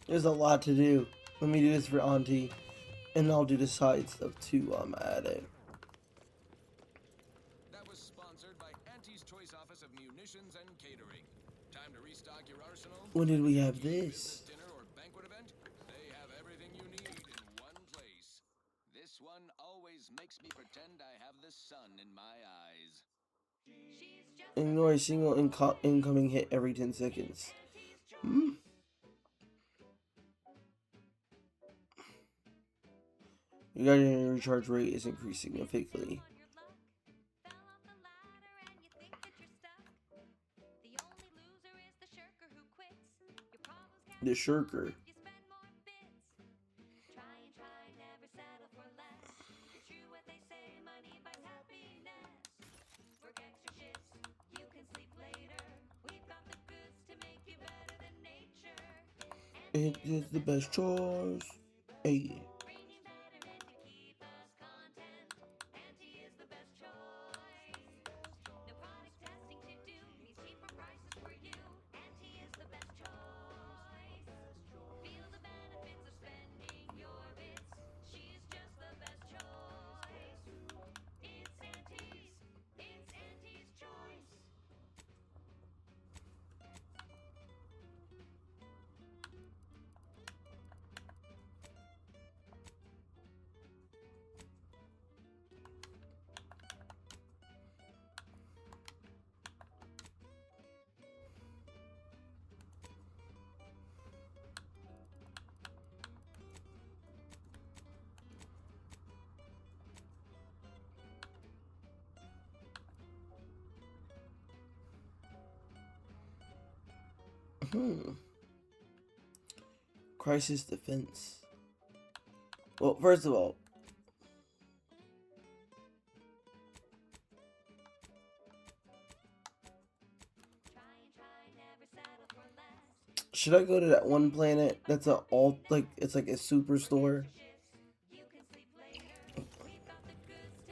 There's a lot to do. Let me do this for Auntie. And I'll do the side stuff too while I'm at it. That was sponsored by Auntie's Choice Office of Munitions and Catering. Time to restock your arsenal? When did we have this? Dinner or banquet event? They have everything you need in one place. This one always makes me pretend I have the sun in my eyes. Ignore a single incoming hit every 10 seconds. Your guardian recharge rate is increasing significantly. The shirker. It is the best choice. Hey. Crisis defense. Well, first of all, should I go to that one planet that's a all like it's like a superstore?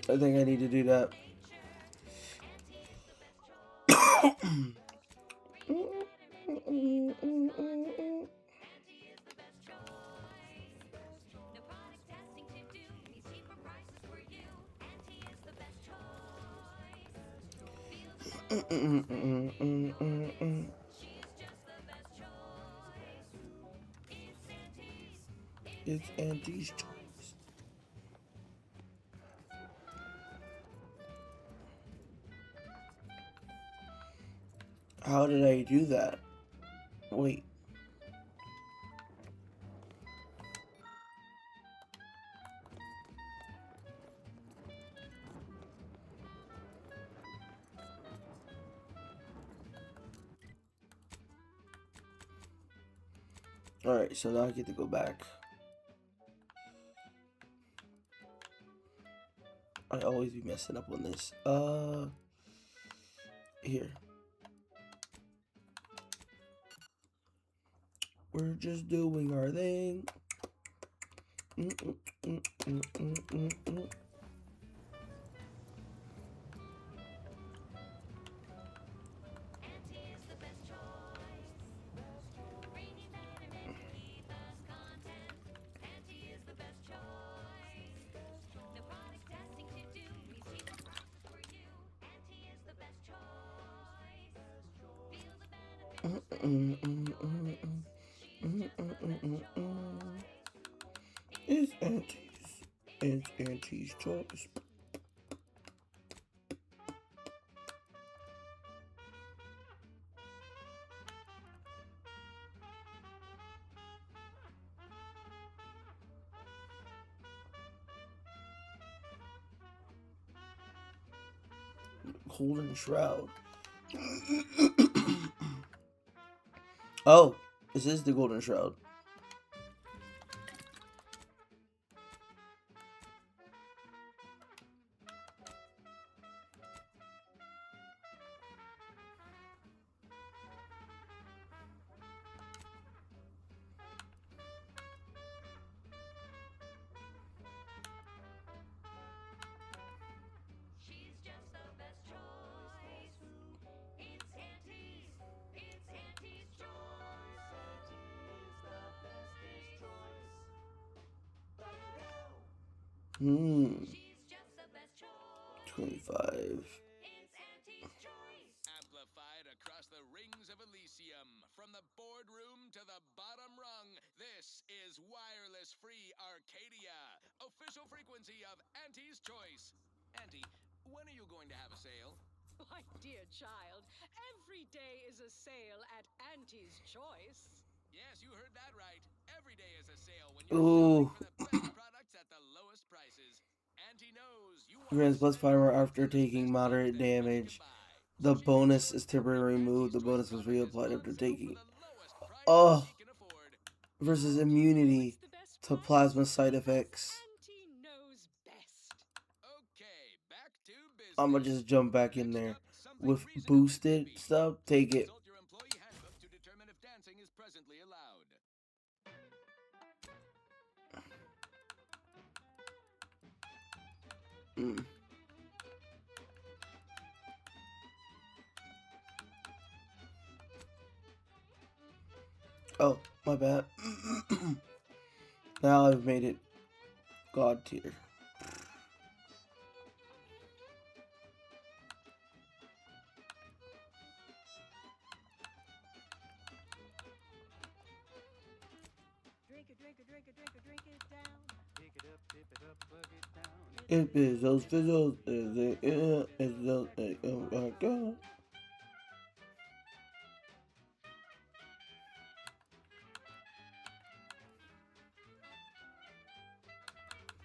I think I need to do that. It's Auntie's choice. How did I do that? Wait. Alright, so now I get to go back. I always be messing up on this. Here. We're just doing our thing. It's Auntie's choice. Golden Shroud. Oh, This is the Golden Shroud. She's just the best choice. It's Auntie's. It's Auntie's choice. Auntie's the bestest choice. She's just the best choice. 25. It's Auntie's choice. Amplified across the rings of Elysium, from the boardroom to the bottom rung, this is wireless free Arcadia, official frequency of Auntie's Choice. Auntie, when are you going to have a sale? My dear child, every day is a sale at Auntie's Choice. Yes, you heard that right. Every day is a sale when you're Ooh. shopping for the best products at the lowest prices. Auntie knows you want Grants to plus spend fiber more after to the taking best things moderate that money can damage. buy. The So she makes bonus sure is every temporarily removed. Auntie's The Choice bonus was product is reapplied on after sale for taking. the lowest price Oh, she can afford. versus How do you know immunity it's the best to price? plasma side Because effects. Auntie knows best. Okay, back to I'ma business. just jump back in Next there up, something with reasonably boosted tippy. stuff. Take it. Consult your employee handbook to determine if dancing is presently allowed. Mm. Oh, my bad. Now I've made it God tier. Drink it, drink it, drink it, drink it, drink it down. Pick it up, tip it up, plug it down. It fizzles, fizzles, is it? Oh my God.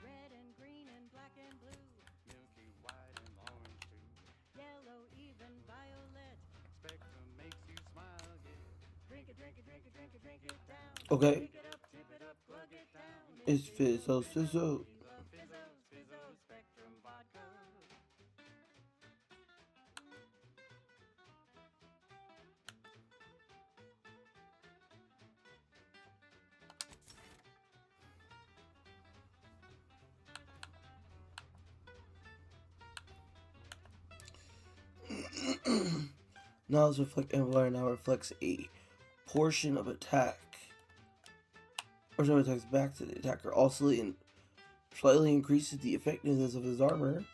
Red and green and black and blue. Milky white and orange too. Yellow, even violet. Spectrum makes you smile, yeah. Drink it, drink it, drink it, drink it, drink it down. Okay. Pick it up, tip it up, plug it down. It's fizzles, fizzles. We love Fizzos, Fizzos, Spectrum Vodka. Now let's reflect Amplifier now reflects a portion of attack. Or some attacks back to the attacker. Also slightly increases the effectiveness of his armor.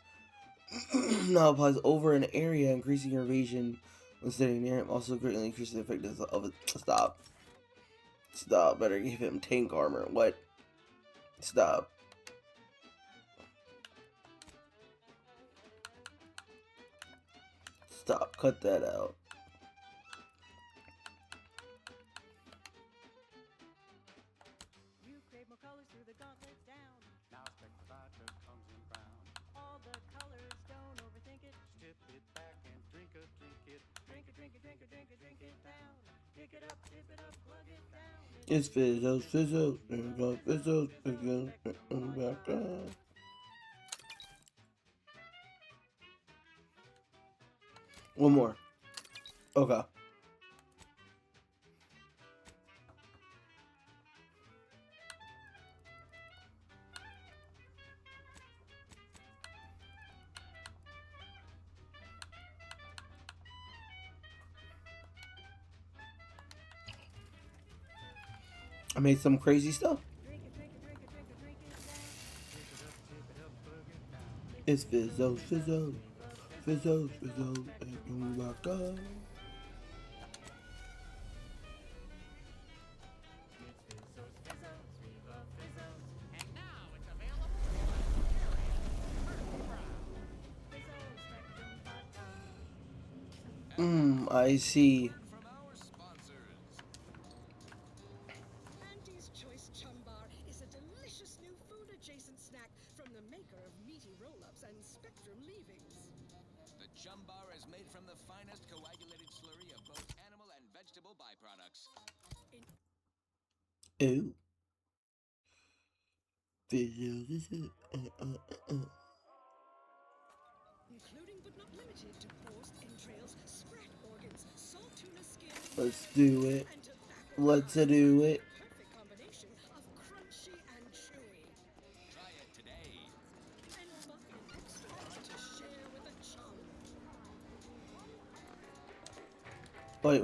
Now applies over an area, increasing your evasion when sitting near him. Also greatly increases the effectiveness of it. Stop. Stop. Better give him tank armor. What? Stop. Stop. Cut that out. You crave more colors through the gauntlet down. Now Spectrum Vodka comes in brown. All the colors, don't overthink it. Tip it back and drink it, drink it. Drink it, drink it, drink it, drink it, drink it down. Pick it up, tip it up, plug it down. It's fizzles, fizzles, fizzles, fizzles, fizzles, back up. One more. Okay. I made some crazy stuff. Drink it, drink it, drink it, drink it, drink it down. Pick it up, tip it up, plug it down. It's fizzles, fizzles, fizzles, fizzles, and back up. It's Fizzos, Fizzos, we love Fizzos. And now it's available in a mysterious purple brown. Fizzos, Spectrum Vodka. I see. Word from our sponsors. Auntie's Choice Chum Bar is a delicious new food-adjacent snack from the maker of meaty roll-ups and Spectrum leavings. The Chum Bar is made from the finest coagulated slurry of both animal and vegetable byproducts. Ooh. Including but not limited to paused entrails, spread organs, salt tuna skin, Let's do it. and tobacco Let's grass. do it. The perfect combination of crunchy and chewy. Try it today. And bucket extras to share with a chum. Wait.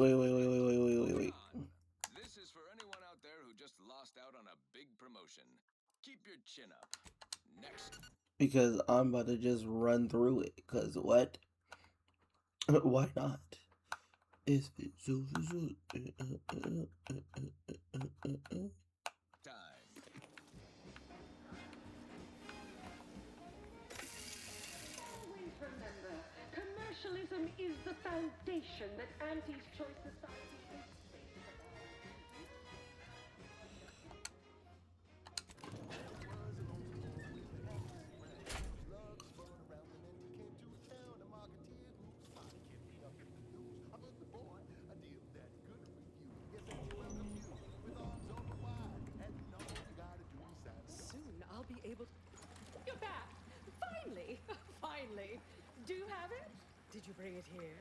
This is for anyone out there who just lost out on a big promotion. Keep your chin up. Next. Because I'm about to just run through it. Because what? Why not? Is it so? Time. Always remember, commercialism is the foundation that Auntie's Choice Society is based upon. Soon I'll be able to... You're back! Finally! Finally! Do you have it? Did you bring it here?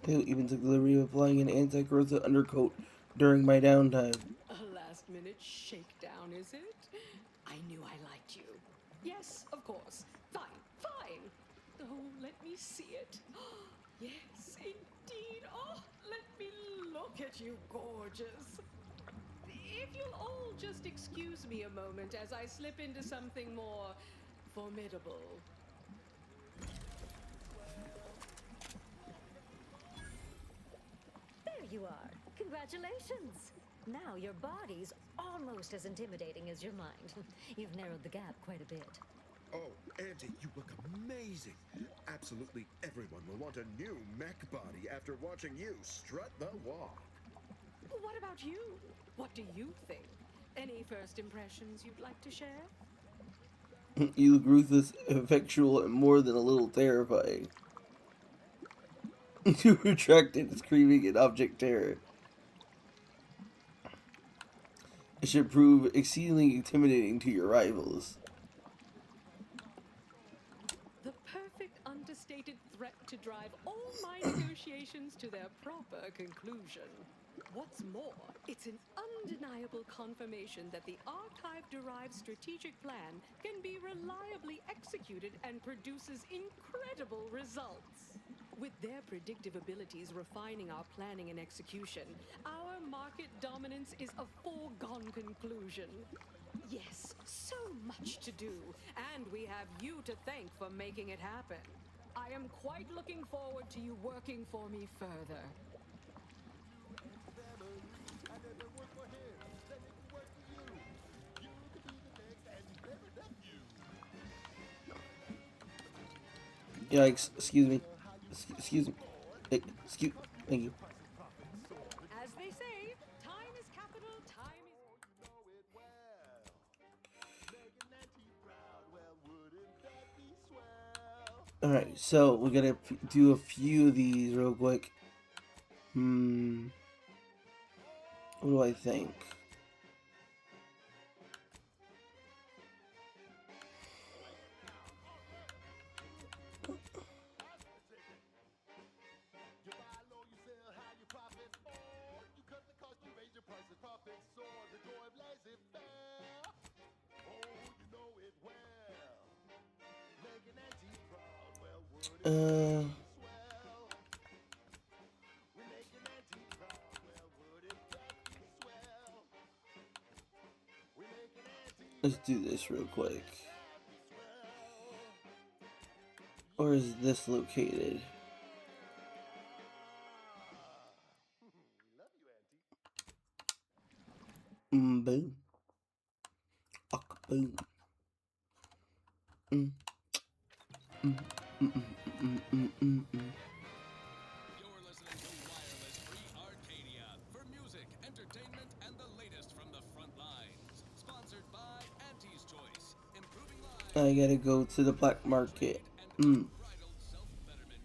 Who even took the liberty of applying an anti-corrosive undercoat during my downtime? A last-minute shakedown, is it? I knew I liked you. Yes, of course. Fine. Oh, let me see it. Yes, indeed. Oh, let me look at you, gorgeous. If you'll all just excuse me a moment as I slip into something more formidable. There you are. Congratulations. Now your body's almost as intimidating as your mind. You've narrowed the gap quite a bit. Oh, Auntie, you look amazing. Absolutely everyone will want a new mech body after watching you strut the walk. What about you? What do you think? Any first impressions you'd like to share? You look ruthless, effectual, and more than a little terrifying. Too retracted, screaming in object terror. It should prove exceedingly intimidating to your rivals. The perfect understated threat to drive all my negotiations to their proper conclusion. What's more, it's an undeniable confirmation that the archive-derived strategic plan can be reliably executed and produces incredible results. With their predictive abilities refining our planning and execution, our market dominance is a foregone conclusion. Yes, so much to do, and we have you to thank for making it happen. I am quite looking forward to you working for me further. Yikes, excuse me. Excuse me. Thank you. As they say, time is capital, time is... Alright, so we're gonna do a few of these real quick. What do I think? Let's do this real quick. Where is this located? Boom. Boom. You're listening to Wireless Free Arcadia for music, entertainment, and the latest from the front lines. Sponsored by Auntie's Choice, improving lives. I gotta go to the black market. Unbridled self-betterment.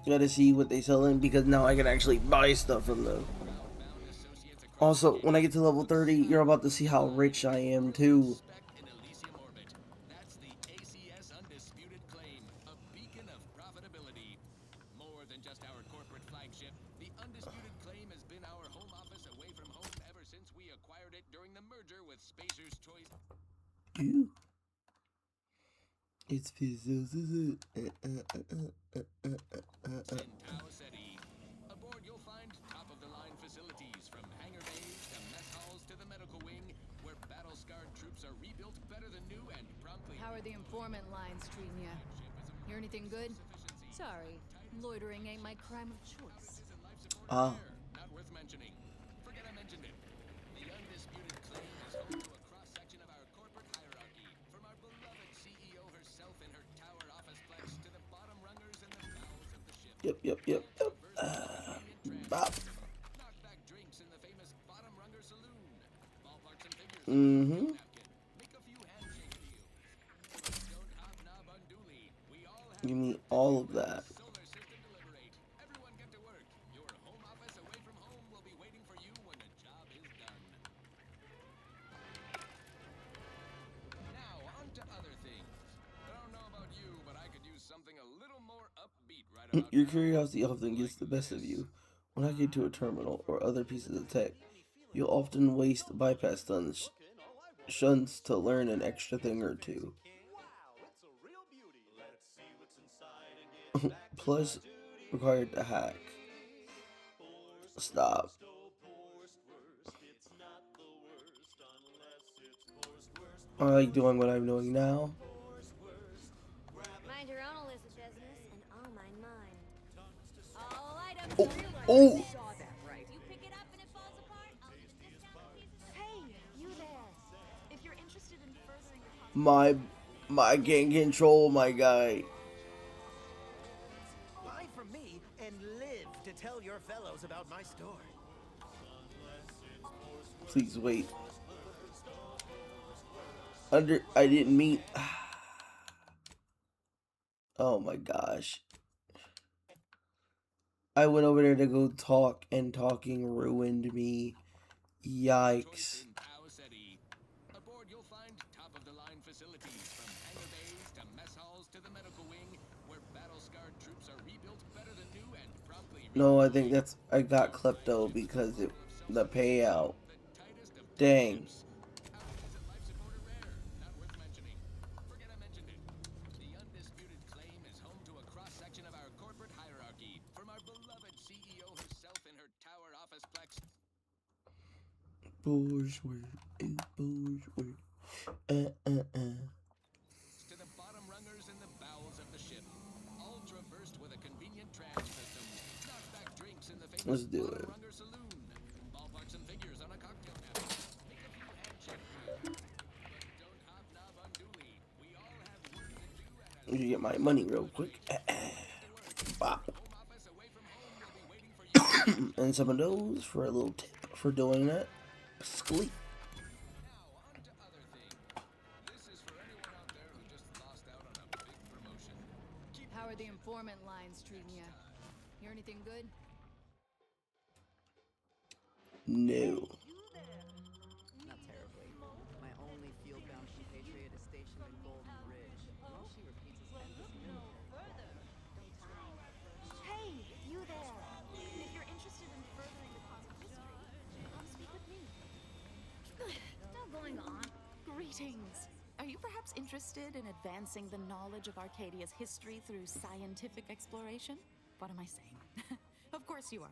Gotta see what they sell in because now I can actually buy stuff from them. Also, when I get to level 30, you're about to see how rich I am too. In Elysium orbit. That's the ACS undisputed claim, a beacon of profitability. More than just our corporate flagship, the undisputed claim has been our home office away from home ever since we acquired it during the merger with Spacer's Choice. Ew. It's pizzazz. Tau City. Aboard, you'll find top-of-the-line facilities from hangar bays to mess halls to the medical wing, where battle-scarred troops are rebuilt better than new and promptly. How are the informant lines treating ya? Hear anything good? Sorry, loitering ain't my crime of choice. Ah. Not worth mentioning. Forget I mentioned it. The undisputed claim is home to a cross-section of our corporate hierarchy, from our beloved CEO herself in her tower officeplex to the bottom rungers in the bowels of the ship. Yep. Bop. Knockback drinks in the famous bottom runger saloon. Ballparks and figures. Mm-hmm. Make a few handshake deals. Don't hobnob unduly. We all have Give me all of that. solar system to liberate. Everyone get to work. Your home office away from home will be waiting for you when the job is done. Now, on to other things. I don't know about you, but I could use something a little more upbeat right about Your curiosity often gets the best of you. When I get to a terminal or other pieces of tech, you'll often waste bypass shunts to learn an extra thing or two. Plus, required to hack. Stop. I like doing what I'm doing now. Mind your own illicit business, and I'll mind mine. All items Oh, for your life. oh. Saw that right. You pick it up and it falls apart, I'll leave a discount on pieces. Hey, you there. If you're interested in furthering your My gang control, my guy. Buy from me and live to tell your fellows about my store. Please wait. I didn't mean. Oh my gosh. I went over there to go talk, and talking ruined me. Yikes. Aboard, you'll find top-of-the-line facilities from hangar bays to mess halls to the medical wing, where battle-scarred troops are rebuilt better than new and promptly. No, I think I got klepto because the payout. Dang. Not worth mentioning. Forget I mentioned it. The undisputed claim is home to a cross-section of our corporate hierarchy, from our beloved CEO herself in her tower officeplex. Bourgeois. To the bottom rungers in the bowels of the ship, all traversed with a convenient tram system. Knockback drinks in the famous Let's do bottom it. runger saloon. Ballparks and figures on a cocktail napkin. Make a few handshake deals. But don't hobnob unduly. We all have work to do and Let me get my money real quick. Bop. And some of those for a little tip for doing that. Sleep. How are the informant lines treating ya? Hear anything good? No. Not terribly. My only field-bound compatriot is stationed in Golden Ridge. All she repeats is endless military. Hey, you there. If you're interested in furthering the cause of history, come speak with me. Still going on. Greetings. Are you perhaps interested in advancing the knowledge of Arcadia's history through scientific exploration? What am I saying? Of course you are.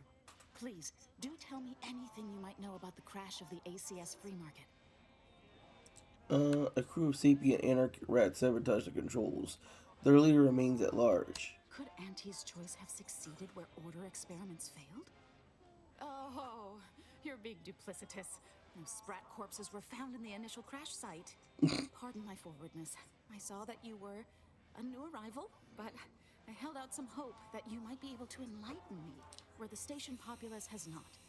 Please, do tell me anything you might know about the crash of the ACS free market. A crew of sapient anarchic rats sabotaged the controls. Their leader remains at large. Could Auntie's choice have succeeded where order experiments failed? Oh, you're being duplicitous. No sprat corpses were found in the initial crash site. Pardon my forwardness. I saw that you were a new arrival, but I held out some hope that you might be able to enlighten me where the station populace has not.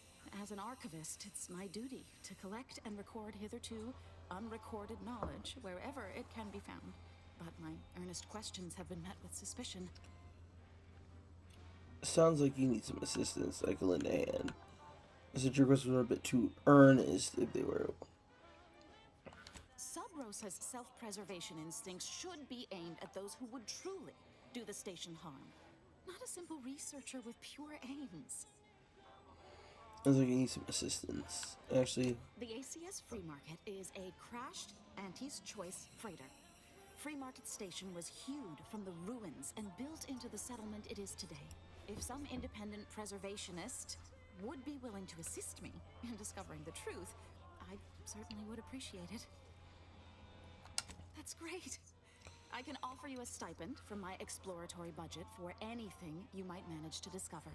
As an archivist, it's my duty to collect and record hitherto unrecorded knowledge wherever it can be found. But my earnest questions have been met with suspicion. Sounds like you need some assistance. I can lend a hand. The requests were a bit too earnest if they were. Sub Rosa's self-preservation instincts should be aimed at those who would truly do the station harm, not a simple researcher with pure aims. Sounds like you need some assistance. Actually, The ACS Free Market is a crashed Auntie's Choice freighter. Free Market Station was hewed from the ruins and built into the settlement it is today. If some independent preservationist would be willing to assist me in discovering the truth, I certainly would appreciate it. That's great. I can offer you a stipend from my exploratory budget for anything you might manage to discover.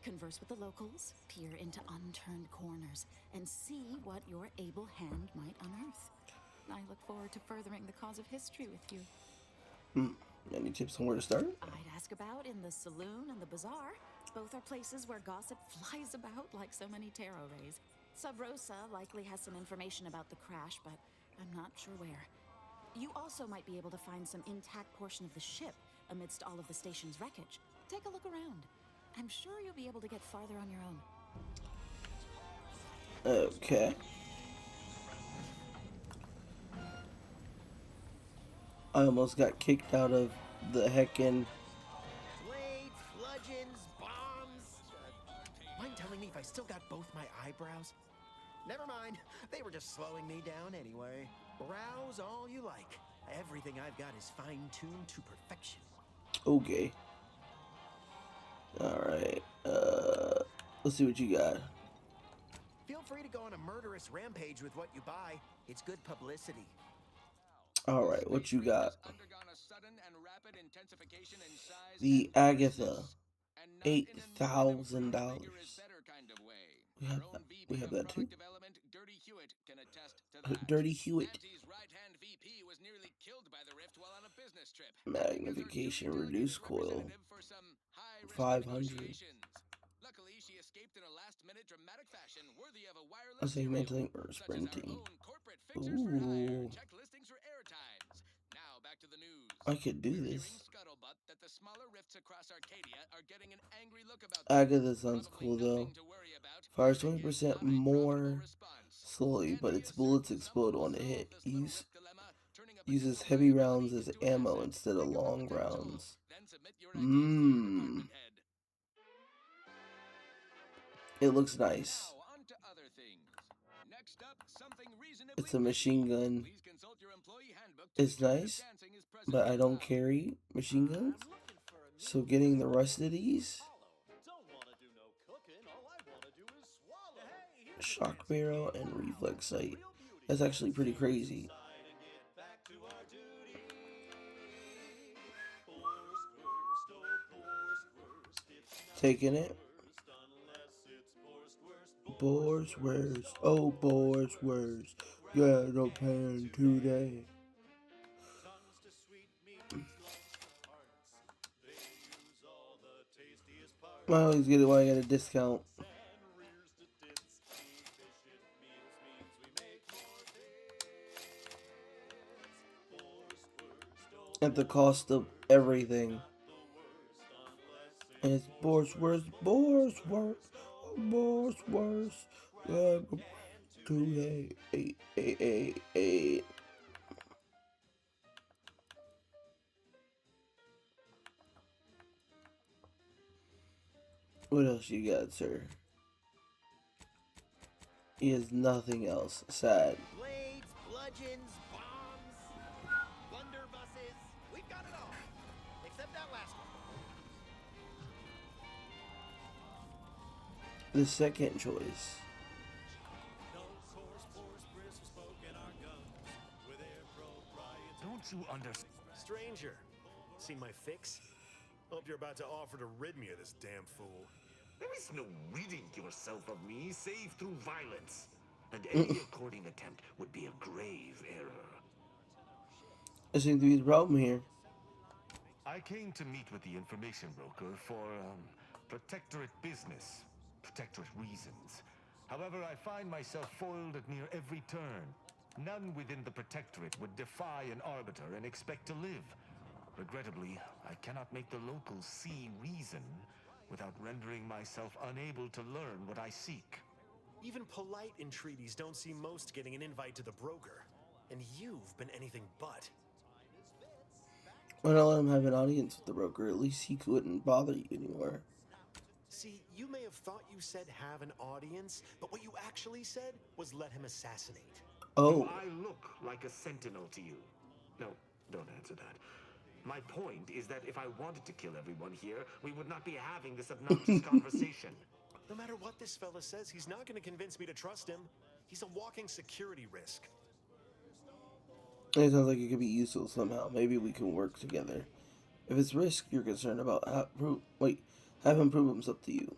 Converse with the locals, peer into unturned corners, and see what your able hand might unearth. I look forward to furthering the cause of history with you. Any tips on where to start? I'd ask about in the saloon and the bazaar. Both are places where gossip flies about like so many tarot rays. Sub Rosa likely has some information about the crash, but I'm not sure where. You also might be able to find some intact portion of the ship amidst all of the station's wreckage. Take a look around. I'm sure you'll be able to get farther on your own. Okay. I almost got kicked out of the heckin'. Blades, bludgeons, bombs. Mind telling me if I still got both my eyebrows? Never mind. They were just slowing me down anyway. Browse all you like. Everything I've got is fine-tuned to perfection. Okay. Alright. Let's see what you got. Feel free to go on a murderous rampage with what you buy. It's good publicity. Alright, what you got? The Agatha. $8,000. We have that too. Dirty Hewitt. Magnification reduced coil. 500. I was segmenting or sprinting. Ooh. I could do this. Agatha sounds cool though. Fires 20% more slowly, but its bullets explode on a hit. Uses heavy rounds as ammo instead of long rounds. It looks nice. It's a machine gun. It's nice, but I don't carry machine guns. So getting the rest of these. Shock barrel and reflex sight. That's actually pretty crazy. Taking it. Boar's worst. Oh, boar's worst. Yeah, no pan today. I always get it when I get a discount. At the cost of everything. And it's boar's worst. Boar's worst. Boar's worst. Yeah, today. What else you got, sir? He has nothing else. Sad. Blades, bludgeons, bombs, blunderbusses. We've got it all. Except that last one. The second choice. Don't you understand? Stranger, seen my fix? Hope you're about to offer to rid me of this damn fool. There is no ridding yourself of me save through violence. And any according attempt would be a grave error. There seems to be the problem here. I came to meet with the information broker for, protectorate business. Protectorate reasons. However, I find myself foiled at near every turn. None within the protectorate would defy an arbiter and expect to live. Regrettably, I cannot make the locals see reason without rendering myself unable to learn what I seek. Even polite entreaties don't see most getting an invite to the broker. And you've been anything but. Why not let him have an audience with the broker? At least he couldn't bother you anymore. See, you may have thought you said have an audience, but what you actually said was let him assassinate. Oh. Do I look like a sentinel to you? No, don't answer that. My point is that if I wanted to kill everyone here, we would not be having this obnoxious conversation. No matter what this fella says, he's not going to convince me to trust him. He's a walking security risk. It sounds like it could be useful somehow. Maybe we can work together. If it's risk you're concerned about, have him prove himself to you.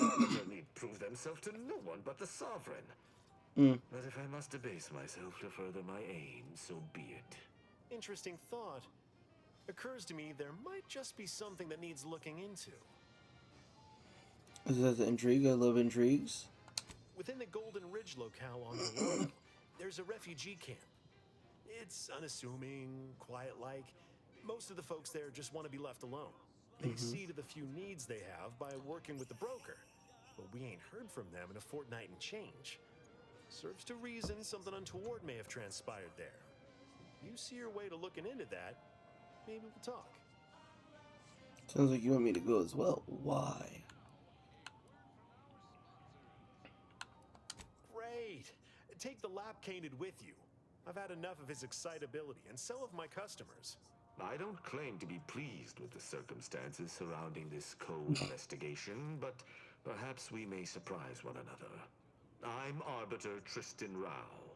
Arbiter need prove themselves to no one but the sovereign. But if I must debase myself to further my aim, so be it. Interesting thought. Occurs to me there might just be something that needs looking into. Is that the intrigue? I love intrigues. Within the Golden Ridge locale on Dorado, there's a refugee camp. It's unassuming, quiet-like. Most of the folks there just want to be left alone. They see to the few needs they have by working with the broker. But we ain't heard from them in a fortnight and change. Serves to reason something untoward may have transpired there. You see your way to looking into that, maybe we'll talk. Sounds like you want me to go as well. Why? Great! Take the lap caneted with you. I've had enough of his excitability, and so have my customers. I don't claim to be pleased with the circumstances surrounding this co-investigation, but perhaps we may surprise one another. I'm Arbiter Tristan Rao.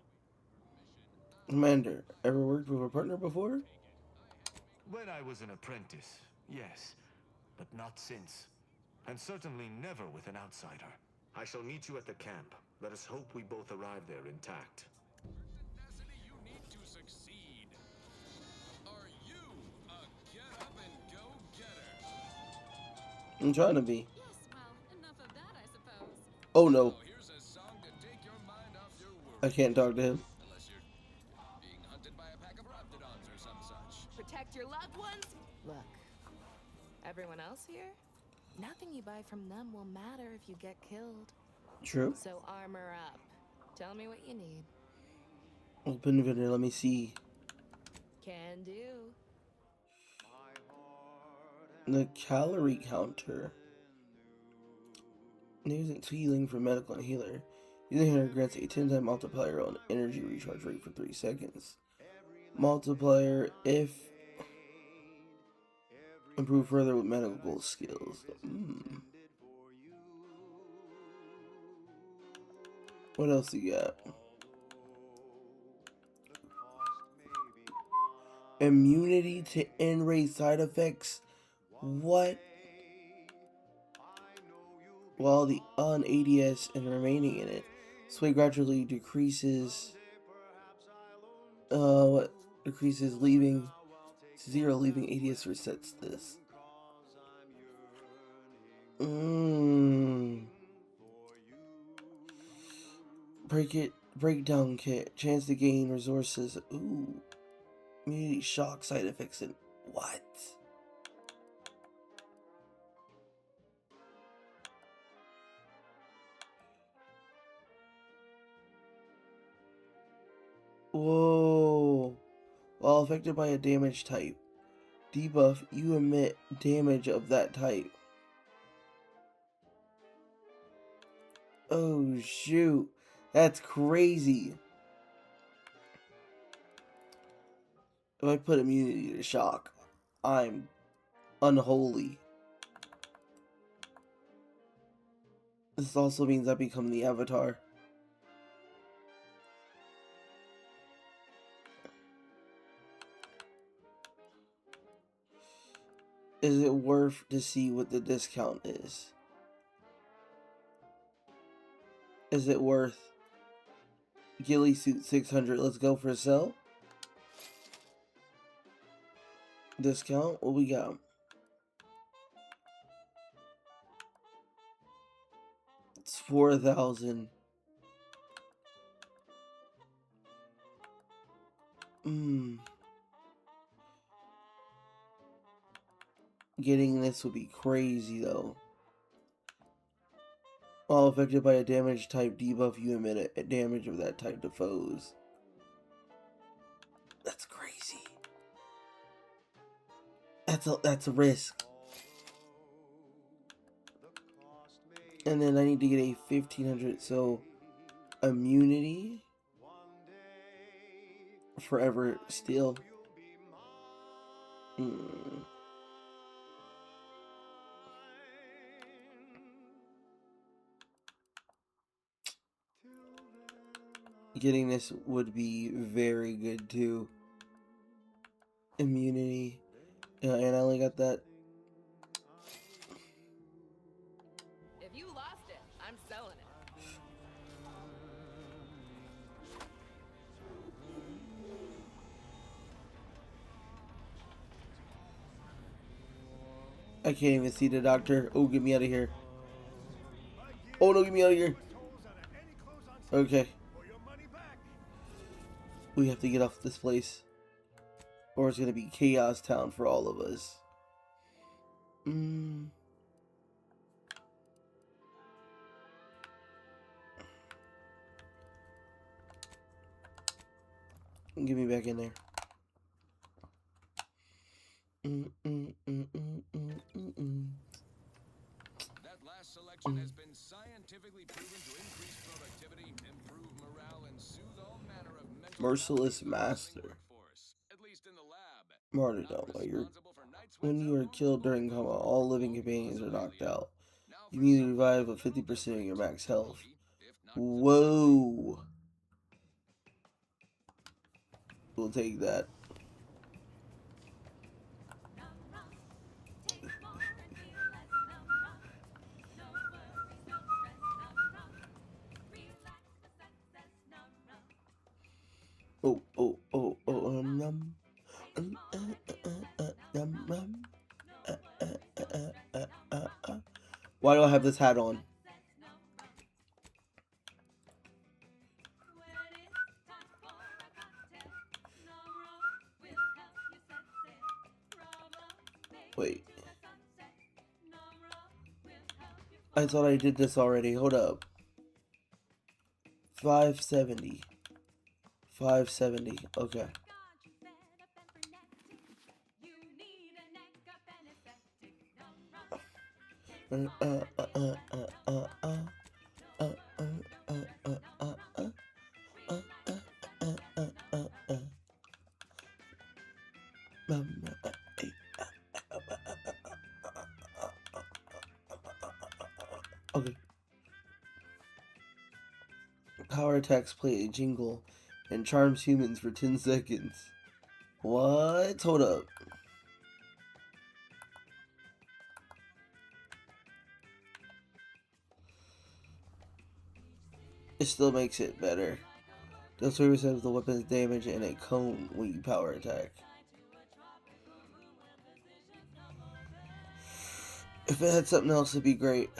Commander, ever worked with a partner before? When I was an apprentice, yes, but not since. And certainly never with an outsider. I shall meet you at the camp. Let us hope we both arrive there intact. You need to succeed. Are you a get-up-and-go-getter? I'm trying to be. Yes, well, enough of that, I suppose. Oh no. Here's a song to take your mind off your worries. I can't talk to him. Unless you're being hunted by a pack of raptidons or some such. Protect your loved ones? Look, everyone else here? Nothing you buy from them will matter if you get killed. True. So armor up. Tell me what you need. Open video, let me see. Can do. The calorie counter. Using healing for medical and healer. Using her grants a 10-time multiplier on energy recharge rate for 3 seconds. Multiplier if improve further with medical skills. What else do you got? Immunity to N-ray side effects. What? While the on-ADS and remaining in it. Sway gradually decreases. What? Decreases leaving. 0 leaving ADS resets this. Breakdown kit. Chance to gain resources. Ooh. Immunity shock side effects and what? Whoa. While affected by a damage type. Debuff, you emit damage of that type. Oh shoot. That's crazy. If I put immunity to shock, I'm unholy. This also means I become the Avatar. Is it worth to see what the discount is? Is it worth Ghillie Suit 600? Let's go for a sell. Discount? What we got? It's 4,000. Getting this would be crazy though. While affected by a damage type debuff, you emit a damage of that type to foes. That's crazy. That's a risk. And then I need to get a 1500, so immunity forever still. Getting this would be very good too. Immunity. And I only got that. If you lost it, I'm selling it. I can't even see the doctor. Oh, get me out of here. Oh no, get me out of here. Okay. We have to get off this place, or it's gonna be Chaos Town for all of us. Get me back in there. That last selection has been scientifically proven to increase productivity, improve morale, and soothe all manner of mental Merciless Master. workforce. At least in the lab. Martyrdom. When you are killed during combat, all living companions are knocked out. You immediately revive with 50% of your max health. Whoa. We'll take that. Why do I have this hat on? Wait. I thought I did this already. Hold up. 570. 570. Okay. Okay. Power attacks play a jingle and charms humans for 10 seconds. What? Hold up. It still makes it better. Deals 30% of the weapon's damage and a cone when you power attack. If it had something else, it'd be great.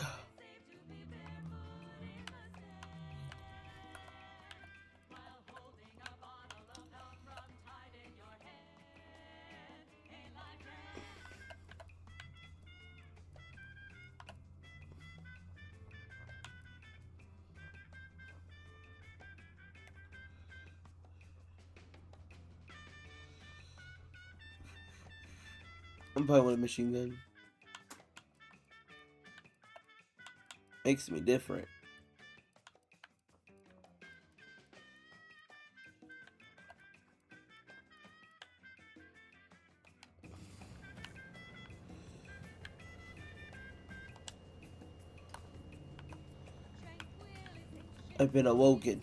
I'm probably with a machine gun. Makes me different. I've been awoken.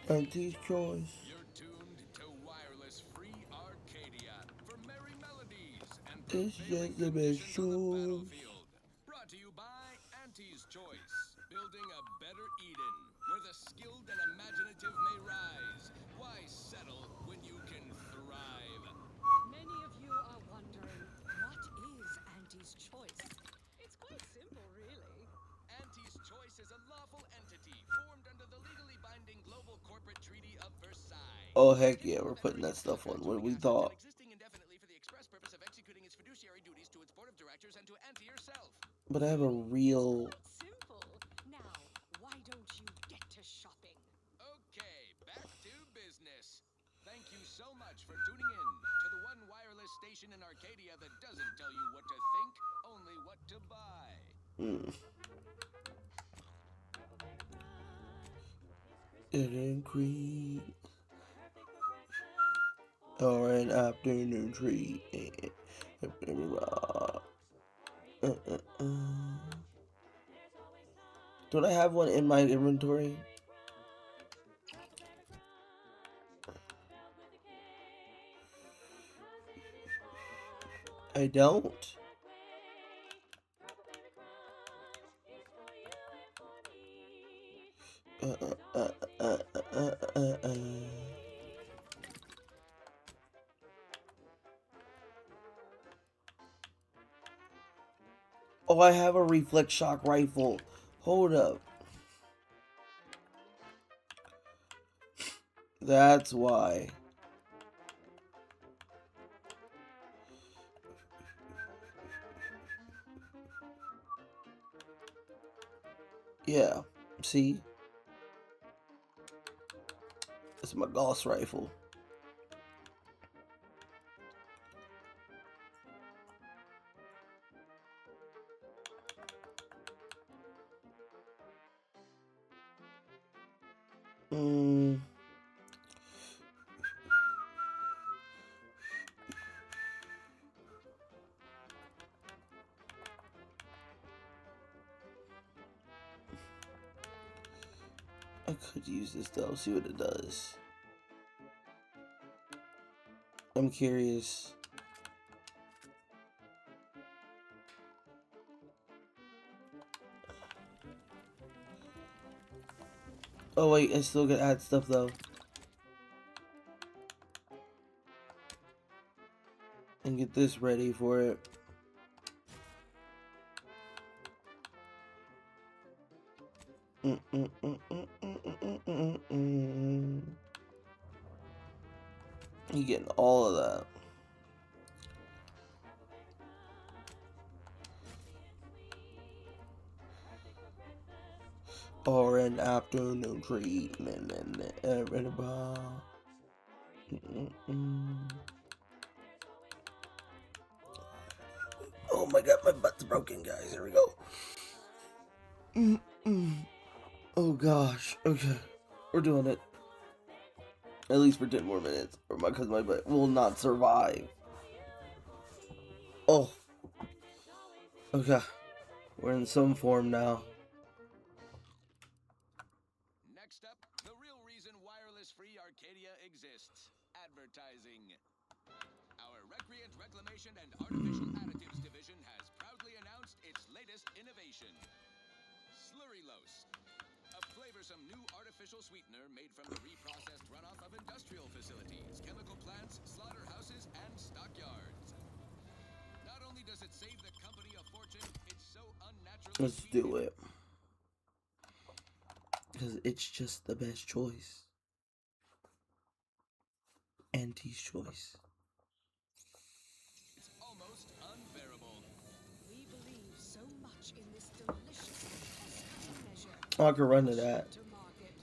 Auntie's choice. Your two It's just the best choice. Brought to you by Auntie's Choice. Building a better Eden, where the skilled and imaginative may rise. Why settle when you can thrive? Many of you are wondering, what is Auntie's Choice? It's quite simple, really. Auntie's Choice is a lawful entity formed under the legally binding Global Corporate Treaty of Versailles. Oh heck yeah, we're putting that stuff on. What we thought. Existing indefinitely for the express purpose of executing its fiduciary duties to its board of directors and to Auntie herself. But I have a real. Quite simple. Now, why don't you get to shopping? Okay, back to business. Thank you so much for tuning in to the one wireless station in Arcadia that doesn't tell you what to think, only what to buy. It creed or an afternoon treat. Don't I have one in my inventory? I don't. Oh, I have a reflex shock rifle. Hold up. That's why. Yeah. See? It's my Gauss rifle. I could use this though, see what it does. I'm curious. Oh wait, I still gotta add stuff though. And get this ready for it. You getting all of that. Or an afternoon treatment and everybody. Oh my god, my butt's broken, guys. Here we go. Oh gosh. Okay. We're doing it. At least for 10 more minutes. Or because my butt will not survive. Oh. Okay. We're in some form now. Next up, the real reason wireless-free Arcadia exists. Advertising. Our Recreant Reclamation and Artificial Additives Division has proudly announced its latest innovation. Slurrylose. A flavorsome new artificial sweetener made from the reprocessed runoff of industrial facilities, chemical plants, slaughterhouses, and stockyards. Not only does it save the company a fortune, it's so unnaturally Let's do it. Because it's just the best choice. Auntie's Choice. It's almost unbearable. We believe so much in this delicious cost-cutting measure. Oh, I could run to that. To market.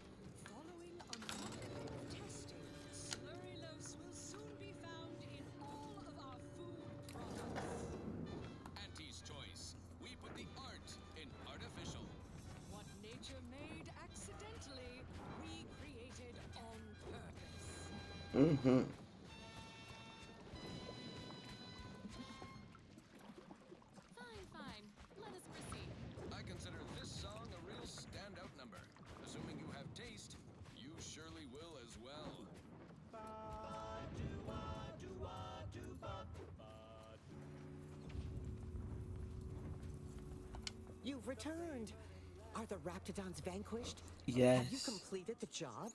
Following a month of testing, Slurrylose will soon be found in all of our food products. Auntie's Choice. We put the art in artificial. What nature made accidentally, we created on purpose. Fine. Let us proceed. I consider this song a real standout number. Assuming you have taste, you surely will as well. returned. Are the Raptidons vanquished? Yes. Have you completed the job?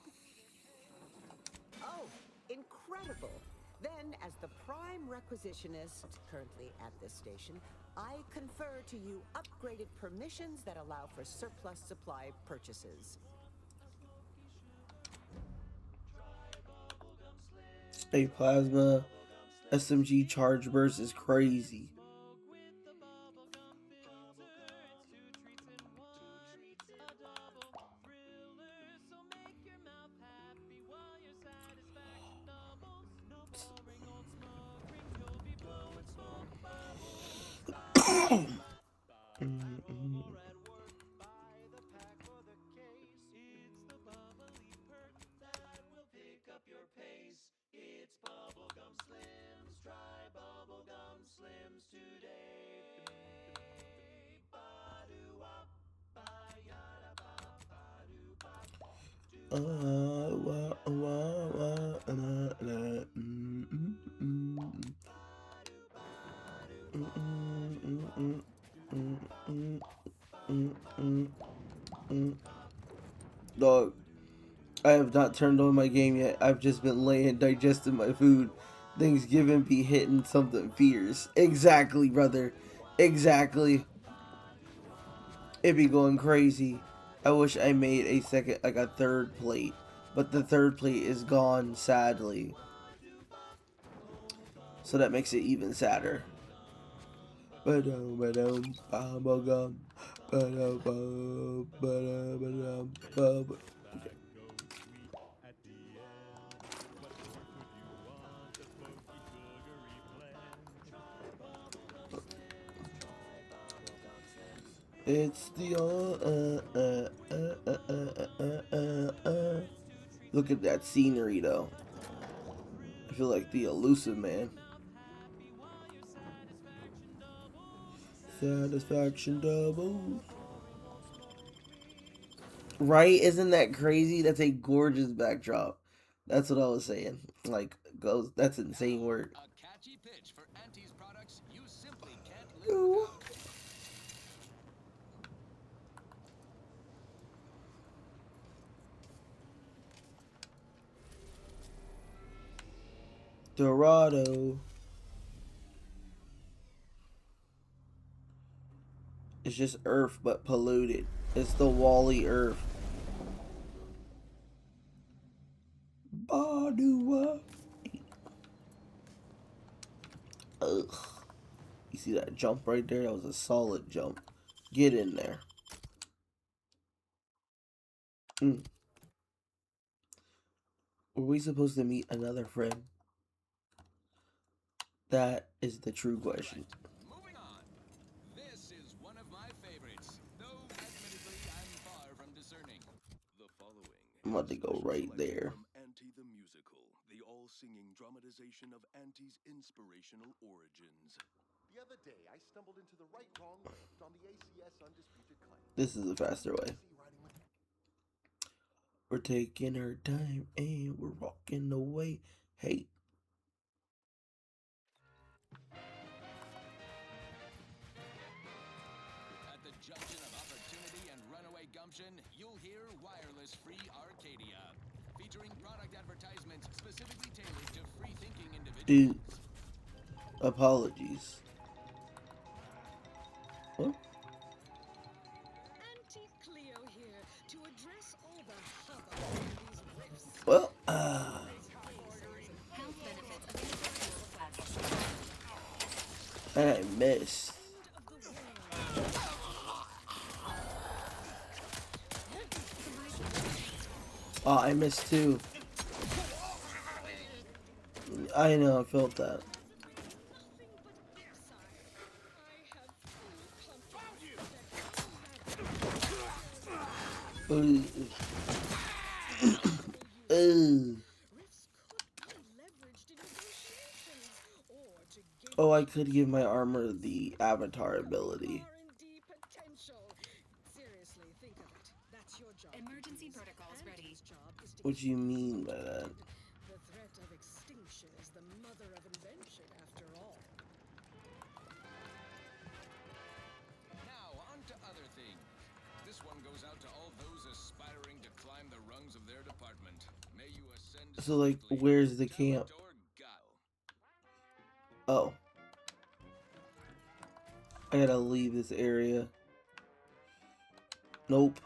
Oh, incredible. Then, as the prime requisitionist currently at this station, I confer to you upgraded permissions that allow for surplus supply purchases. A plasma SMG charge burst is crazy. Dog, I have not turned on my game yet. I've just been laying, digesting my food. Thanksgiving be hitting something fierce. Exactly, brother. Exactly. It be going crazy. I wish I made a second, like a third plate. But the third plate is gone, sadly. So that makes it even sadder. It's the look at that scenery though. I feel like the elusive man. Satisfaction double. Right? Isn't that crazy? That's a gorgeous backdrop. That's what I was saying. Like, goes. That's insane work. A catchy pitch for Auntie's products you simply can't live without. Dorado. It's just Earth, but polluted. It's the Wally Earth. Badua. Ugh. You see that jump right there? That was a solid jump. Get in there. Were we supposed to meet another friend? That is the true question. Moving on. This is one of my favorites, though admittedly I'm far from discerning. The following I'm about to go right there. from Auntie the Musical, the all-singing dramatization of Auntie's inspirational origins. The other day, I stumbled into the right wrong left on the ACS Undisputed Claim. This is a faster way. We're taking our time and we're walking away. Hey. At the junction of opportunity and runaway gumption, you'll hear Wireless Free Arcadia, featuring product advertisements specifically tailored to free-thinking individuals. Dude. Apologies. Huh? Auntie Cleo here to address all the hubbub in these riffs. Well, and I missed. Oh, I missed too. I know, I felt that. Ooh. Ooh. Oh, I could give my armor the avatar ability. Seriously, think of it. That's your job. Emergency protocols ready. What do you mean by that? The threat of extinction is the mother of invention, after all. Now, on to other things. So, like, where's the camp? Oh. I gotta leave this area. Nope.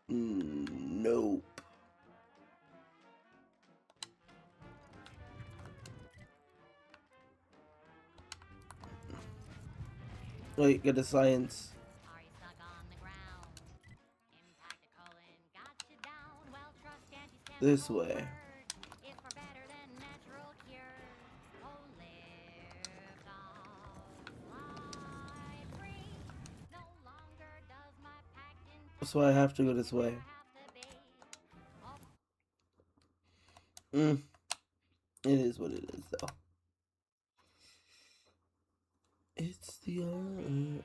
Nope. Wait, get the science. This way. So I have to go this way. It is what it is, though. It's the only.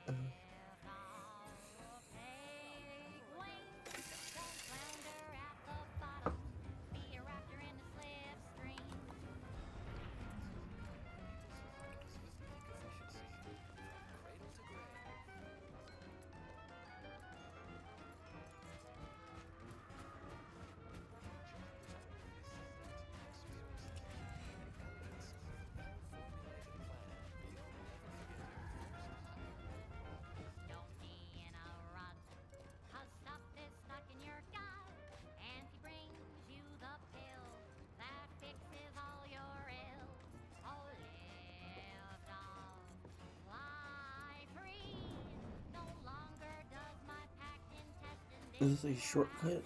Is this a shortcut?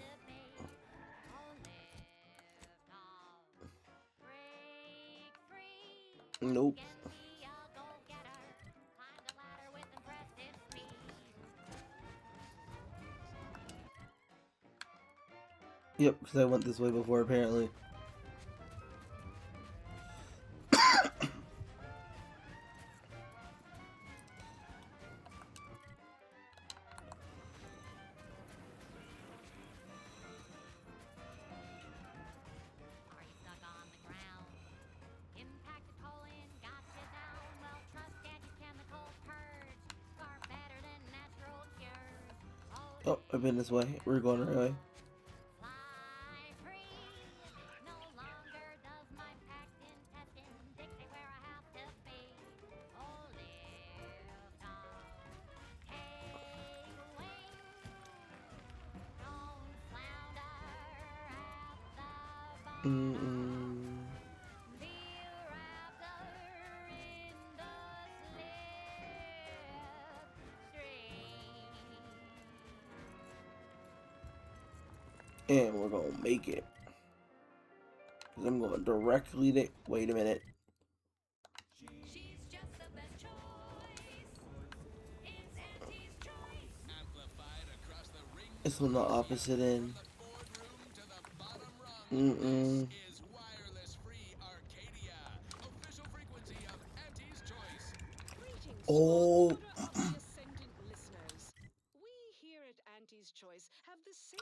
Nope. Yep, because I went this way before, apparently. Oh, I've been this way. We're going the right way. And we're gonna make it. Because I'm going directly to. Wait a minute. It's on the opposite end. Oh.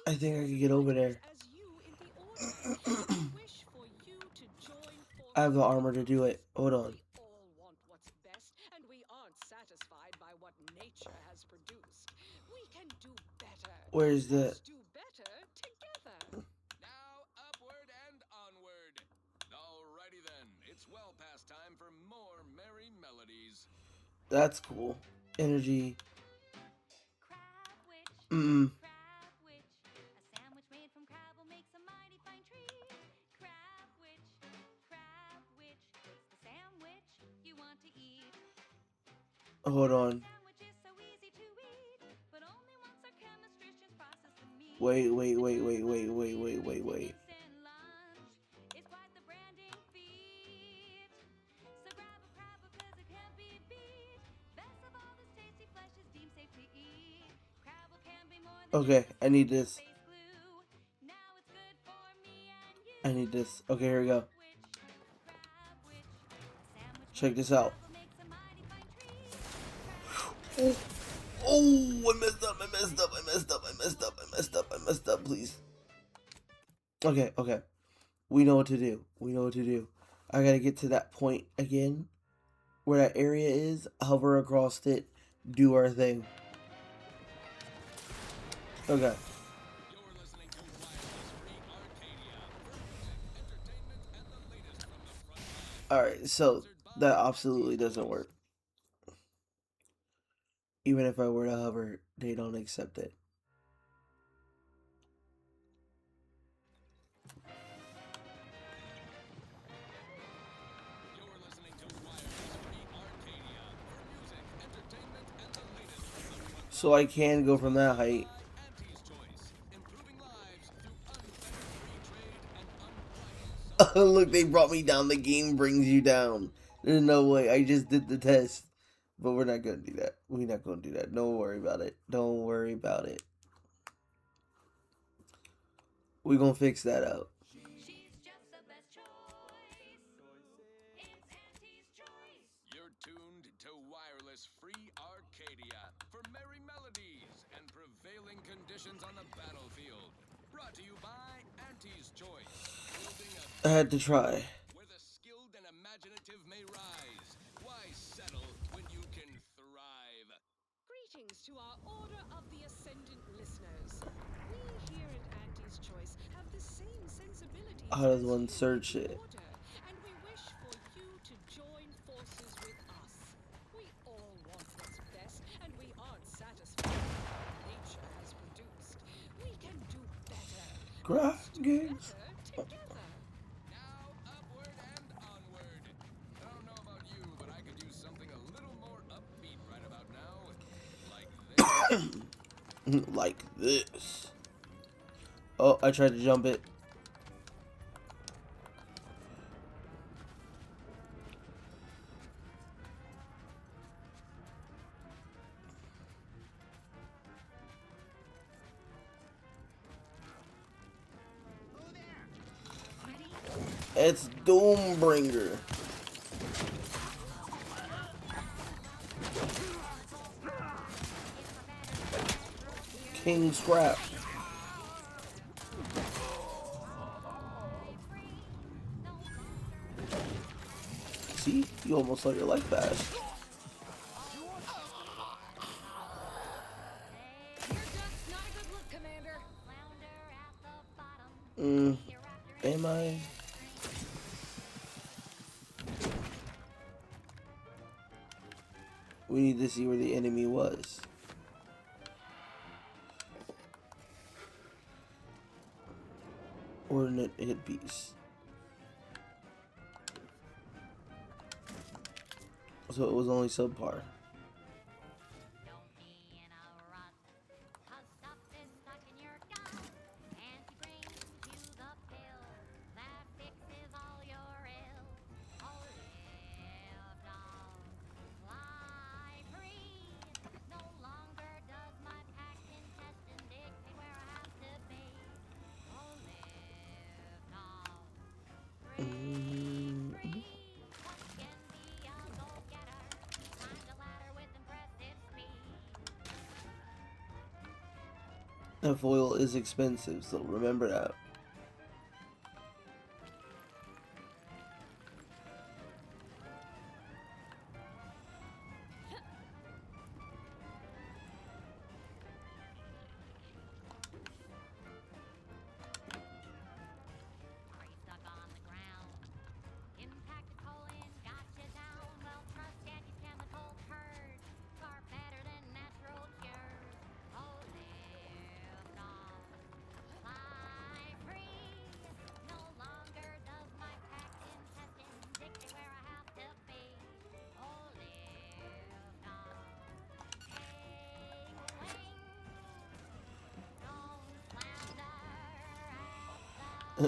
I think I can get over there. I have the armor to do it. Hold on. And we aren't satisfied by what nature has produced. We can do better. Where's the? Let's do better together. Now upward and onward. Alrighty then, it's well past time for more merry melodies. That's cool. Energy. Hold on. Wait. Okay, I need this. I need this. Okay, here we go. Check this out. Oh, I messed up, please. Okay. We know what to do. I gotta get to that point again, where that area is, hover across it, do our thing. Okay. Alright, so that absolutely doesn't work. Even if I were to hover, they don't accept it. So I can go from that height. Look, they brought me down. The game brings you down. There's no way. I just did the test. But we're not going to do that. We're not going to do that. Don't worry about it. Don't worry about it. We're going to fix that out. You're tuned to wireless free Arcadia for merry melodies and prevailing conditions on the battlefield. Brought to you by Auntie's Choice. Building a I had to try. where the skilled and imaginative may rise. Why settle when you can thrive? Greetings to our Order of the Ascendant listeners. We here at Auntie's Choice have the same sensibilities How does as one you, search the it? Order, and we wish for you to join forces with us. We all want what's best, and we aren't satisfied with what nature has produced. We can do better. Let's do Graphics. better together. Now upward and onward. I don't know about you, but I could use something a little more upbeat right about now. Like this. Like this. Oh, I tried to jump it. It's Doombringer. King Scrap. See? You almost saw your life bash. Am I? We need to see where the enemy was. Ordinate hit piece. So it was only subpar. That foil is expensive, so remember that.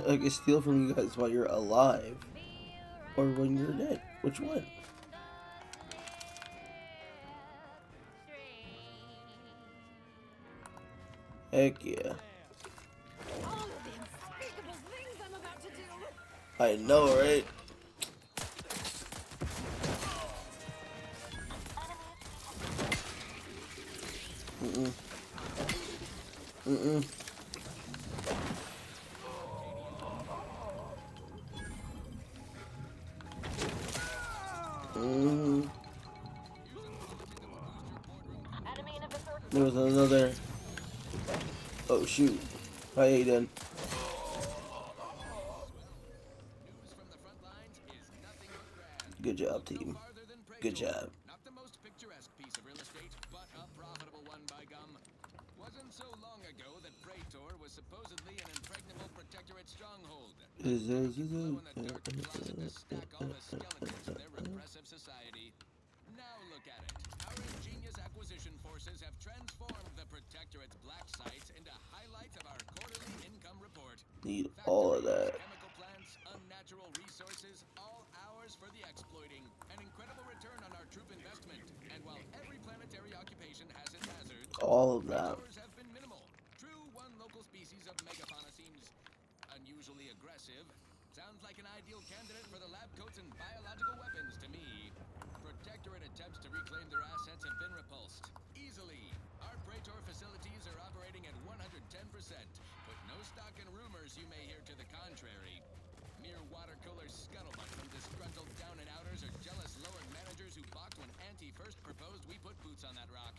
I can steal from you guys while you're alive, or when you're dead. Which one? Heck yeah. I know, right? There was another. Oh shoot! Hi, Aiden. Good job, Look no team. farther than Good Praetor. job. Not the most picturesque piece of real estate, but a profitable one by gum. Wasn't so long ago that Praetor was supposedly an impregnable protectorate stronghold. Glow in the dark closet to stack all the skeletons of their repressive society. Now look at it. Our ingenious acquisition forces have transformed the Protectorate's black sites into highlights of our quarterly income report. Need all of that. Chemical plants, unnatural resources, all ours for the exploiting. An incredible return on our troop investment. And while every planetary occupation has its hazards, All of that. Praetors have been minimal. True, one local species of megafauna seems unusually aggressive. Sounds like an ideal candidate for the lab coats and biological weapons to me. Protectorate attempts to reclaim their assets have been repulsed. Easily. Our Praetor facilities are operating at 110%. Put no stock in rumors you may hear to the contrary. Mere water cooler scuttlebutt from disgruntled down and outers or jealous lower managers who balked when Auntie first proposed we put boots on that rock.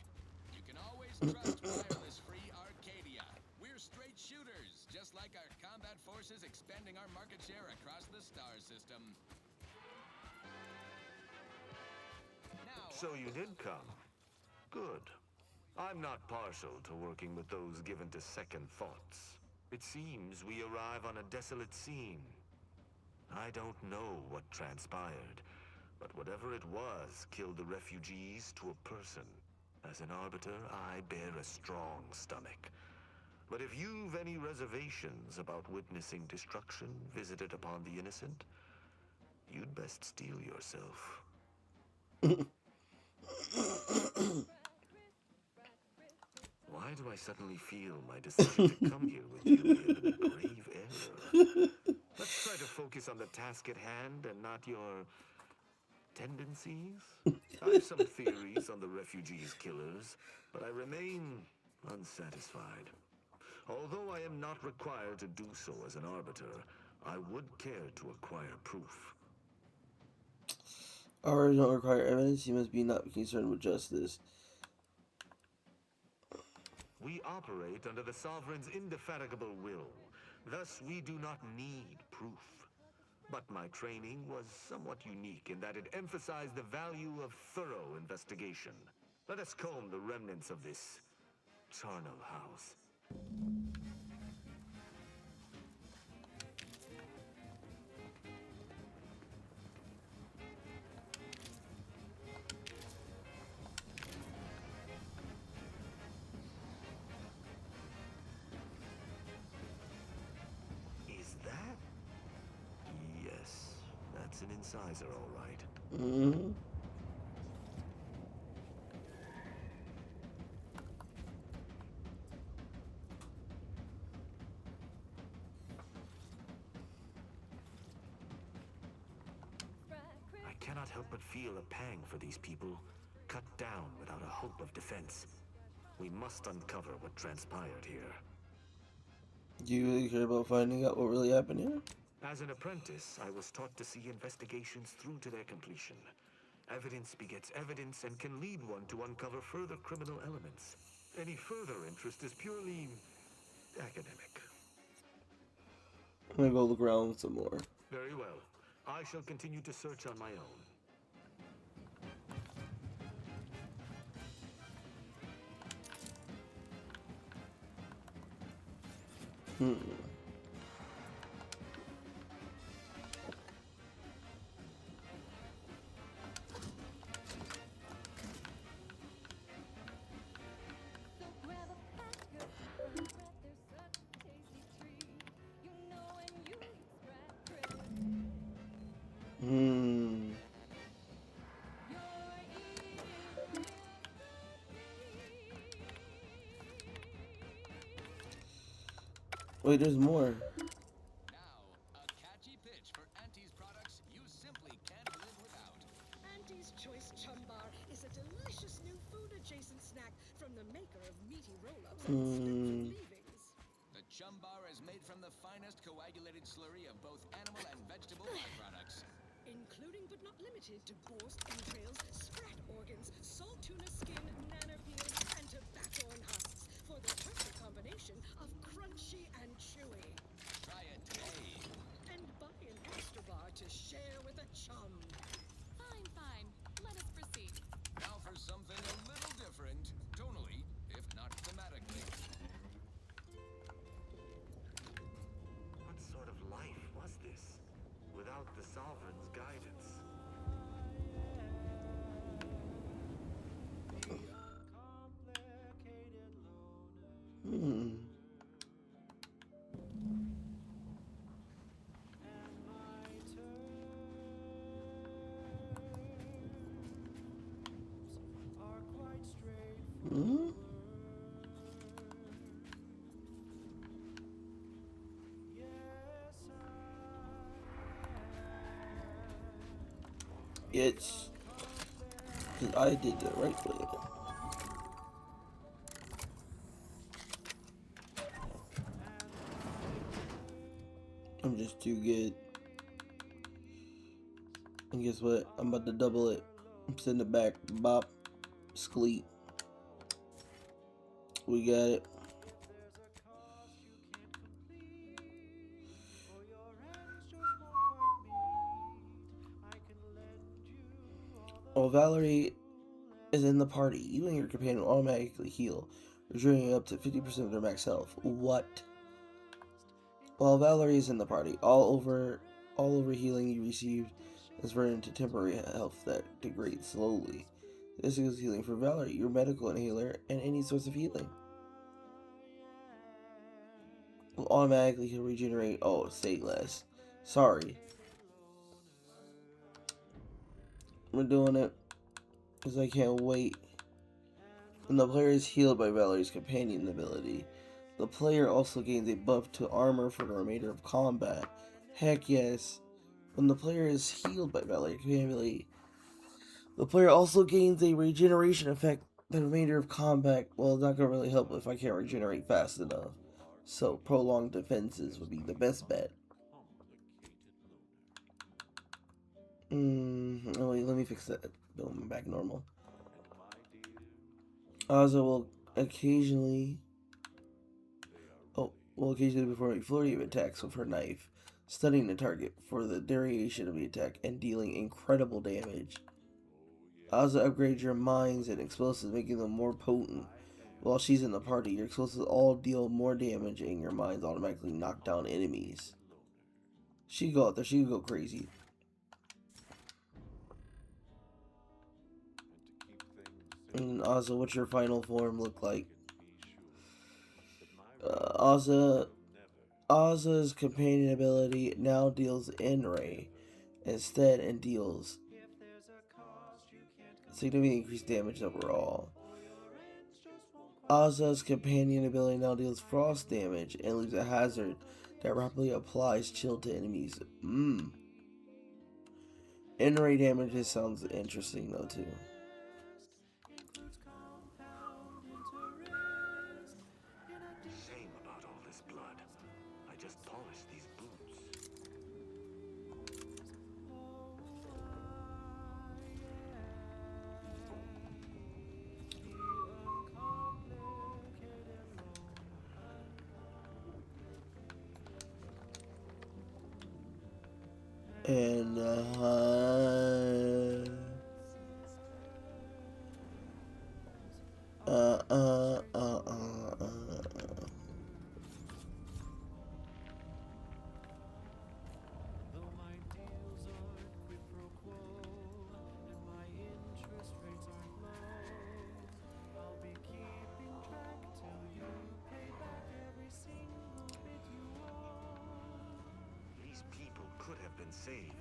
You can always trust wireless-free Arcadia. We're straight shooters, just like our combat forces expanding our market share across the star system. So you did come. Good. I'm not partial to working with those given to second thoughts. It seems we arrive on a desolate scene. I don't know what transpired, but whatever it was killed the refugees to a person. As an arbiter, I bear a strong stomach. But if you've any reservations about witnessing destruction visited upon the innocent, you'd best steel yourself. Why do I suddenly feel my decision to come here with you is in grave error? Let's try to focus on the task at hand and not your tendencies. I have some theories on the refugees killers, but I remain unsatisfied. Although I am not required to do so as an arbiter, I would care to acquire proof. Arbiters don't require evidence. You must be not concerned with justice. We operate under the Sovereign's indefatigable will. Thus, we do not need proof. But my training was somewhat unique in that it emphasized the value of thorough investigation. Let us comb the remnants of this charnel house. Is that? Yes, that's an incisor, all right. Mm-hmm. I cannot help but feel a pang for these people, cut down without a hope of defense. We must uncover what transpired here. Do you really care about finding out what really happened here? As an apprentice, I was taught to see investigations through to their completion. Evidence begets evidence and can lead one to uncover further criminal elements. Any further interest is purely academic. I'm gonna go look around some more. Very well. I shall continue to search on my own. Wait, there's more. Now, a catchy pitch for Auntie's products you simply can't live without. Auntie's Choice Chum Bar is a delicious new food-adjacent snack from the maker of meaty roll-ups and spit-free leavings. The Chum Bar is made from the finest coagulated slurry of both animal and vegetable byproducts. Including but not limited to boar's entrails, sprat organs, salt tuna skin, nanner peels, and tobacco and husks for the perfect combination of crunchy and chewy. Try it today. And buy an extra bar to share with a chum. It's because I did the right way. I'm just too good. And guess what? I'm about to double it. I'm sending it back. Bop. Skleet. We got it. While Valerie is in the party, you and your companion will automatically heal, returning up to 50% of their max health. What? While Valerie is in the party, all over healing you received is turned into temporary health that degrades slowly. This is healing for Valerie, your medical inhaler, and any source of healing. Will automatically regenerate. Oh, say less. Sorry. We're doing it because I can't wait. When the player is healed by Valerie's companion ability, the player also gains a buff to armor for the remainder of combat. Heck yes. When the player is healed by Valerie's companion ability, the player also gains a regeneration effect the remainder of combat. Well, it's not going to really help if I can't regenerate fast enough. So, prolonged defenses would be the best bet. Oh wait, let me fix that. Boom, back normal. Also, will occasionally perform a flurry of attacks with her knife, stunning the target for the duration of the attack and dealing incredible damage. Also upgrade your mines and explosives, making them more potent. While she's in the party, your explosives all deal more damage and your mines automatically knock down enemies. She can go out there, she can go crazy. And also, what's your final form look like? Ozza's companion ability now deals N-Ray instead and deals significantly increased damage overall. Ozza's companion ability now deals frost damage and leaves a hazard that rapidly applies chill to enemies. N-Ray damage sounds interesting though too. Shame about all this blood. I just polished these boots. And These people could have been saved.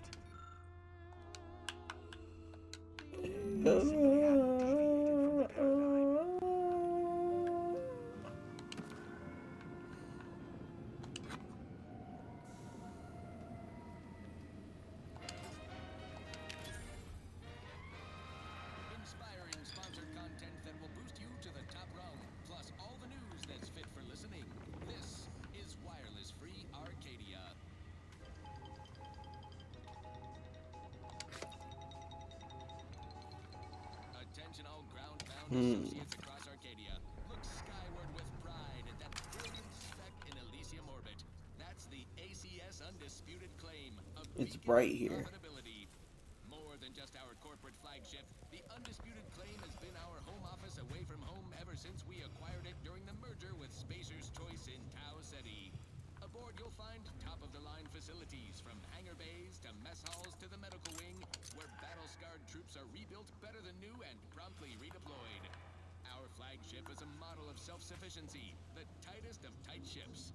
Inspiring sponsored content that will boost you to the top rung, plus all the news that's fit for listening. This is Wireless Free Arcadia. Attention all ground-bound associates across Arcadia. Look skyward with pride at that brilliant speck in Elysium orbit. That's the ACS Undisputed Claim, a it's beacon bright of here. profitability. More than just our corporate flagship, the Undisputed Claim has been our home office away from home ever since we acquired it during the merger with Spacer's Choice in Tau City. Aboard, you'll find top-of-the-line facilities, from hangar bays to mess halls to the medical wing, where battle-scarred troops are rebuilt better than new and promptly redeployed. Our flagship is a model of self-sufficiency, the tightest of tight ships.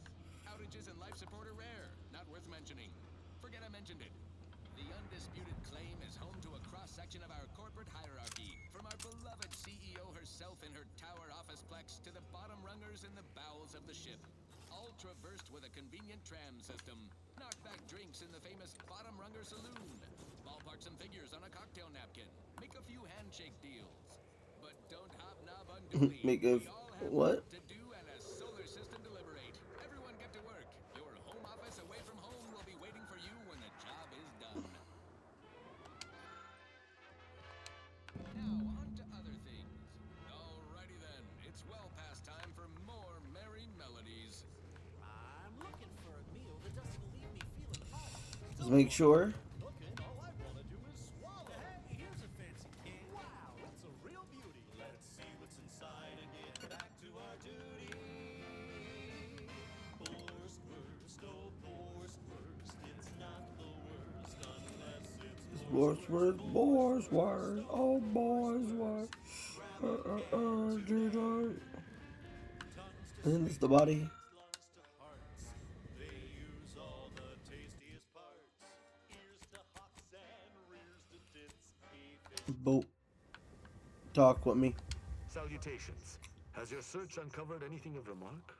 Outages and life support are rare, not worth mentioning. Forget I mentioned it. The Undisputed Claim is home to a cross-section of our corporate hierarchy, from our beloved CEO herself in her tower officeplex to the bottom rungers in the bowels of the ship. All traversed with a convenient tram system. Knock back drinks in the famous Bottom Runger Saloon. Ballpark some figures on a cocktail napkin. Make a few handshake deals. But don't hobnob unduly. Make a We all have what? work to do and a solar system to liberate. Everyone get to work. Your home office away from home will be waiting for you when the job is done. Now, on to other things. Alrighty then, it's well past time for more merry melodies. I'm looking for a meal that doesn't leave me feeling hollow. Just make sure. Cooking, all I want to do is swallow. Hey, here's a fancy can. Wow, it's a real beauty. Let's see what's inside and get back to our duty. Borswurst, oh Borswurst, it's not the worst unless it's Borsworth, Borsworth, oh Borsworth. Isn't this the body? lungs to hearts. They use all the tastiest parts. Ears to hocks and rears to tits. Boat. Talk with me. Salutations. Has your search uncovered anything of remark?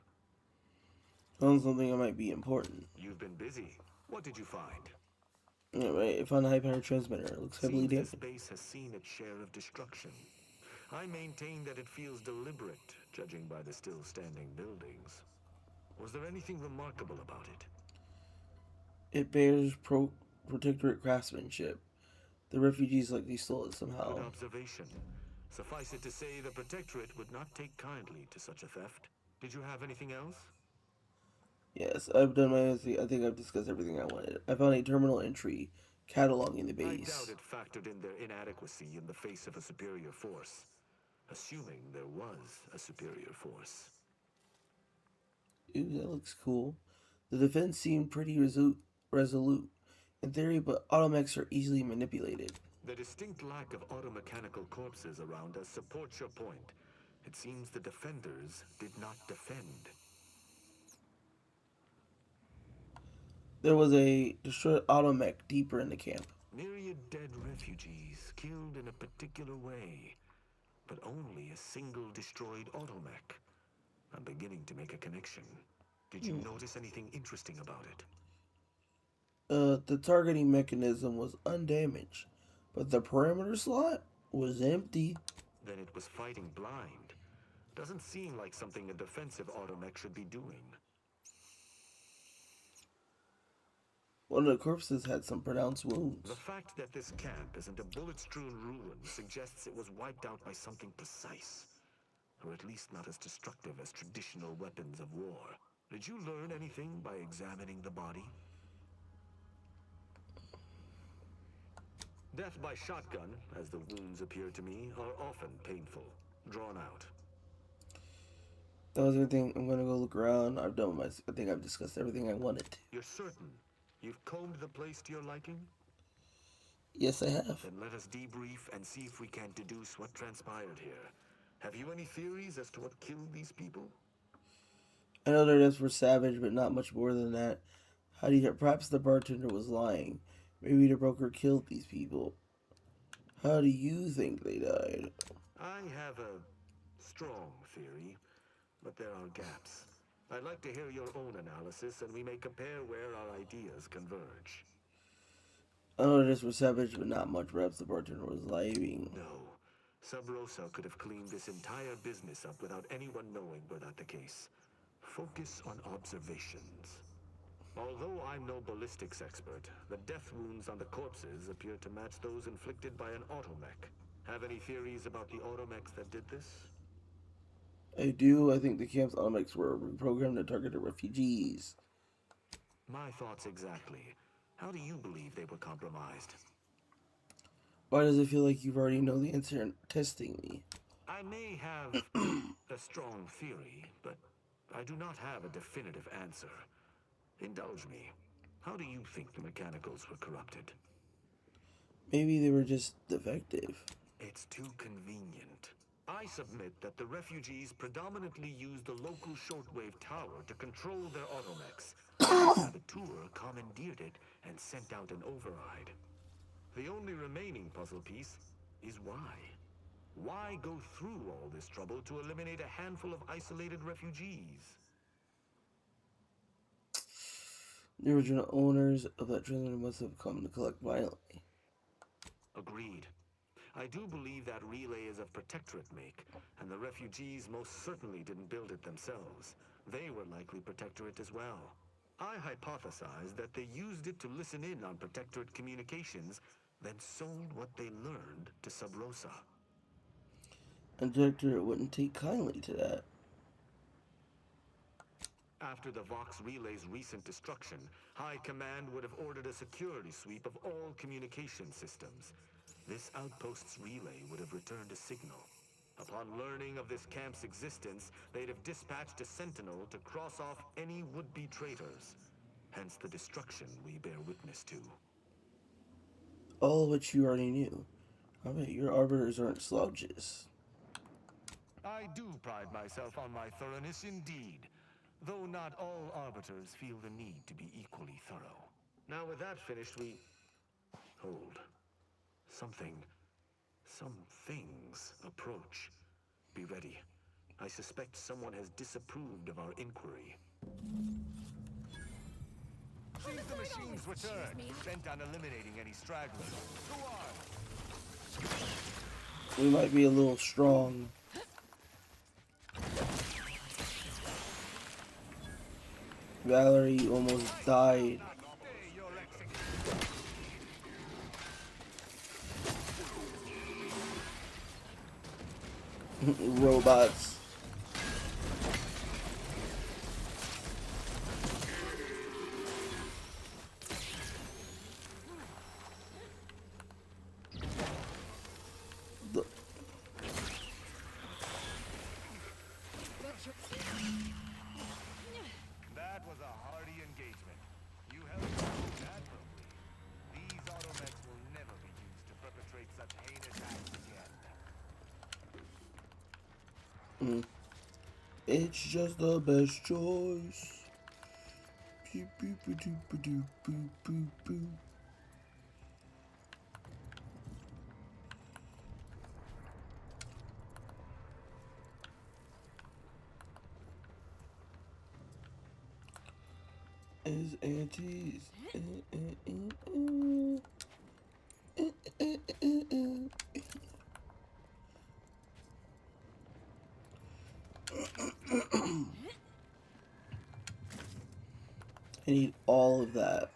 Found something that might be important. You've been busy. What did you find? Alright, I found a high power transmitter. It looks heavily Seems damaged. this base has seen its share of destruction. I maintain that it feels deliberate, judging by the still standing buildings. Was there anything remarkable about it? It bears protectorate craftsmanship. The refugees likely stole it somehow. Good observation. Suffice it to say, the Protectorate would not take kindly to such a theft. Did you have anything else? Yes, I've done my own thing. I think I've discussed everything I wanted. I found a terminal entry cataloging the I base. doubt it factored in their inadequacy in the face of a superior force. Assuming there was a superior force. Ooh, that looks cool. The defense seemed pretty resolute in theory, but automechs are easily manipulated. The distinct lack of automechanical corpses around us supports your point. It seems the defenders did not defend. There was a destroyed automech deeper in the camp. Myriad dead refugees, killed in a particular way. But only a single destroyed automech. I'm beginning to make a connection. Did you notice anything interesting about it? The targeting mechanism was undamaged, but the perimeter slot was empty. Then it was fighting blind. Doesn't seem like something a defensive automech should be doing. One of the corpses had some pronounced wounds. The fact that this camp isn't a bullet-strewn ruin suggests it was wiped out by something precise. Or at least not as destructive as traditional weapons of war. Did you learn anything by examining the body? Death by shotgun, as the wounds appear to me, are often painful, drawn out. That was everything. I'm gonna go look around. I've done I think I've discussed everything I wanted to. You're certain you've combed the place to your liking? Yes, I have. Then let us debrief and see if we can deduce what transpired here. Have you any theories as to what killed these people? I know their deaths were savage, but not much more than that. How do you? Perhaps the bartender was lying. Maybe the broker killed these people. How do you think they died? I have a strong theory, but there are gaps. I'd like to hear your own analysis, and we may compare where our ideas converge. I know their deaths were savage, but not much. Perhaps the bartender was lying. No. Sub Rosa could have cleaned this entire business up without anyone knowing were that the case. Focus on observations. Although I'm no ballistics expert, the death wounds on the corpses appear to match those inflicted by an automech. Have any theories about the automechs that did this? I do. I think the camp's automechs were reprogrammed to target the refugees. My thoughts exactly. How do you believe they were compromised? Why does it feel like you already know the answer and testing me? I may have a strong theory, but I do not have a definitive answer. Indulge me. How do you think the mechanicals were corrupted? Maybe they were just defective. It's too convenient. I submit that the refugees predominantly used the local shortwave tower to control their automechs. The saboteur commandeered it and sent out an override. The only remaining puzzle piece is why. Why go through all this trouble to eliminate a handful of isolated refugees? The original owners of that transmitter must have come to collect violently. Agreed. I do believe that relay is of Protectorate make, and the refugees most certainly didn't build it themselves. They were likely Protectorate as well. I hypothesize that they used it to listen in on Protectorate communications, then sold what they learned to Sub Rosa. And Protectorate wouldn't take kindly to that. After the Vox Relay's recent destruction, High Command would have ordered a security sweep of all communication systems. This outpost's relay would have returned a signal. Upon learning of this camp's existence, they'd have dispatched a sentinel to cross off any would-be traitors. Hence the destruction we bear witness to. All of which you already knew. I bet your arbiters aren't slouches. I do pride myself on my thoroughness indeed, though not all arbiters feel the need to be equally thorough. Now with that finished, we... Hold. Some things approach. Be ready. I suspect someone has disapproved of our inquiry. Seems the machines returned, bent on eliminating any stragglers. Go on! We might be a little strong. Valerie almost died. Robots. That was a hardy engagement. You held your own admirably. These automechs will never be used to perpetrate such heinous acts again. It's just the best choice. Beep, beep, beep, beep, beep, beep, beep, beep. Is Auntie's. I need all of that.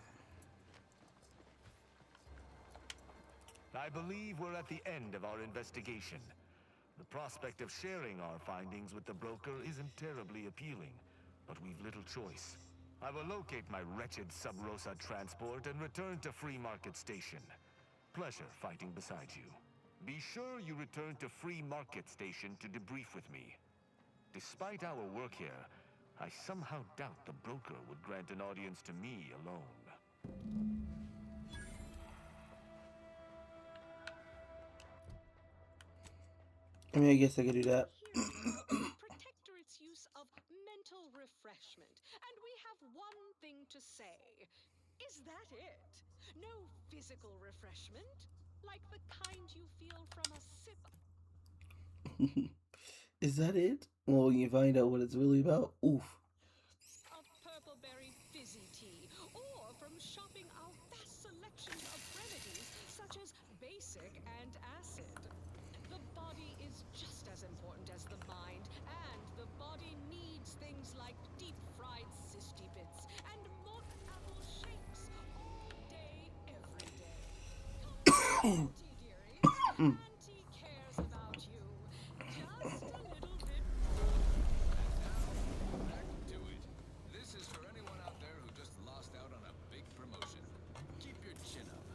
I believe we're at the end of our investigation. The prospect of sharing our findings with the broker isn't terribly appealing, but we've little choice. I will locate my wretched Sub Rosa transport and return to Free Market Station. Pleasure fighting beside you. Be sure you return to Free Market Station to debrief with me. Despite our work here, I somehow doubt the broker would grant an audience to me alone. I mean, I guess I could do that. Protectorate's use of mental refreshment, and we have one thing to say. Is that it? No physical refreshment? Like the kind you feel from a sip Is that it? Well, when you find out what it's really about, oof. of purple berry fizzy tea, or from shopping our vast selections of remedies such as basic and acid. The body is just as important as the mind, and the body needs things like deep-fried cysty bits and mock apple shakes all day, every day. Come on, Auntie dearies. Auntie cares about you. Just a little bit more. And now, back to it. This is for anyone out there who just lost out on a big promotion. Keep your chin up.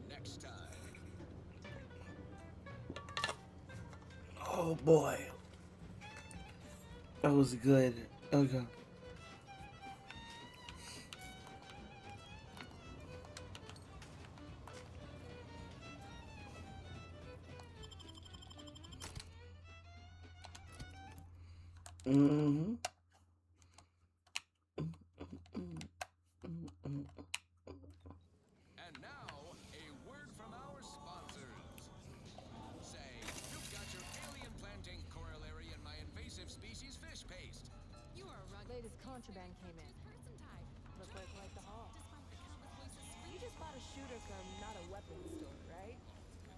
Next time. Oh boy. That was good. Okay. Mm-hmm. And now, a word from our sponsors. Say, you've got your alien planting corollary in my invasive species fish paste. You are a rug. Latest contraband came in. Person type. never quite quite the haul. You just bought a shooter from not a weapons store, right?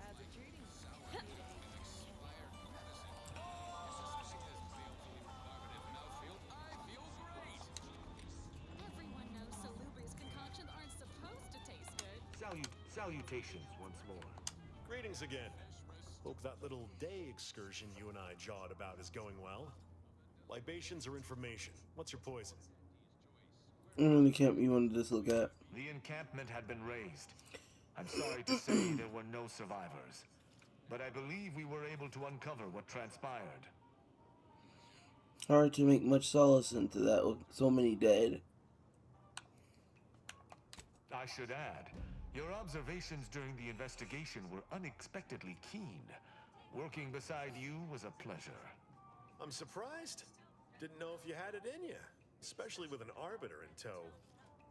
How's it treating you? Expired medicine. You suspect this balefully provocative mouthfeel? I feel great! Everyone knows salubrious concoctions aren't supposed to taste good. Salutations once more. Greetings again. Hope that little day excursion you and I jawed about is going well. Libations or information? What's your poison? The camp you wanted to look at. The encampment had been razed. I'm sorry to say there were no survivors, but I believe we were able to uncover what transpired. Hard to make much solace into that with so many dead. I should add, your observations during the investigation were unexpectedly keen. Working beside you was a pleasure. I'm surprised. Didn't know if you had it in you, especially with an arbiter in tow.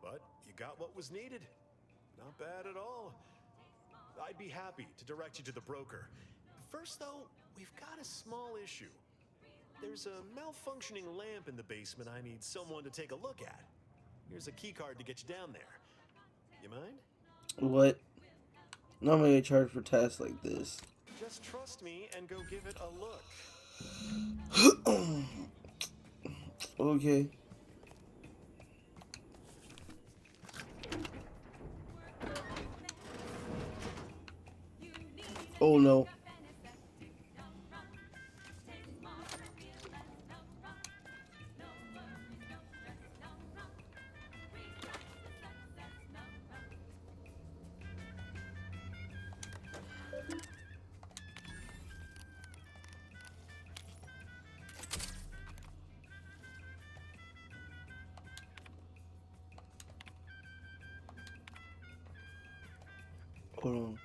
But you got what was needed. Not bad at all. I'd be happy to direct you to the broker. First, though, we've got a small issue. There's a malfunctioning lamp in the basement I need someone to take a look at. Here's a keycard to get you down there. You mind? What? Normally I charge for tasks like this. Just trust me and go give it a look. Okay. Oh no. Hold on.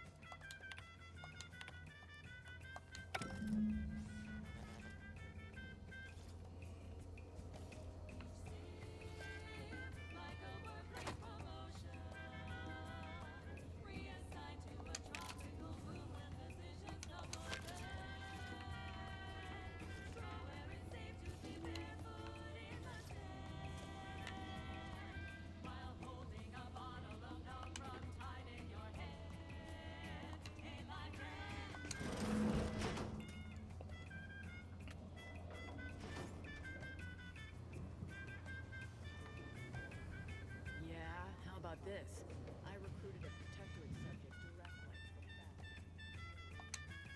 Yeah, how about this? I recruited a protectorate subject directly.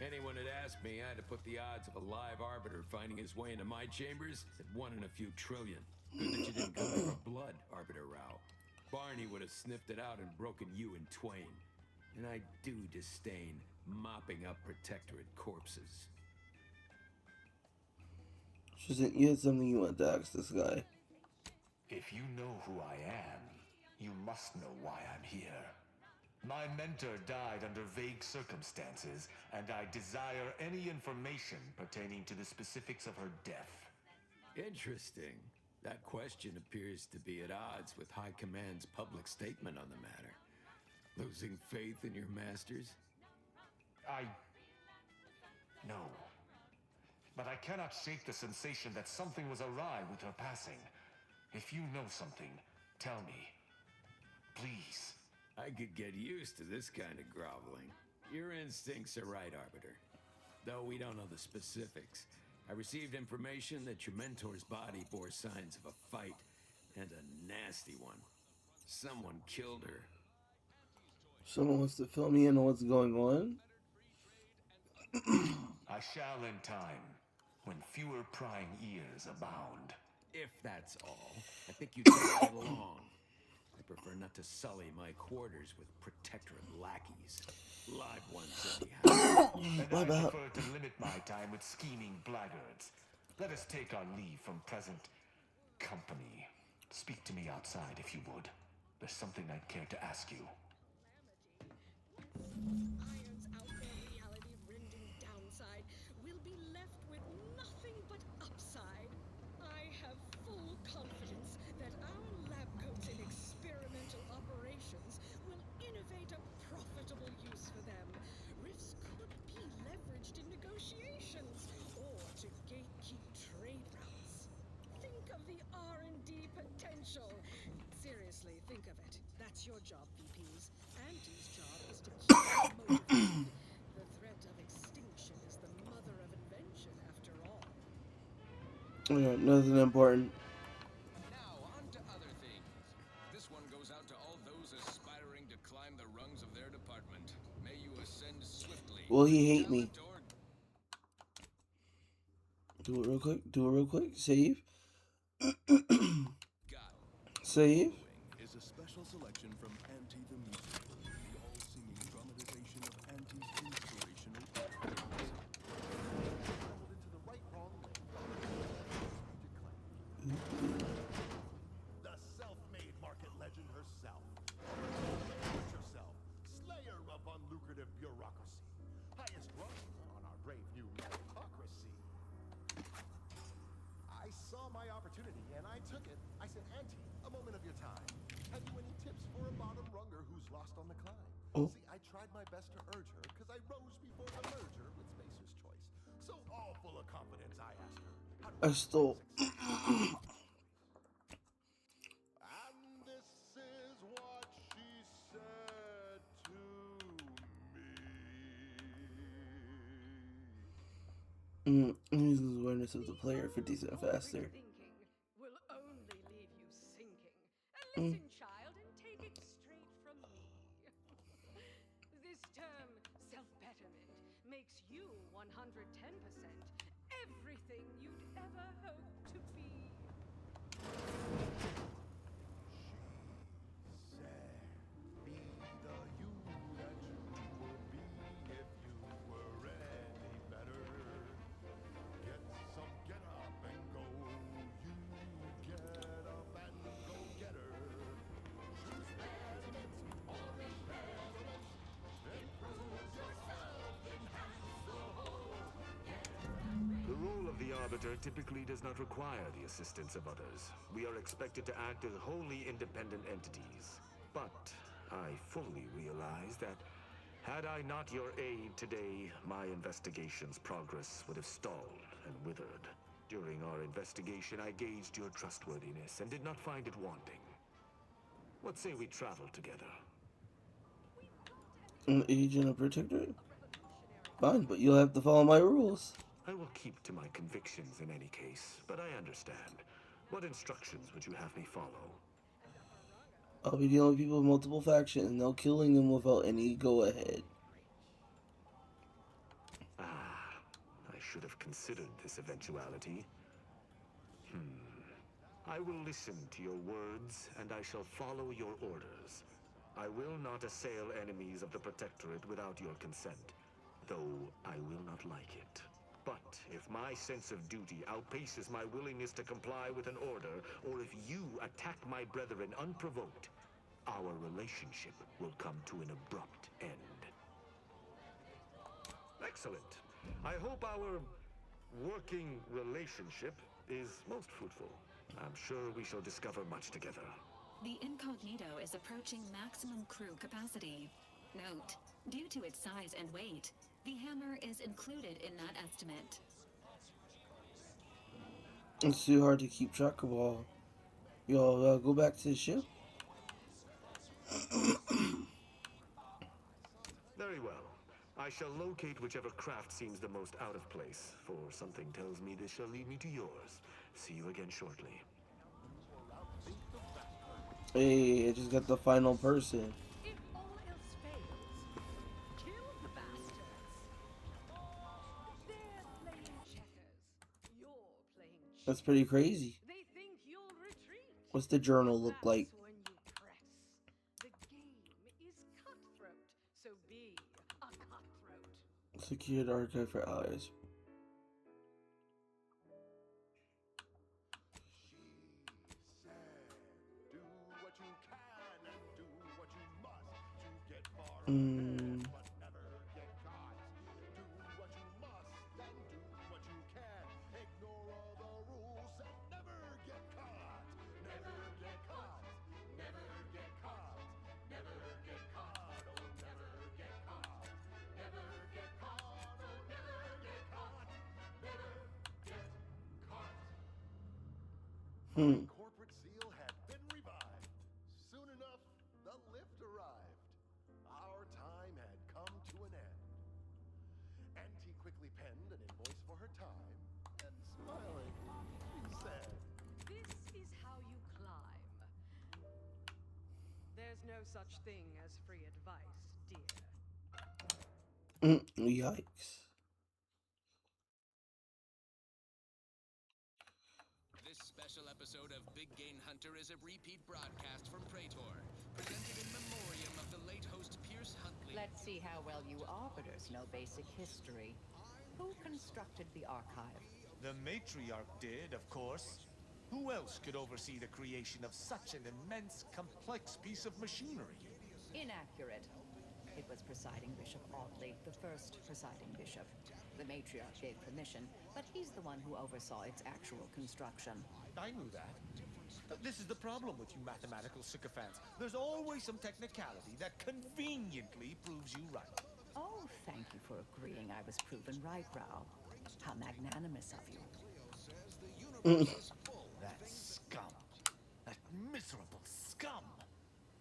Anyone had asked me, I'd have put the odds of a live arbiter finding his way into my chambers at 1 in a few trillion. Good that you didn't come for blood, Arbiter Rao. Barney would have sniffed it out and broken you in twain. And I do disdain mopping up protectorate corpses. You had something you want to ask this guy. If you know who I am, you must know why I'm here. My mentor died under vague circumstances, and I desire any information pertaining to the specifics of her death. Interesting. That question appears to be at odds with High Command's public statement on the matter. Losing faith in your masters? No. But I cannot shake the sensation that something was awry with her passing. If you know something, tell me. Please. I could get used to this kind of groveling. Your instincts are right, Arbiter. Though we don't know the specifics. I received information that your mentor's body bore signs of a fight, and a nasty one. Someone killed her. Someone wants to fill me in on what's going on? I shall in time, when fewer prying ears abound. If that's all, I think you two get along. I prefer not to sully my quarters with protectorate lackeys. Live ones, anyhow. And I prefer to limit my time with scheming blackguards. Let us take our leave from present company. Speak to me outside, if you would. There's something I'd care to ask you. Irons out their reality-rending downside, we'll be left with nothing but upside. I have full confidence that our lab coats in experimental operations will innovate a profitable use for them. Rifts could be leveraged in negotiations or to gatekeep trade routes. Think of the R&D potential. Seriously, That's your job, VPs. Auntie's job is to keep them motivated. The threat of extinction is the mother of invention, after all. Yeah, nothing important. Now, on to other things. This one goes out to all those aspiring to climb the rungs of their department. May you ascend swiftly. Will he with hate me? talent or Do it real quick. Do it real quick. Save. God. Save. Is a special selection from Auntie the Musical, the all-singing dramatization of Auntie's inspirational episodes. Traveled into the right wrong lane. The self-made market legend herself. Herself, slayer of unlucrative bureaucracy. Highest rung on our brave new meritocracy. I saw my opportunity and I took it. I said, Auntie, a moment of your time. Have you any tips for a bottom runger who's lost on the climb? Oh. See, I tried my best to urge her because I rose before the merger with Spacer's Choice. So all full of confidence, I asked her, how do I stole. and this is what she said to me. Loses awareness of the player 50% faster. Thinking will only leave you sinking. Listen, child, and take it straight from me. This term, self-betterment, makes you 110% everything you'd ever hope to be. Be the you that you would be if you were any better. Get some get up and go. You get up and go get her. Choose betterment or impediment. Improve yourself, enhance the whole. The role of the Arbiter typically does not require the assistance of others. We are expected to act as wholly independent entities. But I fully realize that had I not your aid today, my investigation's progress would have stalled and withered. During our investigation, I gauged your trustworthiness and did not find it wanting. What say we travel together? An agent of protectorate? Fine, but you'll have to follow my rules. I will keep to my convictions in any case, but I understand. What instructions would you have me follow? I'll be dealing with people with multiple factions, no killing them without any go-ahead. I should have considered this eventuality. I will listen to your words, and I shall follow your orders. I will not assail enemies of the Protectorate without your consent, though I will not like it. But if my sense of duty outpaces my willingness to comply with an order, or if you attack my brethren unprovoked, our relationship will come to an abrupt end. Excellent. I hope our working relationship is most fruitful. I'm sure we shall discover much together. The Incognito is approaching maximum crew capacity. Note, due to its size and weight, the hammer is included in that estimate. It's too hard to keep track of all. Y'all go back to the ship? Very well. I shall locate whichever craft seems the most out of place, for something tells me this shall lead me to yours. See you again shortly. Hey, I just got the final person. If all else fails, kill the bastards. They're playing checkers. You're playing chess. That's pretty crazy. They think you'll retreat. What's the journal look like? That's when you press. The game is cutthroat, so be a cutthroat. Secured archive for allies. Do what you can and do what you must to get far ahead, but never get caught. Do what you must and do what you can. Ignore all the rules and never get caught. Never get caught. Never get caught. Never get caught. Oh, never get caught. Never get caught. Oh, never get caught. Never get caught. Hmm. Corporate seal had been revived. Soon enough, the penned an invoice for her time, and smiling, she said, This is how you climb. There's no such thing as free advice, dear. Yikes. This special episode of Big Game Hunter is a repeat broadcast from Praetor, presented in memoriam of the late host Pierce Huntley. Let's see how well you arbiters know basic history. Who constructed the archive? The matriarch did, of course. Who else could oversee the creation of such an immense, complex piece of machinery? Inaccurate. It was Presiding Bishop Audley, the first presiding bishop. The matriarch gave permission, but he's the one who oversaw its actual construction. I knew that. This is the problem with you mathematical sycophants. There's always some technicality that conveniently proves you right. Oh, thank you for agreeing I was proven right, Rao. How magnanimous of you. That scum. That miserable scum.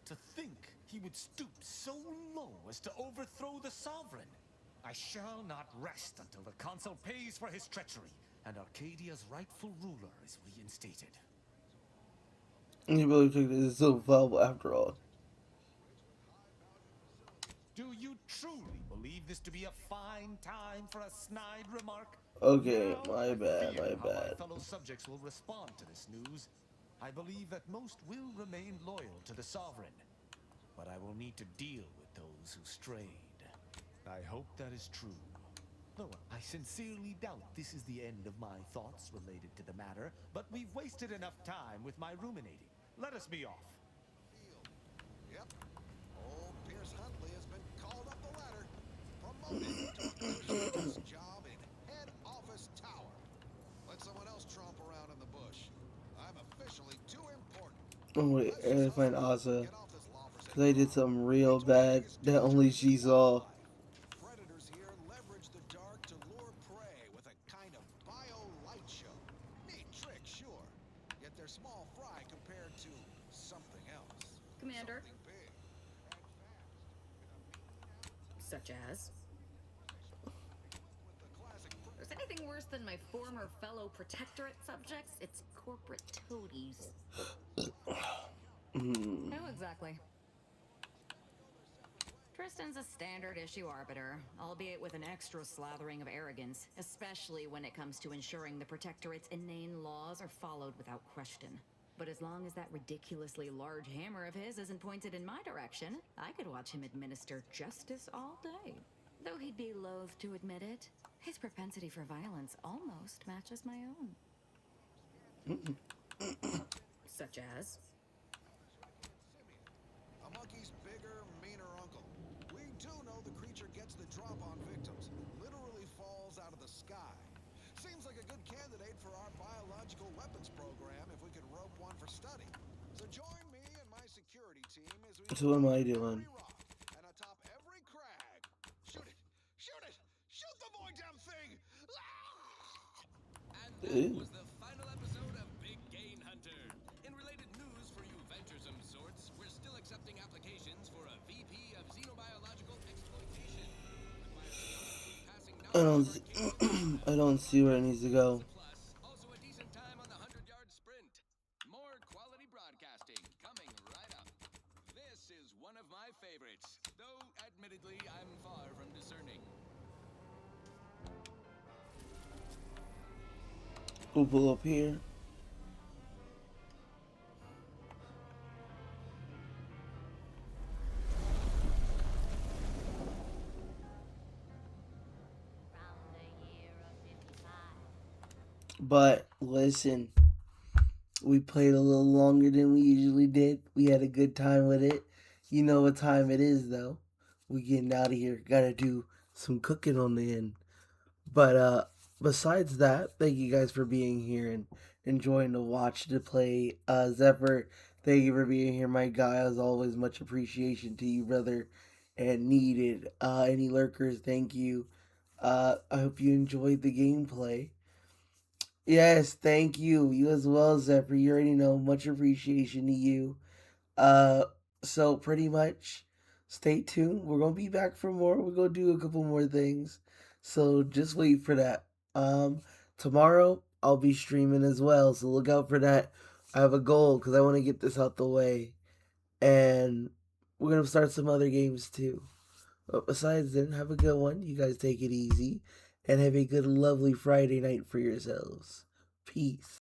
To think he would stoop so low as to overthrow the sovereign. I shall not rest until the consul pays for his treachery and Arcadia's rightful ruler is reinstated. You really took this so valuable after all. Do you truly believe this to be a fine time for a snide remark? Okay, Now, my I bad, fear my how bad. my fellow subjects will respond to this news. I believe that most will remain loyal to the sovereign, but I will need to deal with those who strayed. I hope that is true. Though I sincerely doubt this is the end of my thoughts related to the matter, but we've wasted enough time with my ruminating. Let us be off. Yep, old Pierce Huntley has been called up the ladder, promoted to a prestigious job in head office tower. Let someone else tromp around in the bush. I'm officially too important. Oh wait, I gotta find Asa. Cause I did something real bad that only she saw. Predators here leverage the dark to lure prey with a kind of bio light show. Neat trick, sure. Yet they're small fry compared to something else. Commander. Something big. Such as? If there's anything worse than my former fellow protectorate subjects, it's corporate toadies. Who exactly? Tristan's a standard issue arbiter, albeit with an extra slathering of arrogance, especially when it comes to ensuring the Protectorate's inane laws are followed without question. But as long as that ridiculously large hammer of his isn't pointed in my direction, I could watch him administer justice all day. Though he'd be loath to admit it, his propensity for violence almost matches my own. Such as? A monkey's bigger, meaner uncle. We do know the creature gets the drop on victims. Literally falls out of the sky. Seems like a good candidate for our biological weapons program if we could rope one for study. So join me and my security team as we So what am I doing? and atop every crag. Shoot it! Shoot it! Shoot the void damn thing! And that was the final episode of Big Game Hunter. In related news for you venturesome sorts, we're still accepting applications for a VP of Xenobiological Exploitation. I don't, I don't see where it needs to go. Also a decent time on the 100-yard sprint. More quality broadcasting coming right up. This is one of my favorites, though admittedly I'm far from discerning. We'll pull up here. But listen, we played a little longer than we usually did. We had a good time with it. You know what time it is, though. We getting out of here. Gotta do some cooking on the end. But besides that, thank you guys for being here and enjoying to watch the play. Zephyr, thank you for being here, my guy. As always, much appreciation to you, brother, and needed. Any lurkers, thank you. I hope you enjoyed the gameplay. Yes, thank you. You as well, Zephyr. You already know. Much appreciation to you. Uh, so pretty much, stay tuned. We're gonna be back for more. We're gonna do a couple more things. So just wait for that. Tomorrow I'll be streaming as well, so look out for that. I have a goal because I want to get this out the way, and we're gonna start some other games too. But besides then, have a good one. You guys take it easy, and have a good, lovely Friday night for yourselves. Peace.